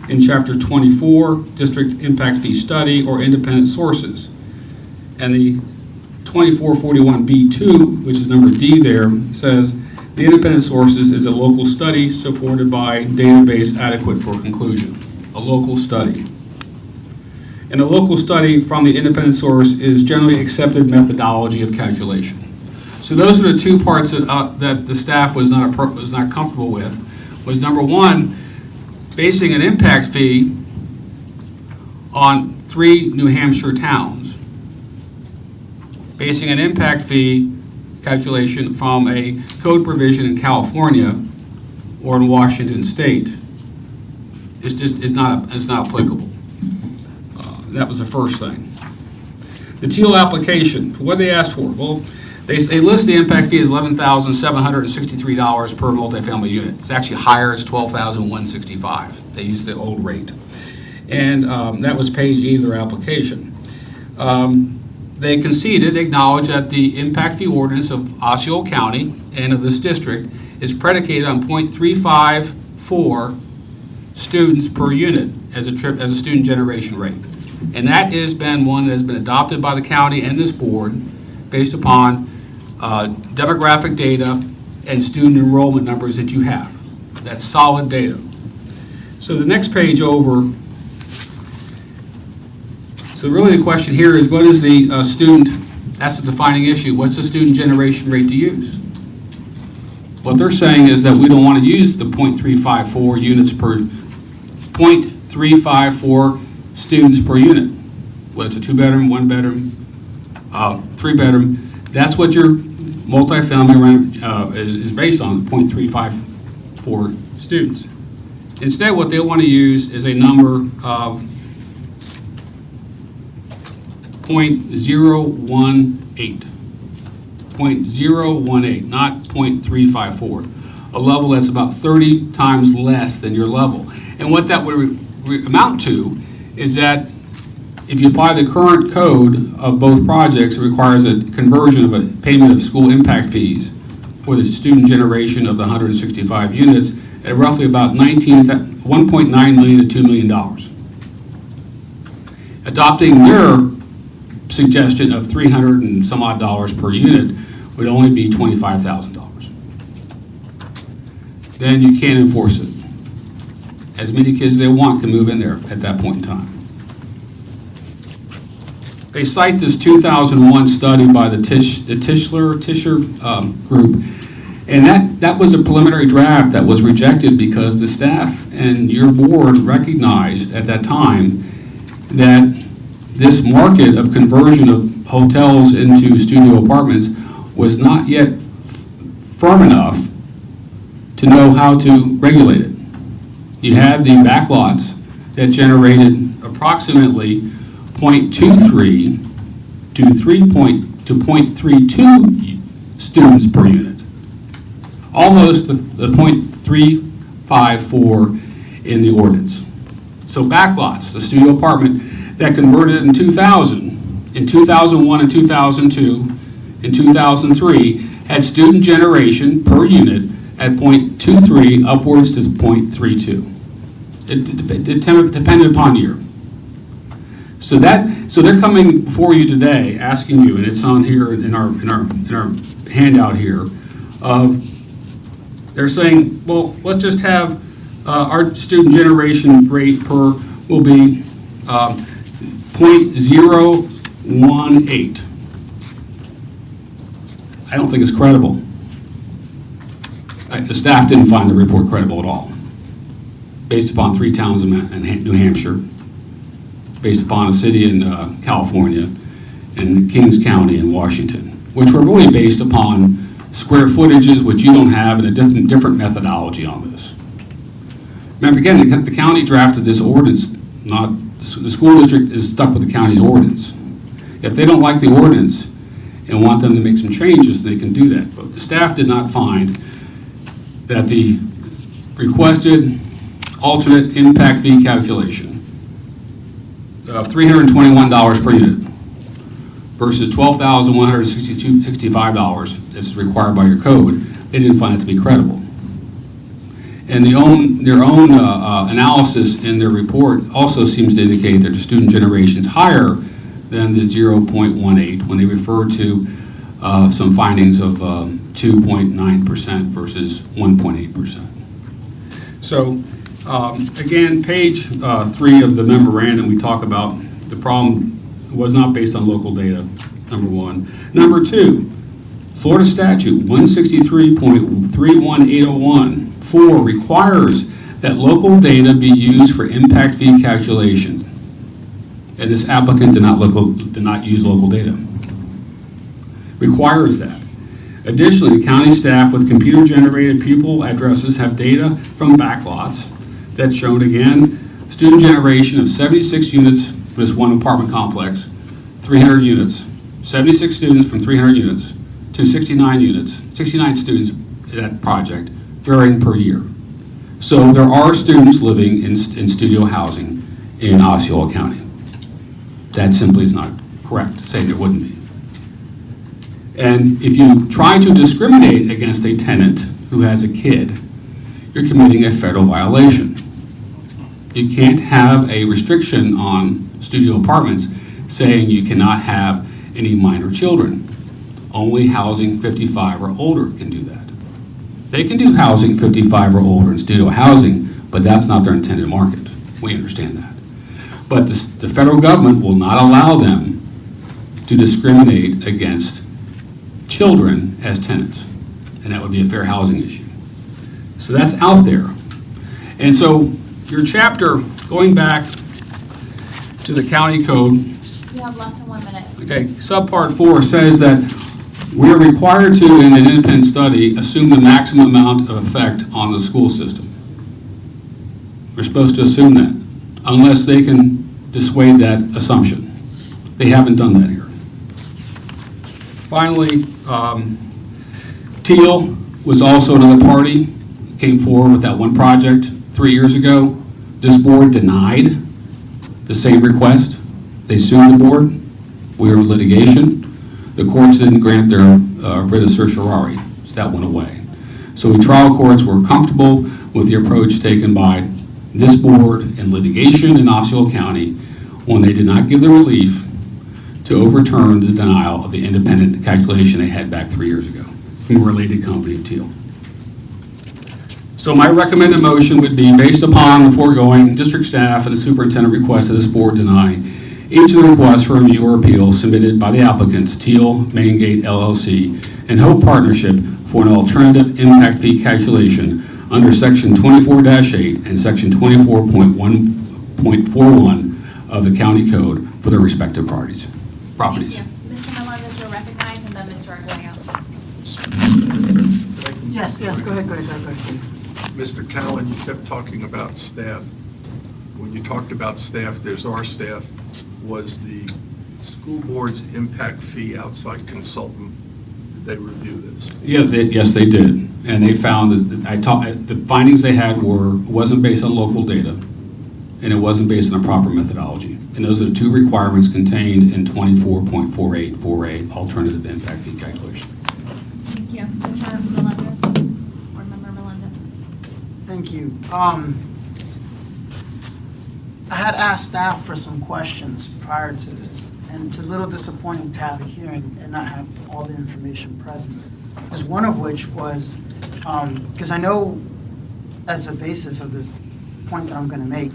in Chapter 24, District Impact Fee Study, or independent sources. And the 2441B2, which is number D there, says the independent sources is a local study supported by database adequate for conclusion. A local study. And a local study from the independent source is generally accepted methodology of calculation. So those are the two parts that the staff was not comfortable with. Was number one, basing an impact fee on 3 New Hampshire towns. Basing an impact fee calculation from a code provision in California or in Washington State is not applicable. That was the first thing. The Teal application, what did they ask for? Well, they list the impact fee as $11,763 per multifamily unit. It's actually higher, it's $12,165. They used the old rate. And that was page 8 of their application. They conceded, acknowledged that the impact fee ordinance of Osceola County and of this district is predicated on .354 students per unit as a student generation rate. And that has been one that has been adopted by the county and this board based upon demographic data and student enrollment numbers that you have. That's solid data. So the next page over, so really the question here is what is the student, that's the defining issue, what's the student generation rate to use? What they're saying is that we don't want to use the .354 units per, .354 students per unit. Whether it's a 2-bedroom, 1-bedroom, 3-bedroom, that's what your multifamily is based on, .354 students. Instead, what they want to use is a number of .018, not .354, a level that's about 30 times less than your level. And what that would amount to is that if you apply the current code of both projects, it requires a conversion of a payment of school impact fees for the student generation of the 165 units at roughly about $1.9 million to $2 million. Adopting their suggestion of $300 and some odd per unit would only be $25,000. Then you can't enforce it. As many kids as they want can move in there at that point in time. They cite this 2001 study by the Tischer group, and that was a preliminary draft that was rejected because the staff and your board recognized at that time that this market of conversion of hotels into studio apartments was not yet firm enough to know how to regulate it. You had the backlots that generated approximately 0.23 to 0.32 students per unit. Almost the 0.354 in the ordinance. So backlots, the studio apartment that converted in 2000, in 2001 and 2002, in 2003, had student generation per unit at 0.23 upwards to 0.32. It depended upon year. So they're coming before you today, asking you, and it's on here in our handout here. They're saying, well, let's just have our student generation rate per will be 0.018. I don't think it's credible. The staff didn't find the report credible at all, based upon 3 towns in New Hampshire, based upon a city in California, and Kings County in Washington, which were really based upon square footages, which you don't have, and a different methodology on this. Remember, again, the county drafted this ordinance, not the school district is stuck with the county's ordinance. If they don't like the ordinance and want them to make some changes, they can do that. But the staff did not find that the requested alternate impact fee calculation of $321 per unit versus $12,165 as required by your code, they didn't find it to be credible. And their own analysis in their report also seems to indicate that the student generation is higher than the 0.18 when they refer to some findings of 2.9% versus 1.8%. So again, page 3 of the memorandum, we talk about the problem was not based on local data, number 1. Number 2, Florida statute 163.31801 4 requires that local data be used for impact fee calculation. And this applicant did not use local data. Requires that. Additionally, county staff with computer-generated pupil addresses have data from backlots that showed, again, student generation of 76 units for this one apartment complex, 300 units, 76 students from 300 units to 69 units, 69 students in that project, varying per year. So there are students living in studio housing in Osceola County. That simply is not correct, saying there wouldn't be. And if you try to discriminate against a tenant who has a kid, you're committing a federal violation. You can't have a restriction on studio apartments saying you cannot have any minor children. Only housing 55 or older can do that. They can do housing 55 or older in studio housing, but that's not their intended market. We understand that. But the federal government will not allow them to discriminate against children as tenants, and that would be a fair housing issue. So that's out there. And so your chapter, going back to the county code, You have less than 1 minute. okay, subpart 4 says that we're required to, in an independent study, assume the maximum amount of effect on the school system. We're supposed to assume that, unless they can dissuade that assumption. They haven't done that here. Finally, Teal was also another party, came forward with that one project 3 years ago. This board denied the same request. They sued the board. We were in litigation. The courts didn't grant their writ of certiorari. That went away. So the trial courts were comfortable with the approach taken by this board in litigation in Osceola County when they did not give the relief to overturn the denial of the independent calculation they had back 3 years ago from a related company of Teal. So my recommended motion would be, based upon the foregoing, district staff and the superintendent request that this board deny each of the requests for review or appeal submitted by the applicants, Teal, Main Gate LLC, and Hope Partnership for an alternative impact fee calculation under Section 24-8 and Section 24.1.41 of the county code for their respective properties. Thank you. Mr. Melendez, you're recognized, and then Mr. Arguello. Yes, go ahead. Mr. Cowan, you kept talking about staff. When you talked about staff, there's our staff. Was the school board's impact fee outside consultant, did they review this? Yeah, yes, they did. And they found that the findings they had wasn't based on local data, and it wasn't based on a proper methodology. And those are the two requirements contained in 24.48 for a alternative impact fee calculation. Thank you. Mr. Melendez, Board Member Melendez. Thank you. I had asked staff for some questions prior to this, and it's a little disappointing to have a hearing and not have all the information present. Because one of which was, because I know as a basis of this point that I'm going to make,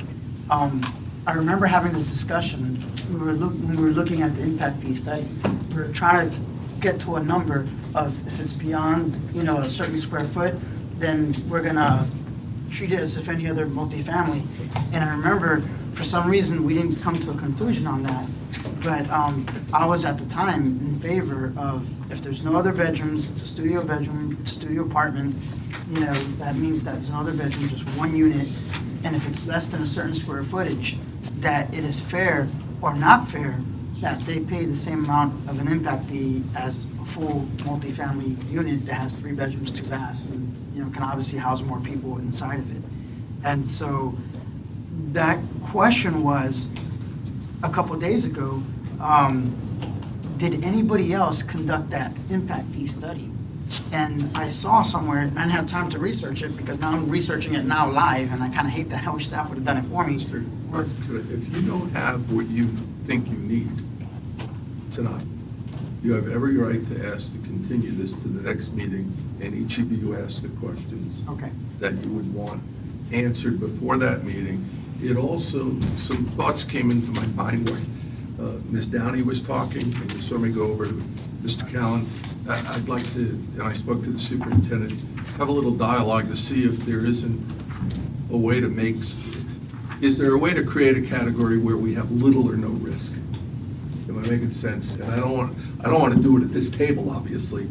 I remember having this discussion when we were looking at the impact fee study. We were trying to get to a number of, if it's beyond, a certain square foot, then we're going to treat it as if any other multifamily. And I remember, for some reason, we didn't come to a conclusion on that. But I was at the time in favor of, if there's no other bedrooms, it's a studio bedroom, it's a studio apartment, that means that there's no other bedroom, just one unit. And if it's less than a certain square footage, that it is fair or not fair that they pay the same amount of an impact fee as a full multifamily unit that has 3 bedrooms, 2 baths, and, can obviously house more people inside of it. And so that question was, a couple of days ago, did anybody else conduct that impact fee study? And I saw somewhere, and I didn't have time to research it because now I'm researching it now live, and I kind of hate that. I wish staff would have done it for me. If you don't have what you think you need tonight, you have every right to ask to continue this to the next meeting, and each of you ask the questions that you would want answered before that meeting. It also, some thoughts came into my mind when Ms. Downey was talking, and you saw me go over to Mr. Callen. I'd like to, and I spoke to the superintendent, have a little dialogue to see if there isn't a way to is there a way to create a category where we have little or no risk? Am I making sense? And I don't want to do it at this table, obviously,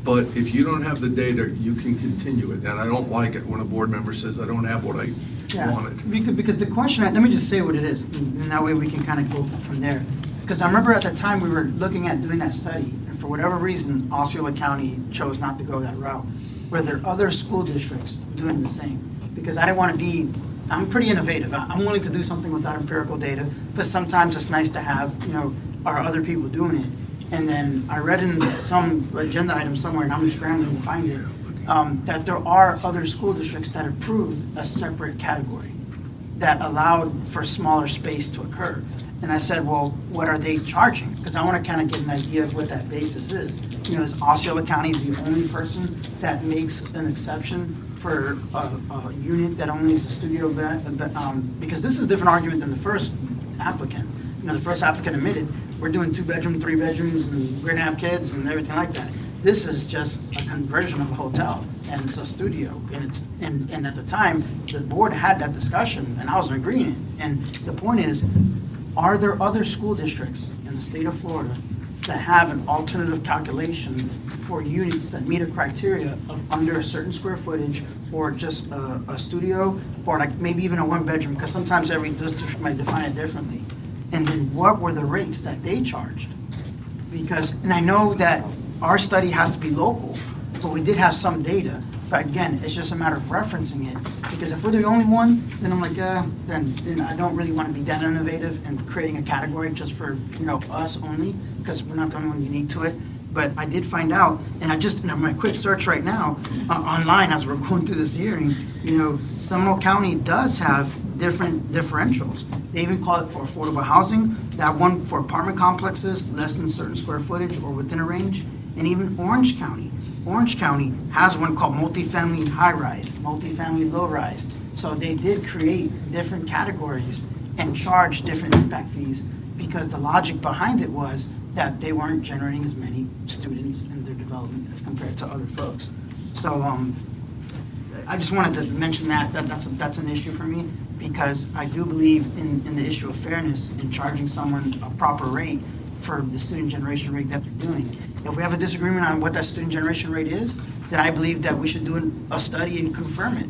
but if you don't have the data, you can continue it. And I don't like it when a board member says, I don't have what I wanted. Because the question, let me just say what it is, and that way we can kind of go from there. Because I remember at the time we were looking at doing that study, and for whatever reason, Osceola County chose not to go that route. Were there other school districts doing the same? Because I didn't want to be, I'm pretty innovative. I'm willing to do something without empirical data, but sometimes it's nice to have, are other people doing it? And then I read in some agenda item somewhere, and I'm scrambling to find it, that there are other school districts that approved a separate category that allowed for smaller space to occur. And I said, well, what are they charging? Because I want to kind of get an idea of what that basis is. Is Osceola County the only person that makes an exception for a unit that only is a studio bed? Because this is a different argument than the first applicant. The first applicant admitted, we're doing 2-bedroom, 3 bedrooms, and we're going to have kids and everything like that. This is just a conversion of a hotel, and it's a studio. And at the time, the board had that discussion, and I was in agreement. And the point is, are there other school districts in the state of Florida that have an alternative calculation for units that meet a criteria of under a certain square footage, or just a studio, or like maybe even a 1-bedroom? Because sometimes every district might define it differently. And then what were the rates that they charged? And I know that our study has to be local, but we did have some data. But again, it's just a matter of referencing it. Because if we're the only one, then I'm like, then I don't really want to be that innovative and creating a category just for, us only, because we're not the only one unique to it. But I did find out, and I just, my quick search right now online as we're going through this hearing, Seminole County does have different differentials. They even call it for affordable housing, that one for apartment complexes, less than certain square footage or within a range, and even Orange County. Orange County has one called multifamily high-rise, multifamily low-rise. So they did create different categories and charge different impact fees because the logic behind it was that they weren't generating as many students in their development as compared to other folks. So I just wanted to mention that's an issue for me because I do believe in the issue of fairness in charging someone a proper rate for the student generation rate that they're doing. If we have a disagreement on what that student generation rate is, then I believe that we should do a study and confirm it.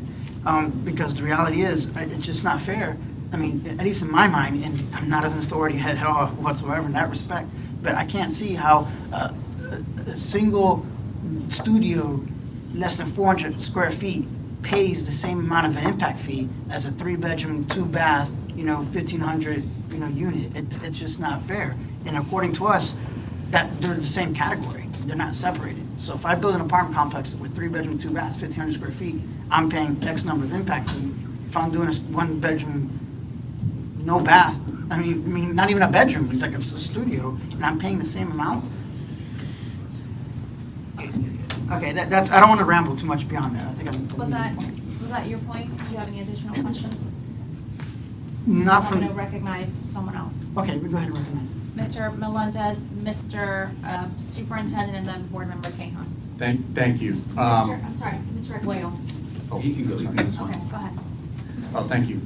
Because the reality is, it's just not fair. I mean, at least in my mind, and I'm not an authority head at all whatsoever in that respect, but I can't see how a single studio less than 400 square feet pays the same amount of an impact fee as a 3-bedroom, 2-bath, 1,500, unit. It's just not fair. And according to us, that they're the same category. They're not separated. So if I build an apartment complex with 3-bedroom, 2 baths, 1,500 square feet, I'm paying X number of impact fee. If I'm doing a 1-bedroom, no bath, I mean, not even a bedroom, it's like it's a studio, and I'm paying the same amount. Okay, that's, I don't want to ramble too much beyond that. I think I'm. Was that your point? Do you have any additional questions? Not I'm from. going to recognize someone else. Okay, we go ahead and recognize. Mr. Melendez, Mr. Superintendent, and then Board Member Cahan. Thank you. I'm sorry, Mr. Aguayo. Oh, he can go. Okay, go ahead. Oh, thank you.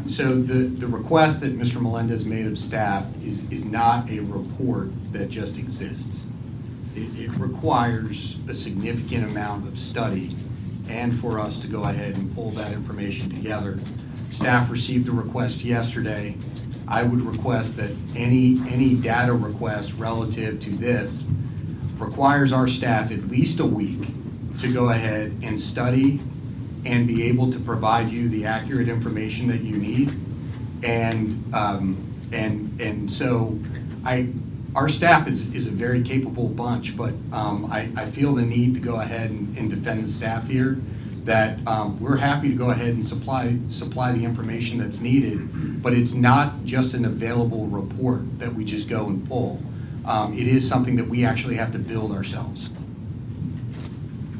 So the request that Mr. Melendez made of staff is not a report that just exists. It requires a significant amount of study and for us to go ahead and pull that information together. Staff received a request yesterday. I would request that any data request relative to this requires our staff at least a week to go ahead and study and be able to provide you the accurate information that you need. And so our staff is a very capable bunch, but I feel the need to go ahead and defend the staff here, that we're happy to go ahead and supply the information that's needed, but it's not just an available report that we just go and pull. It is something that we actually have to build ourselves.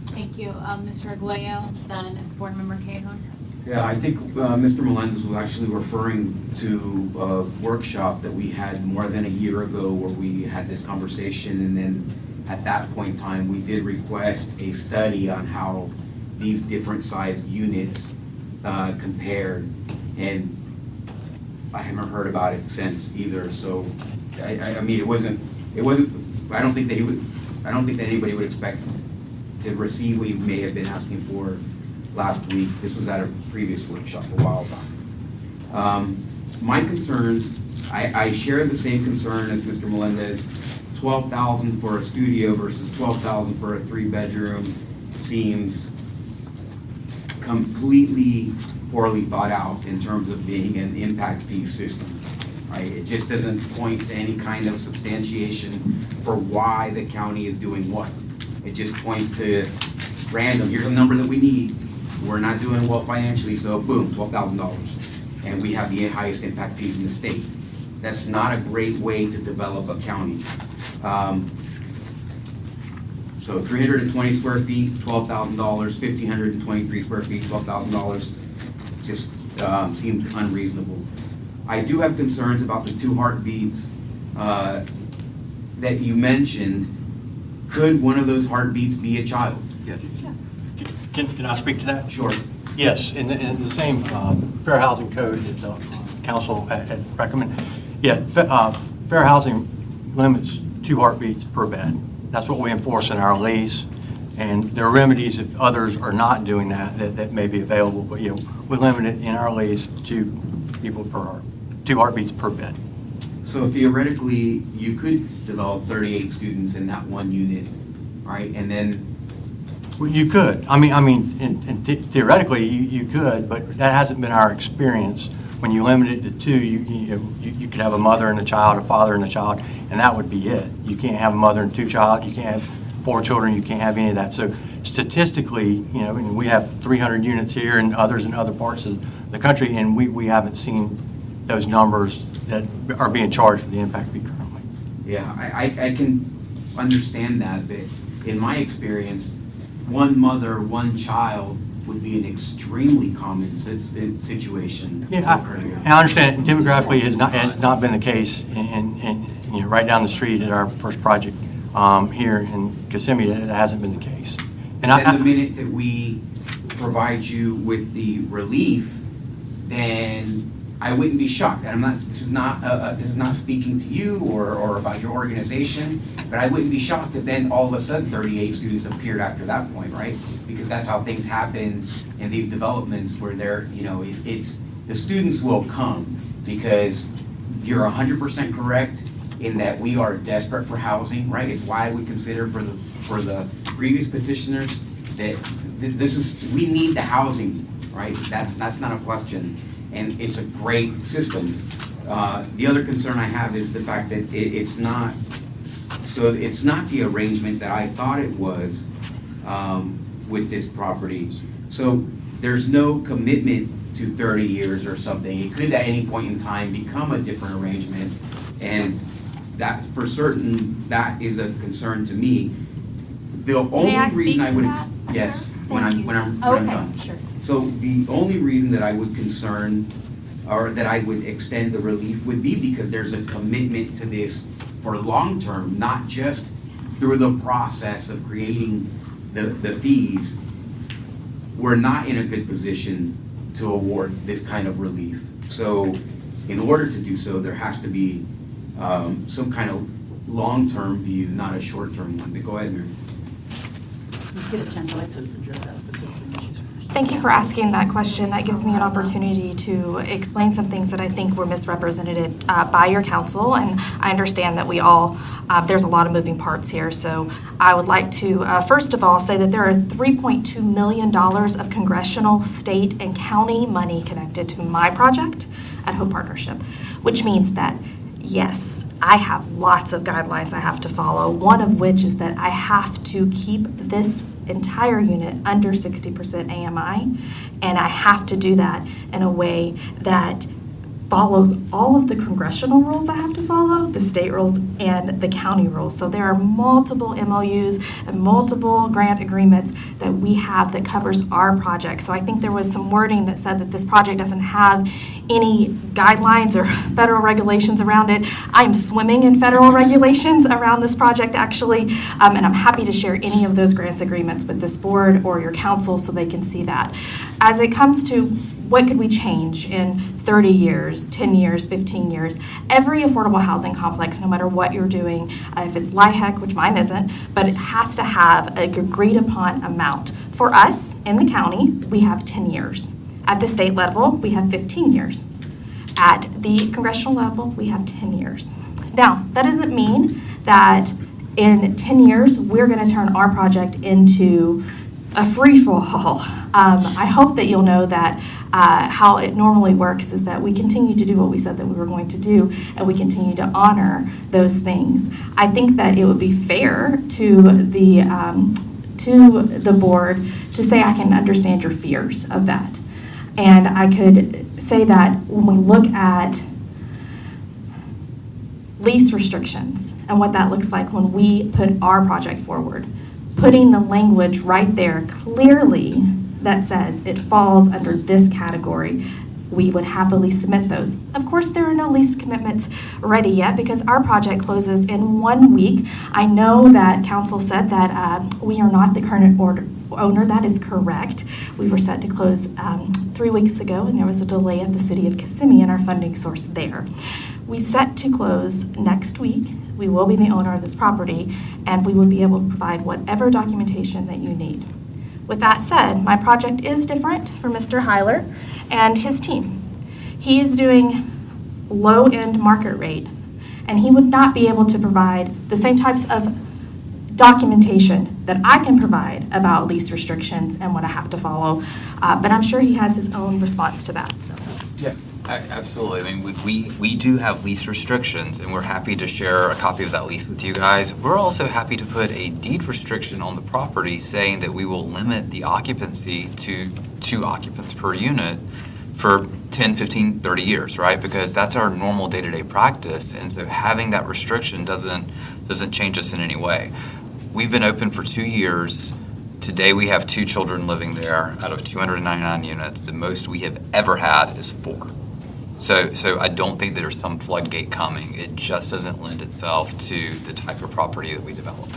Thank you. Mr. Aguayo, then Board Member Cahan. Yeah, I think Mr. Melendez was actually referring to a workshop that we had more than a year ago where we had this conversation, and then at that point in time, we did request a study on how these different sized units compared, and I haven't heard about it since either. So, I mean, it wasn't. I don't think that anybody would expect to receive what you may have been asking for last week. This was at a previous workshop a while back. My concerns, I share the same concern as Mr. Melendez. $12,000 for a studio versus $12,000 for a 3-bedroom seems completely poorly thought out in terms of being an impact fee system. Right? It just doesn't point to any kind of substantiation for why the county is doing what. It just points to random, here's a number that we need. We're not doing well financially, so boom, $12,000. And we have the highest impact fees in the state. That's not a great way to develop a county. So 320 square feet, $12,000, 1,523 square feet, $12,000. Just seems unreasonable. I do have concerns about the 2 heartbeats that you mentioned. Could one of those heartbeats be a child? Yes. Can I speak to that? Sure. Yes, in the same Fair Housing Code that the council had recommended. Yeah, fair housing limits 2 heartbeats per bed. That's what we enforce in our lease. And there are remedies if others are not doing that may be available. But we limit it in our lease to 2 heartbeats per bed. So theoretically, you could develop 38 students in that one unit, right? And then Well, you could. I mean, theoretically, you could, but that hasn't been our experience. When you limit it to 2, you could have a mother and a child, a father and a child, and that would be it. You can't have a mother and 2 child. You can't have 4 children. You can't have any of that. So statistically, and we have 300 units here and others in other parts of the country, and we haven't seen those numbers that are being charged for the impact fee currently. Yeah, I can understand that, but in my experience, one mother, one child would be an extremely common situation. Yeah, I understand demographically has not been the case, and right down the street at our first project here in Kissimmee, it hasn't been the case. And the minute that we provide you with the relief, then I wouldn't be shocked. And this is not speaking to you or about your organization, but I wouldn't be shocked if then all of a sudden 38 students appeared after that point, right? Because that's how things happen in these developments where the students will come, because you're 100% correct in that we are desperate for housing, right? It's why I would consider for the previous petitioners that we need the housing, right? That's not a question. And it's a great system. The other concern I have is the fact that it's not the arrangement that I thought it was with this property. So there's no commitment to 30 years or something. It could at any point in time become a different arrangement, and that for certain, that is a concern to me. The only reason I would, yes, when I'm done. Sure. So the only reason that I would that I would extend the relief would be because there's a commitment to this for long term, not just through the process of creating the fees. We're not in a good position to award this kind of relief. So in order to do so, there has to be some kind of long-term view, not a short-term one. But go ahead, Mary. Thank you for asking that question. That gives me an opportunity to explain some things that I think were misrepresented by your council. And I understand that there's a lot of moving parts here. So I would like to, first of all, say that there are $3.2 million of congressional, state, and county money connected to my project at Hope Partnership, which means that, yes, I have lots of guidelines I have to follow, one of which is that I have to keep this entire unit under 60% AMI, and I have to do that in a way that follows all of the congressional rules I have to follow, the state rules and the county rules. So there are multiple MOUs and multiple grant agreements that we have that covers our project. So I think there was some wording that said that this project doesn't have any guidelines or federal regulations around it. I'm swimming in federal regulations around this project, actually, and I'm happy to share any of those grants agreements with this board or your council so they can see that. As it comes to what could we change in 30 years, 10 years, 15 years? Every affordable housing complex, no matter what you're doing, if it's LIHEC, which mine isn't, but it has to have an agreed upon amount. For us in the county, we have 10 years. At the state level, we have 15 years. At the congressional level, we have 10 years. Now, that doesn't mean that in 10 years, we're going to turn our project into a free-for-all. I hope that you'll know that how it normally works is that we continue to do what we said that we were going to do, and we continue to honor those things. I think that it would be fair to the board to say I can understand your fears of that. And I could say that when we look at lease restrictions and what that looks like when we put our project forward, putting the language right there clearly that says it falls under this category, we would happily submit those. Of course, there are no lease commitments ready yet because our project closes in 1 week. I know that council said that we are not the current owner. That is correct. We were set to close 3 weeks ago, and there was a delay at the city of Kissimmee and our funding source there. We set to close next week. We will be the owner of this property, and we will be able to provide whatever documentation that you need. With that said, my project is different for Mr. Heiler and his team. He is doing low-end market rate, and he would not be able to provide the same types of documentation that I can provide about lease restrictions and what I have to follow, but I'm sure he has his own response to that. So. Yeah, Absolutely. I mean, we do have lease restrictions, and we're happy to share a copy of that lease with you guys. We're also happy to put a deed restriction on the property saying that we will limit the occupancy to 2 occupants per unit for 10, 15, 30 years, right? Because that's our normal day-to-day practice, and so having that restriction doesn't change us in any way. We've been open for 2 years. Today, we have 2 children living there out of 299 units. The most we have ever had is 4. So I don't think there's some floodgate coming. It just doesn't lend itself to the type of property that we develop.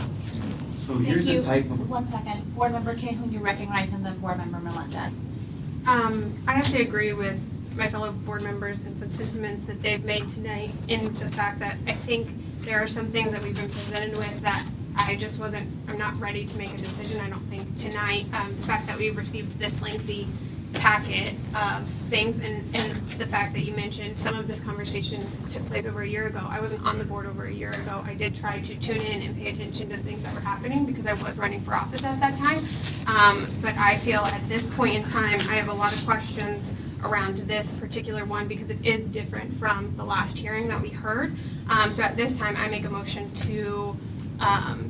So here's the type of. 1 second. Board Member Cahoon, you recognize, and then Board Member Melendez. I have to agree with my fellow board members and some sentiments that they've made tonight in the fact that I think there are some things that we've been presented with that I'm not ready to make a decision, I don't think, tonight. The fact that we've received this lengthy packet of things and the fact that you mentioned some of this conversation took place over a year ago. I wasn't on the board over a year ago. I did try to tune in and pay attention to things that were happening because I was running for office at that time. But I feel at this point in time, I have a lot of questions around this particular one because it is different from the last hearing that we heard. So at this time, I make a motion to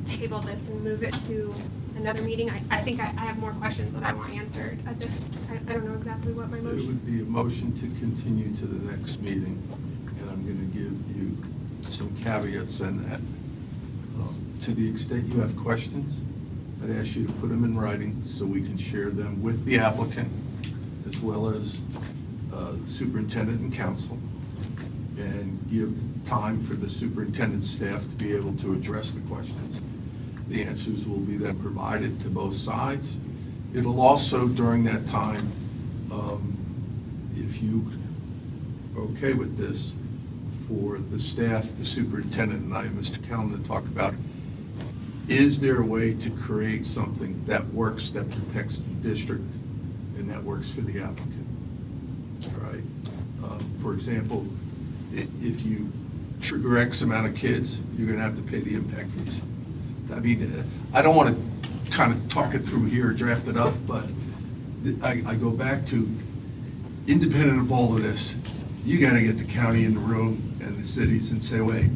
table this and move it to another meeting. I think I have more questions that I want answered at this. I don't know exactly what my It motion. would be a motion to continue to the next meeting, and I'm going to give you some caveats in that. To the extent you have questions, I'd ask you to put them in writing so we can share them with the applicant as well as the superintendent and council, and give time for the superintendent's staff to be able to address the questions. The answers will be then provided to both sides. It'll also, during that time, if you are okay with this, for the staff, the superintendent, and I, Mr. Callen, to talk about, is there a way to create something that works, that protects the district, and that works for the applicant? All right. For example, if you trigger X amount of kids, you're going to have to pay the impact fees. I mean, I don't want to kind of talk it through here, draft it up, but I go back to, independent of all of this, you got to get the county in the room and the cities and say, wait,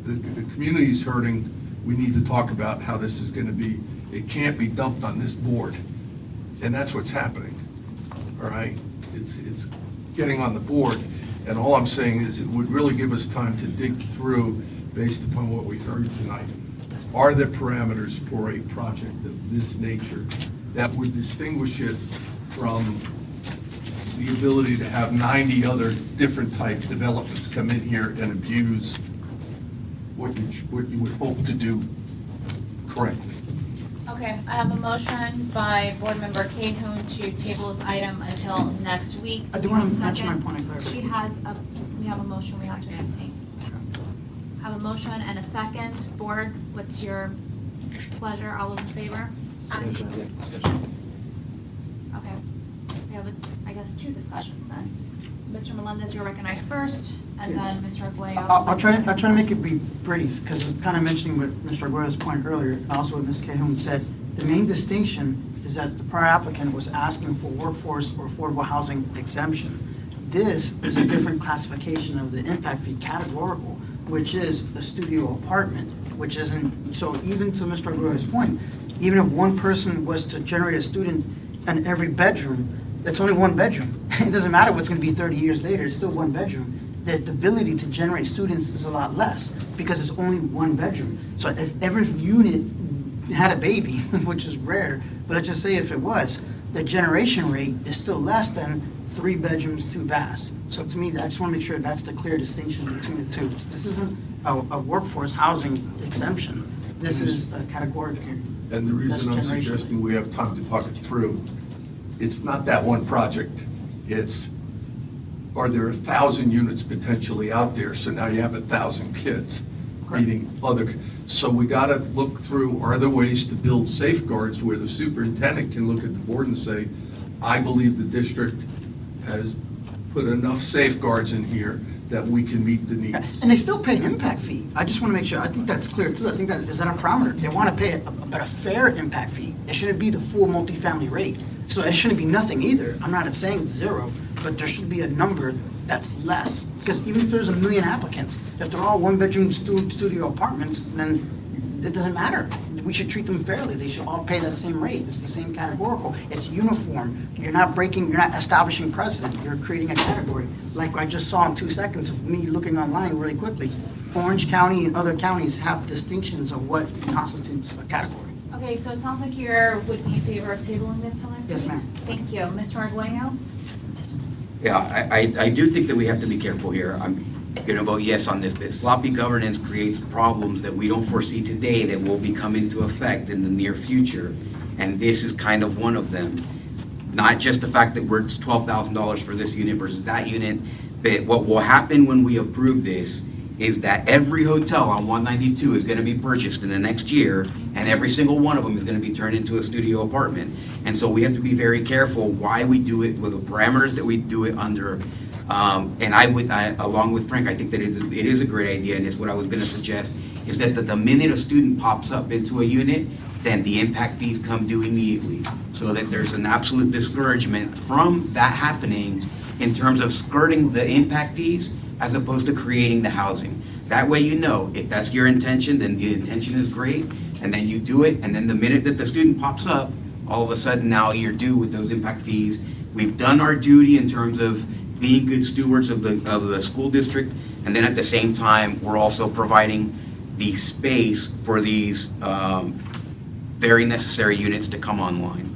the community's hurting. We need to talk about how this is going to be. It can't be dumped on this board. And that's what's happening, all right? It's getting on the board. And all I'm saying is it would really give us time to dig through, based upon what we heard tonight. Are there parameters for a project of this nature that would distinguish it from the ability to have 90 other different type developments come in here and abuse what you would hope to do correctly? Okay, I have a motion by Board Member Cahoon to table this item until next week. I do want to mention my point of clarification. We have a motion we have to entertain. I have a motion and a second. Board, what's your pleasure? All those in favor? Okay. We have, I guess, 2 discussions then. Mr. Melendez, you're recognized first, and then Mr. Arguello. I'll try to make it be brief, because I'm kind of mentioning what Mr. Arguello's point earlier, and also what Ms. Cahoon said. The main distinction is that the prior applicant was asking for workforce or affordable housing exemption. This is a different classification of the impact fee categorical, which is a studio apartment, which isn't, so even to Mr. Arguello's point, even if one person was to generate a student in every bedroom, that's only 1 bedroom. It doesn't matter what's going to be 30 years later, it's still 1 bedroom. The ability to generate students is a lot less because it's only 1 bedroom. So if every unit had a baby, which is rare, but let's just say if it was, the generation rate is still less than 3 bedrooms, 2 baths. So to me, I just want to make sure that's the clear distinction between the two. This isn't a workforce housing exemption. This is a categorical. And the reason I'm suggesting we have time to talk it through, it's not that one project. It's, are there 1,000 units potentially out there? So now you have 1,000 kids meeting other. So we got to look through, are there ways to build safeguards where the superintendent can look at the board and say, I believe the district has put enough safeguards in here that we can meet the needs. And they still pay an impact fee. I just want to make sure, I think that's clear too. I think that is that a parameter. They want to pay but a fair impact fee. It shouldn't be the full multifamily rate. So it shouldn't be nothing either. I'm not saying 0, but there should be a number that's less. Because even if there's 1 million applicants, if they're all one-bedroom studio apartments, then it doesn't matter. We should treat them fairly. They should all pay that same rate. It's the same categorical. It's uniform. You're not establishing precedent. You're creating a category. Like I just saw in 2 seconds of me looking online really quickly. Orange County and other counties have distinctions of what constitutes a category. Okay, so it sounds like you would be in favor of tabling this till next week? Yes, ma'am. Thank you. Mr. Arguello? Yeah, I do think that we have to be careful here. I'm going to vote yes on this bit. Sloppy governance creates problems that we don't foresee today that will be come into effect in the near future. And this is kind of one of them. Not just the fact that it's $12,000 for this unit versus that unit, but what will happen when we approve this is that every hotel on 192 is going to be purchased in the next year, and every single one of them is going to be turned into a studio apartment. And so we have to be very careful why we do it, with the parameters that we do it under. And along with Frank, I think that it is a great idea, and it's what I was going to suggest, is that the minute a student pops up into a unit, then the impact fees come due immediately, so that there's an absolute discouragement from that happening in terms of skirting the impact fees as opposed to creating the housing. That way you know, if that's your intention, then the intention is great, and then you do it, and then the minute that the student pops up, all of a sudden now you're due with those impact fees. We've done our duty in terms of being good stewards of the school district, and then at the same time, we're also providing the space for these very necessary units to come online.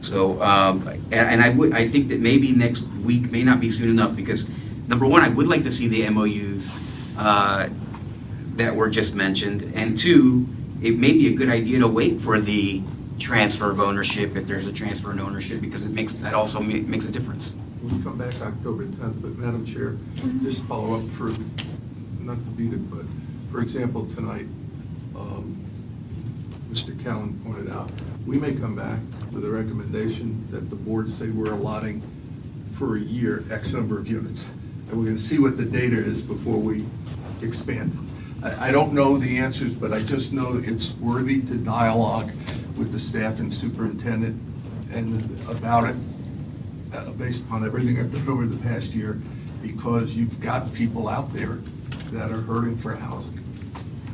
So, I think that maybe next week may not be soon enough, because number one, I would like to see the MOUs that were just mentioned, and two, it may be a good idea to wait for the transfer of ownership, if there's a transfer in ownership, because that also makes a difference. We'll come back October 10th, but Madam Chair, just follow up for, not to beat it, but for example, tonight, Mr. Callen pointed out, we may come back with a recommendation that the board say we're allotting for a year X number of units. And we're going to see what the data is before we expand. I don't know the answers, but I just know it's worthy to dialogue with the staff and superintendent and about it, based on everything I've done over the past year, because you've got people out there that are hurting for housing.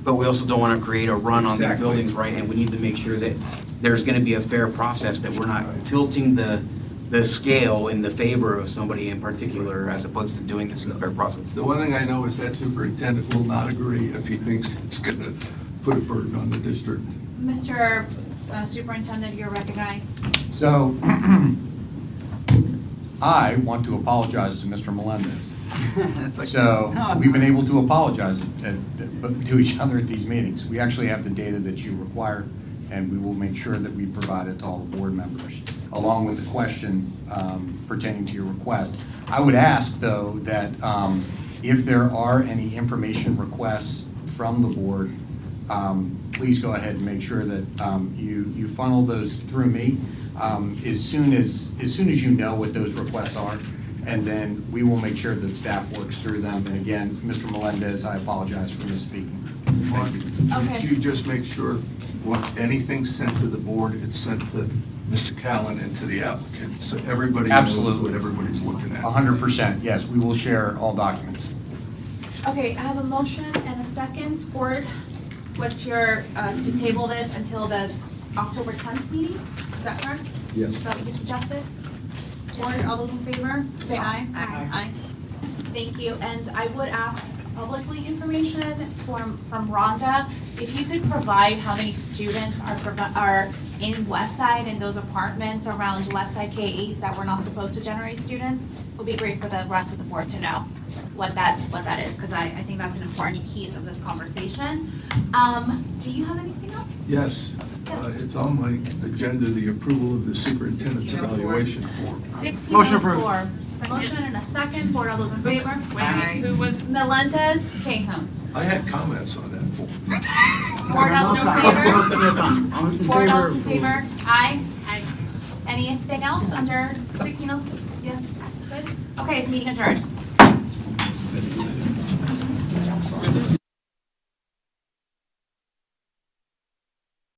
But we also don't want to create a run on these Exactly. buildings, right? And we need to make sure that there's going to be a fair process, that we're not tilting the scale in the favor of somebody in particular, as opposed to doing this in a fair process. The one thing I know is that superintendent will not agree if he thinks it's going to put a burden on the district. Mr. Superintendent, you're recognized. So, I want to apologize to Mr. Melendez. So, we've been able to apologize to each other at these meetings. We actually have the data that you require, and we will make sure that we provide it to all the board members, along with the question pertaining to your request. I would ask, though, that if there are any information requests from the board, please go ahead and make sure that you funnel those through me as soon as you know what those requests are, and then we will make sure that staff works through them. And again, Mr. Melendez, I apologize for misspeaking. Mark, Okay. could you just make sure when anything's sent to the board, it's sent to Mr. Callen and to the applicant, so everybody knows Absolutely. what everybody's looking at? 100%, yes, we will share all documents. Okay, I have a motion and a second. Board, what's your, to table this until the October 10th meeting? Is that correct? Yes. Is that what you suggested? Board, all those in favor, say aye. Aye. Thank you, and I would ask publicly information from Rhonda, if you could provide how many students are in West Side in those apartments around West Side K-8s that we're not supposed to generate students, it would be great for the rest of the board to know what that is, because I think that's an important piece of this conversation. Do you have anything else? Yes, it's on my agenda, the approval of the superintendent's evaluation form. 1604. Motion and a second. Board, all those in favor? Wait, who was? Melendez, King-Hom. I had comments on that form. Board, all those in favor? Board, all those in favor? Aye. Aye. Anything else under 1606? Yes, good. Okay, meeting adjourned.